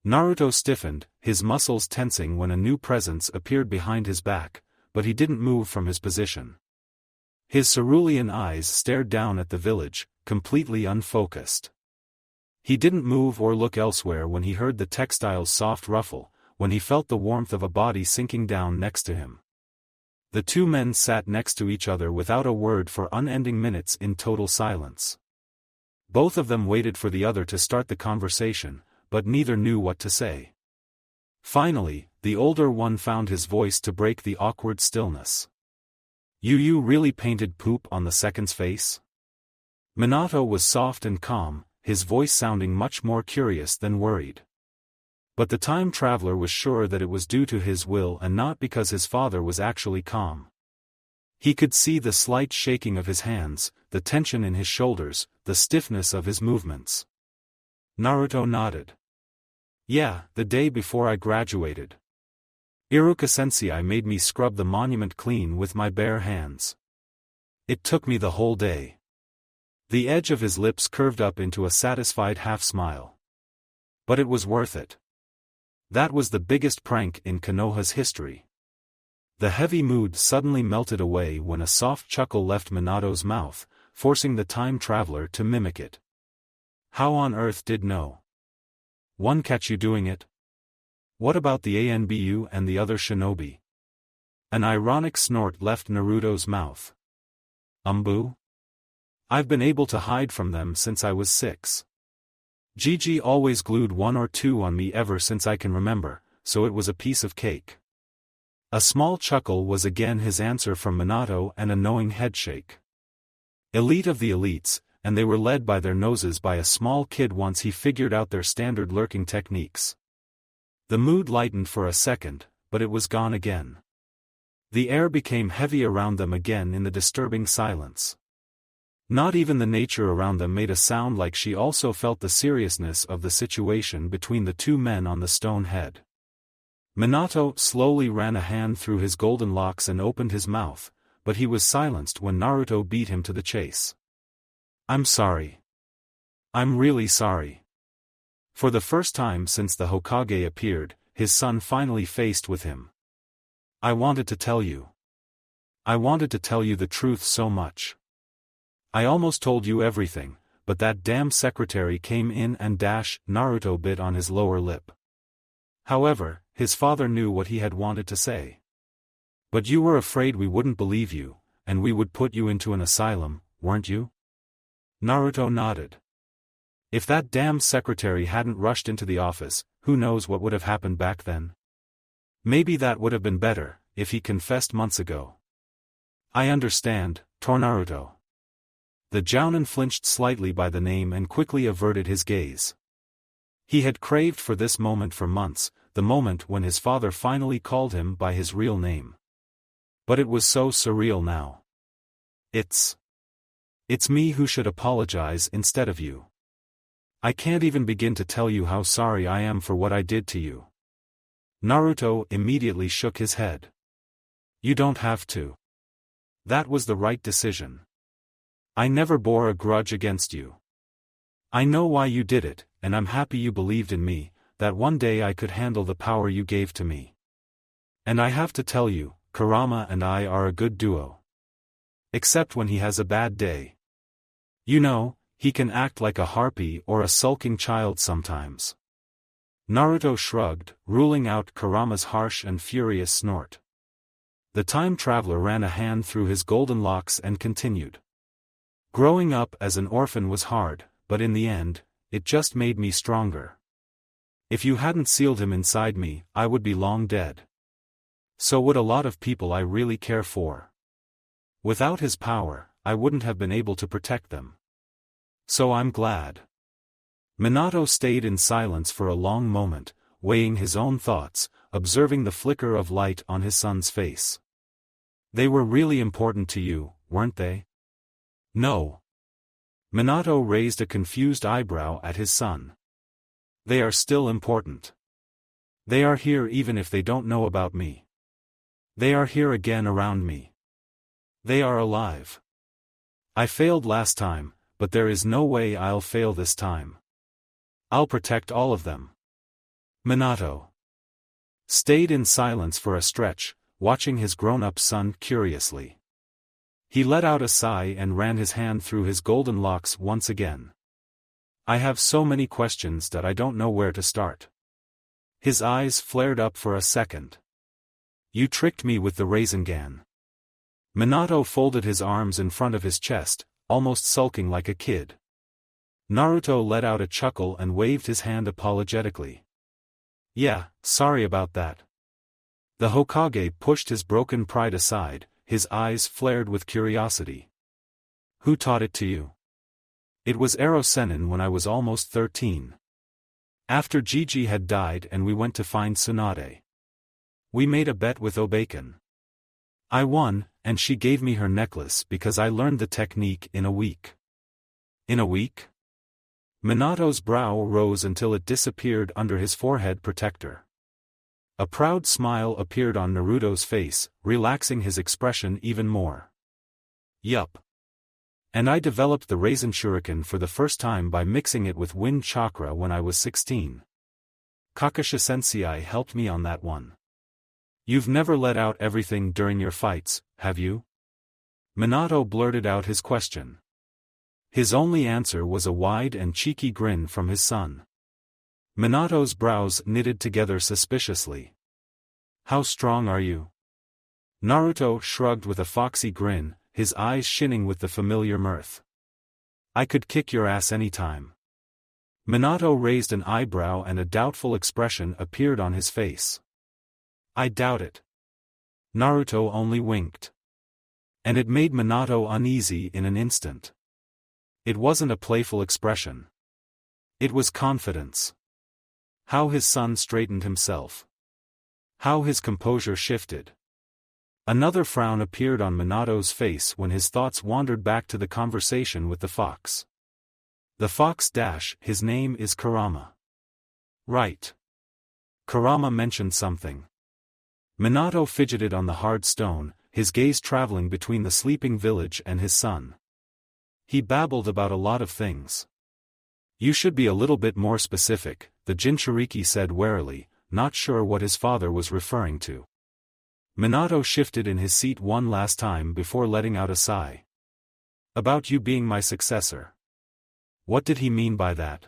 Naruto stiffened, his muscles tensing when a new presence appeared behind his back, but he didn't move from his position. His cerulean eyes stared down at the village, completely unfocused. He didn't move or look elsewhere when he heard the textile's soft ruffle, when he felt the warmth of a body sinking down next to him. The two men sat next to each other without a word for unending minutes in total silence. Both of them waited for the other to start the conversation, but neither knew what to say. Finally, the older one found his voice to break the awkward stillness. You really painted poop on the second's face? Minato was soft and calm, his voice sounding much more curious than worried. But the time traveler was sure that it was due to his will and not because his father was actually calm. He could see the slight shaking of his hands, the tension in his shoulders, the stiffness of his movements. Naruto nodded. Yeah, the day before I graduated. Iruka-sensei made me scrub the monument clean with my bare hands. It took me the whole day. The edge of his lips curved up into a satisfied half-smile. But it was worth it. That was the biggest prank in Konoha's history. The heavy mood suddenly melted away when a soft chuckle left Minato's mouth, forcing the time traveler to mimic it. How on earth did no one catch you doing it? What about the ANBU and the other shinobi? An ironic snort left Naruto's mouth. Umbu? I've been able to hide from them since I was 6. Gigi always glued 1 or 2 on me ever since I can remember, so it was a piece of cake. A small chuckle was again his answer from Minato and a knowing headshake. Elite of the elites, and they were led by their noses by a small kid once he figured out their standard lurking techniques. The mood lightened for a second, but it was gone again. The air became heavy around them again in the disturbing silence. Not even the nature around them made a sound, like she also felt the seriousness of the situation between the two men on the stone head. Minato slowly ran a hand through his golden locks and opened his mouth, but he was silenced when Naruto beat him to the chase. I'm sorry. I'm really sorry. For the first time since the Hokage appeared, his son finally faced with him. I wanted to tell you. I wanted to tell you the truth so much. I almost told you everything, but that damn secretary came in and Naruto bit on his lower lip. However, his father knew what he had wanted to say. But you were afraid we wouldn't believe you, and we would put you into an asylum, weren't you? Naruto nodded. If that damn secretary hadn't rushed into the office, who knows what would have happened back then? Maybe that would have been better, if he confessed months ago. I understand, Naruto. The Jounin flinched slightly by the name and quickly averted his gaze. He had craved for this moment for months, the moment when his father finally called him by his real name. But it was so surreal now. It's me who should apologize instead of you. I can't even begin to tell you how sorry I am for what I did to you. Naruto immediately shook his head. You don't have to. That was the right decision. I never bore a grudge against you. I know why you did it, and I'm happy you believed in me, that one day I could handle the power you gave to me. And I have to tell you, Kurama and I are a good duo. Except when he has a bad day. You know, he can act like a harpy or a sulking child sometimes. Naruto shrugged, ruling out Kurama's harsh and furious snort. The time traveler ran a hand through his golden locks and continued. Growing up as an orphan was hard, but in the end, it just made me stronger. If you hadn't sealed him inside me, I would be long dead. So would a lot of people I really care for. Without his power, I wouldn't have been able to protect them. So I'm glad. Minato stayed in silence for a long moment, weighing his own thoughts, observing the flicker of light on his son's face. They were really important to you, weren't they? No. Minato raised a confused eyebrow at his son. They are still important. They are here even if they don't know about me. They are here again around me. They are alive. I failed last time, but there is no way I'll fail this time. I'll protect all of them. Minato stayed in silence for a stretch, watching his grown-up son curiously. He let out a sigh and ran his hand through his golden locks once again. I have so many questions that I don't know where to start. His eyes flared up for a second. You tricked me with the Rasengan. Minato folded his arms in front of his chest, almost sulking like a kid. Naruto let out a chuckle and waved his hand apologetically. Yeah, sorry about that. The Hokage pushed his broken pride aside, his eyes flared with curiosity. Who taught it to you? It was Ero Sennin when I was almost 13. After Gigi had died and we went to find Tsunade. We made a bet with Obeiken. I won, and she gave me her necklace because I learned the technique in a week. In a week? Minato's brow rose until it disappeared under his forehead protector. A proud smile appeared on Naruto's face, relaxing his expression even more. Yup. And I developed the Rasen Shuriken for the first time by mixing it with wind chakra when I was 16. Kakashi-sensei helped me on that one. You've never let out everything during your fights, have you? Minato blurted out his question. His only answer was a wide and cheeky grin from his son. Minato's brows knitted together suspiciously. How strong are you? Naruto shrugged with a foxy grin, his eyes shining with the familiar mirth. I could kick your ass anytime. Minato raised an eyebrow and a doubtful expression appeared on his face. I doubt it. Naruto only winked. And it made Minato uneasy in an instant. It wasn't a playful expression. It was confidence. How his son straightened himself. How his composure shifted. Another frown appeared on Minato's face when his thoughts wandered back to the conversation with the fox. The fox dash, his name is Kurama. Right. Kurama mentioned something. Minato fidgeted on the hard stone, his gaze traveling between the sleeping village and his son. He babbled about a lot of things. You should be a little bit more specific, the Jinchuriki said warily, not sure what his father was referring to. Minato shifted in his seat one last time before letting out a sigh. About you being my successor. What did he mean by that?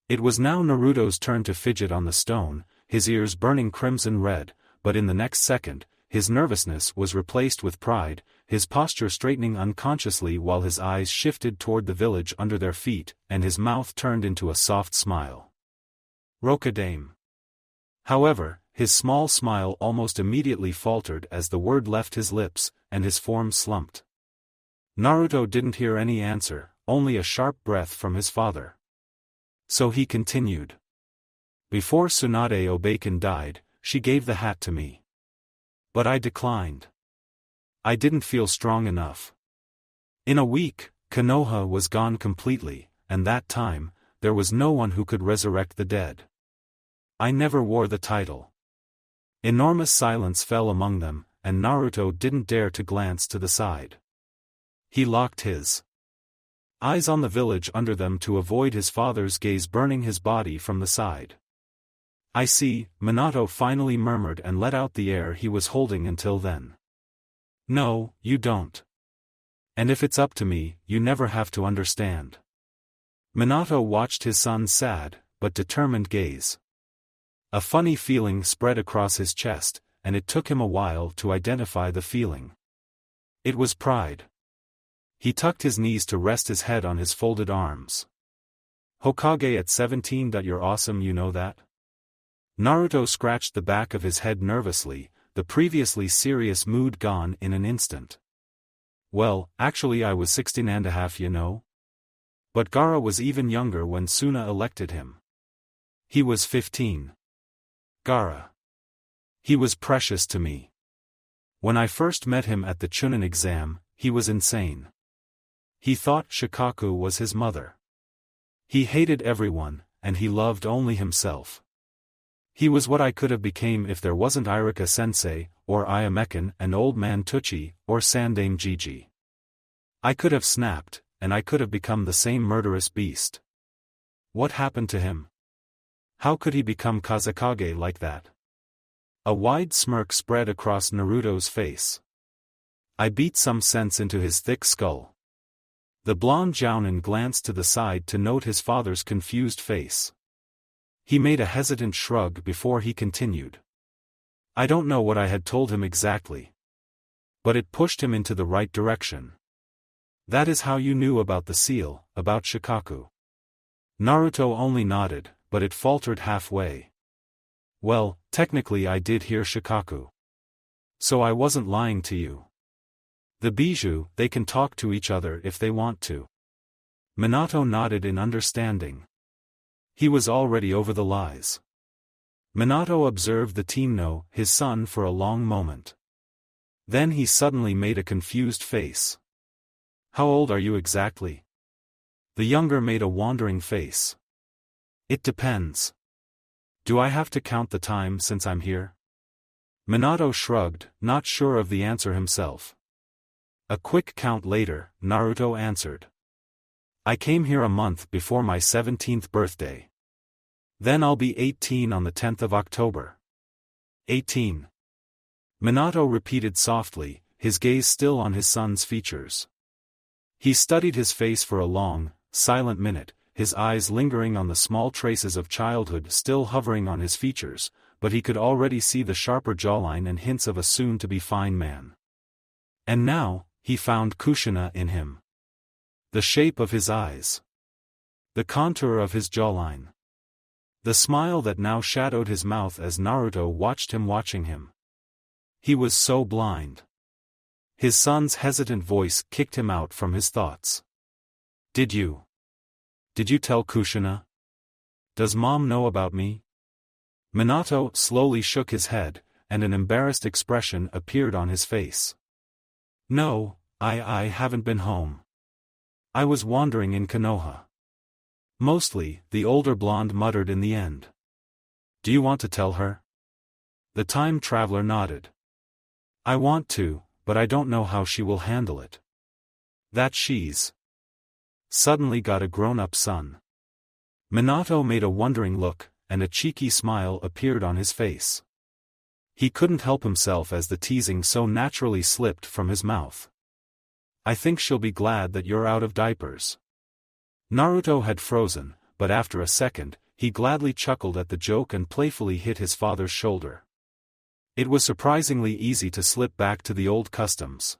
It was now Naruto's turn to fidget on the stone, his ears burning crimson red, but in the next second, his nervousness was replaced with pride, his posture straightening unconsciously while his eyes shifted toward the village under their feet, and his mouth turned into a soft smile. Rokadame. However, his small smile almost immediately faltered as the word left his lips, and his form slumped. Naruto didn't hear any answer, only a sharp breath from his father. So he continued. Before Tsunade Obeiken died, she gave the hat to me. But I declined. I didn't feel strong enough. In a week, Konoha was gone completely, and that time, there was no one who could resurrect the dead. I never wore the title. Enormous silence fell among them, and Naruto didn't dare to glance to the side. He locked his eyes on the village under them to avoid his father's gaze burning his body from the side. I see, Minato finally murmured and let out the air he was holding until then. No, you don't. And if it's up to me, you never have to understand. Minato watched his son's sad, but determined gaze. A funny feeling spread across his chest, and it took him a while to identify the feeling. It was pride. He tucked his knees to rest his head on his folded arms. Hokage at 17. You're awesome, you know that? Naruto scratched the back of his head nervously, the previously serious mood gone in an instant. Well, actually I was 16 and a half, you know. But Gaara was even younger when Suna elected him. He was 15. Gaara. He was precious to me. When I first met him at the Chunin exam, he was insane. He thought Shikaku was his mother. He hated everyone, and he loved only himself. He was what I could have became if there wasn't Iruka-sensei, or Ayamekan and Old Man Tucci, or Sandame Gigi. I could have snapped, and I could have become the same murderous beast. What happened to him? How could he become Kazekage like that? A wide smirk spread across Naruto's face. I beat some sense into his thick skull. The blonde Jounin glanced to the side to note his father's confused face. He made a hesitant shrug before he continued. I don't know what I had told him exactly. But it pushed him into the right direction. That is how you knew about the seal, about Shikaku. Naruto only nodded, but it faltered halfway. Well, technically I did hear Shikaku. So I wasn't lying to you. The Bijou, they can talk to each other if they want to. Minato nodded in understanding. He was already over the lies. Minato observed the Tenno, his son, for a long moment. Then he suddenly made a confused face. How old are you exactly? The younger made a wandering face. It depends. Do I have to count the time since I'm here? Minato shrugged, not sure of the answer himself. A quick count later, Naruto answered. I came here a month before my 17th birthday. Then I'll be 18 on the 10th of October. 18. Minato repeated softly, his gaze still on his son's features. He studied his face for a long, silent minute, his eyes lingering on the small traces of childhood still hovering on his features, but he could already see the sharper jawline and hints of a soon-to-be fine man. And now, he found Kushina in him. The shape of his eyes. The contour of his jawline. The smile that now shadowed his mouth as Naruto watched him watching him. He was so blind. His son's hesitant voice kicked him out from his thoughts. Did you tell Kushina? Does Mom know about me? Minato slowly shook his head, and an embarrassed expression appeared on his face. No, I haven't been home. I was wandering in Konoha. Mostly, the older blonde muttered in the end. Do you want to tell her? The time traveler nodded. I want to, but I don't know how she will handle it. That she's suddenly got a grown-up son. Minato made a wondering look, and a cheeky smile appeared on his face. He couldn't help himself as the teasing so naturally slipped from his mouth. I think she'll be glad that you're out of diapers. Naruto had frozen, but after a second, he gladly chuckled at the joke and playfully hit his father's shoulder. It was surprisingly easy to slip back to the old customs.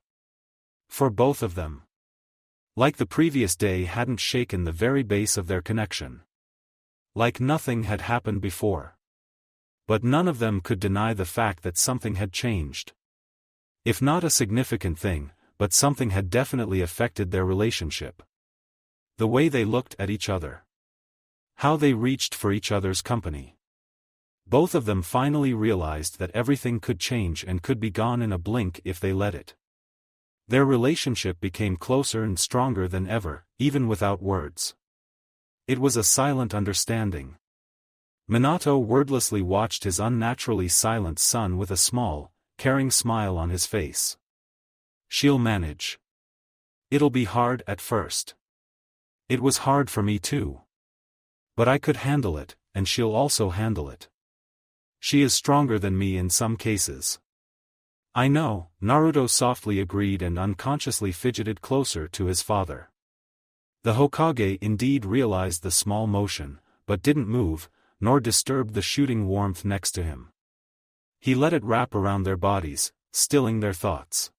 For both of them. Like the previous day hadn't shaken the very base of their connection. Like nothing had happened before. But none of them could deny the fact that something had changed. If not a significant thing, but something had definitely affected their relationship. The way they looked at each other. How they reached for each other's company. Both of them finally realized that everything could change and could be gone in a blink if they let it. Their relationship became closer and stronger than ever, even without words. It was a silent understanding. Minato wordlessly watched his unnaturally silent son with a small, caring smile on his face. She'll manage. It'll be hard at first. It was hard for me too. But I could handle it, and she'll also handle it. She is stronger than me in some cases. I know, Naruto softly agreed and unconsciously fidgeted closer to his father. The Hokage indeed realized the small motion, but didn't move, nor disturbed the shooting warmth next to him. He let it wrap around their bodies, stilling their thoughts.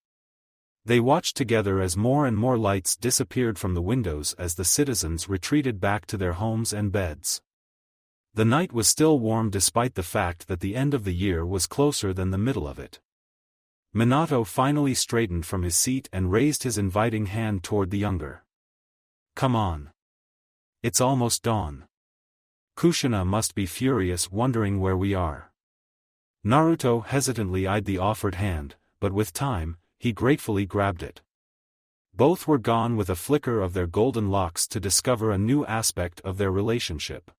They watched together as more and more lights disappeared from the windows as the citizens retreated back to their homes and beds. The night was still warm despite the fact that the end of the year was closer than the middle of it. Minato finally straightened from his seat and raised his inviting hand toward the younger. Come on. It's almost dawn. Kushina must be furious wondering where we are. Naruto hesitantly eyed the offered hand, but with time, he gratefully grabbed it. Both were gone with a flicker of their golden locks to discover a new aspect of their relationship.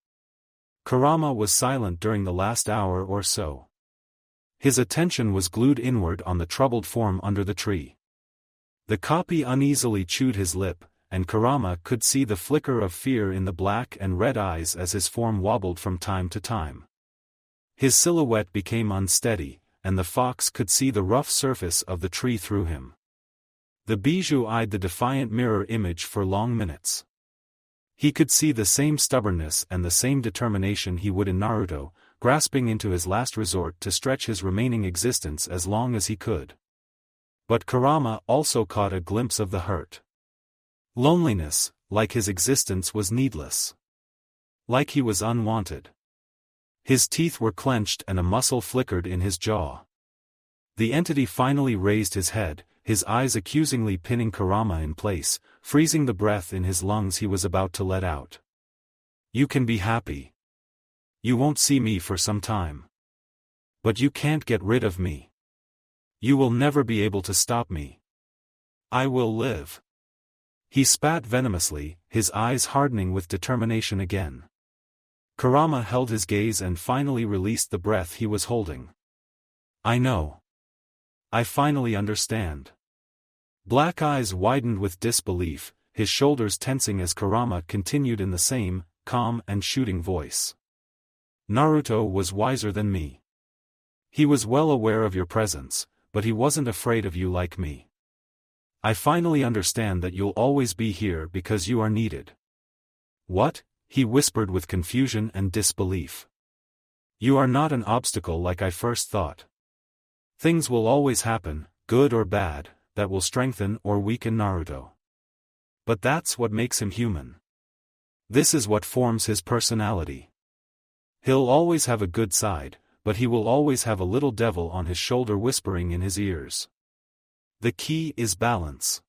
Kurama was silent during the last hour or so. His attention was glued inward on the troubled form under the tree. The copy uneasily chewed his lip, and Kurama could see the flicker of fear in the black and red eyes as his form wobbled from time to time. His silhouette became unsteady, and the fox could see the rough surface of the tree through him. The bijou eyed the defiant mirror image for long minutes. He could see the same stubbornness and the same determination he would in Naruto, grasping into his last resort to stretch his remaining existence as long as he could. But Kurama also caught a glimpse of the hurt. Loneliness, like his existence was needless. Like he was unwanted. His teeth were clenched and a muscle flickered in his jaw. The entity finally raised his head, his eyes accusingly pinning Kurama in place, freezing the breath in his lungs he was about to let out. You can be happy. You won't see me for some time. But you can't get rid of me. You will never be able to stop me. I will live. He spat venomously, his eyes hardening with determination again. Kurama held his gaze and finally released the breath he was holding. I know. I finally understand. Black eyes widened with disbelief, his shoulders tensing as Kurama continued in the same, calm and shooting voice. Naruto was wiser than me. He was well aware of your presence, but he wasn't afraid of you like me. I finally understand that you'll always be here because you are needed. What? He whispered with confusion and disbelief. You are not an obstacle like I first thought. Things will always happen, good or bad, that will strengthen or weaken Naruto. But that's what makes him human. This is what forms his personality. He'll always have a good side, but he will always have a little devil on his shoulder whispering in his ears. The key is balance.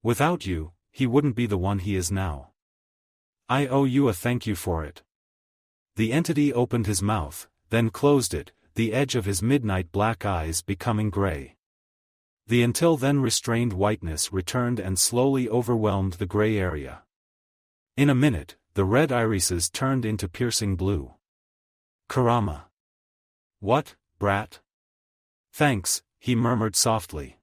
Without you, he wouldn't be the one he is now. I owe you a thank you for it. The entity opened his mouth, then closed it, the edge of his midnight black eyes becoming gray. The until then restrained whiteness returned and slowly overwhelmed the gray area. In a minute, the red irises turned into piercing blue. Kurama. What, brat? Thanks, he murmured softly.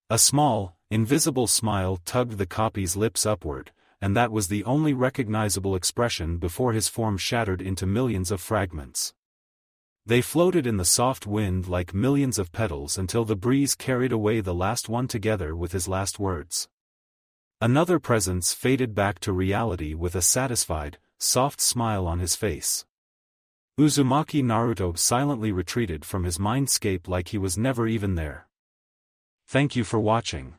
A small, invisible smile tugged the copy's lips upward, and that was the only recognizable expression before his form shattered into millions of fragments. They floated in the soft wind like millions of petals until the breeze carried away the last one together with his last words. Another presence faded back to reality with a satisfied, soft smile on his face. Uzumaki Naruto silently retreated from his mindscape like he was never even there. Thank you for watching.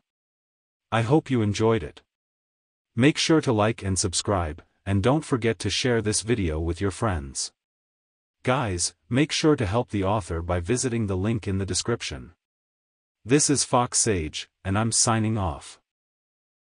I hope you enjoyed it. Make sure to like and subscribe, and don't forget to share this video with your friends. Guys, make sure to help the author by visiting the link in the description. This is Fox Sage, and I'm signing off.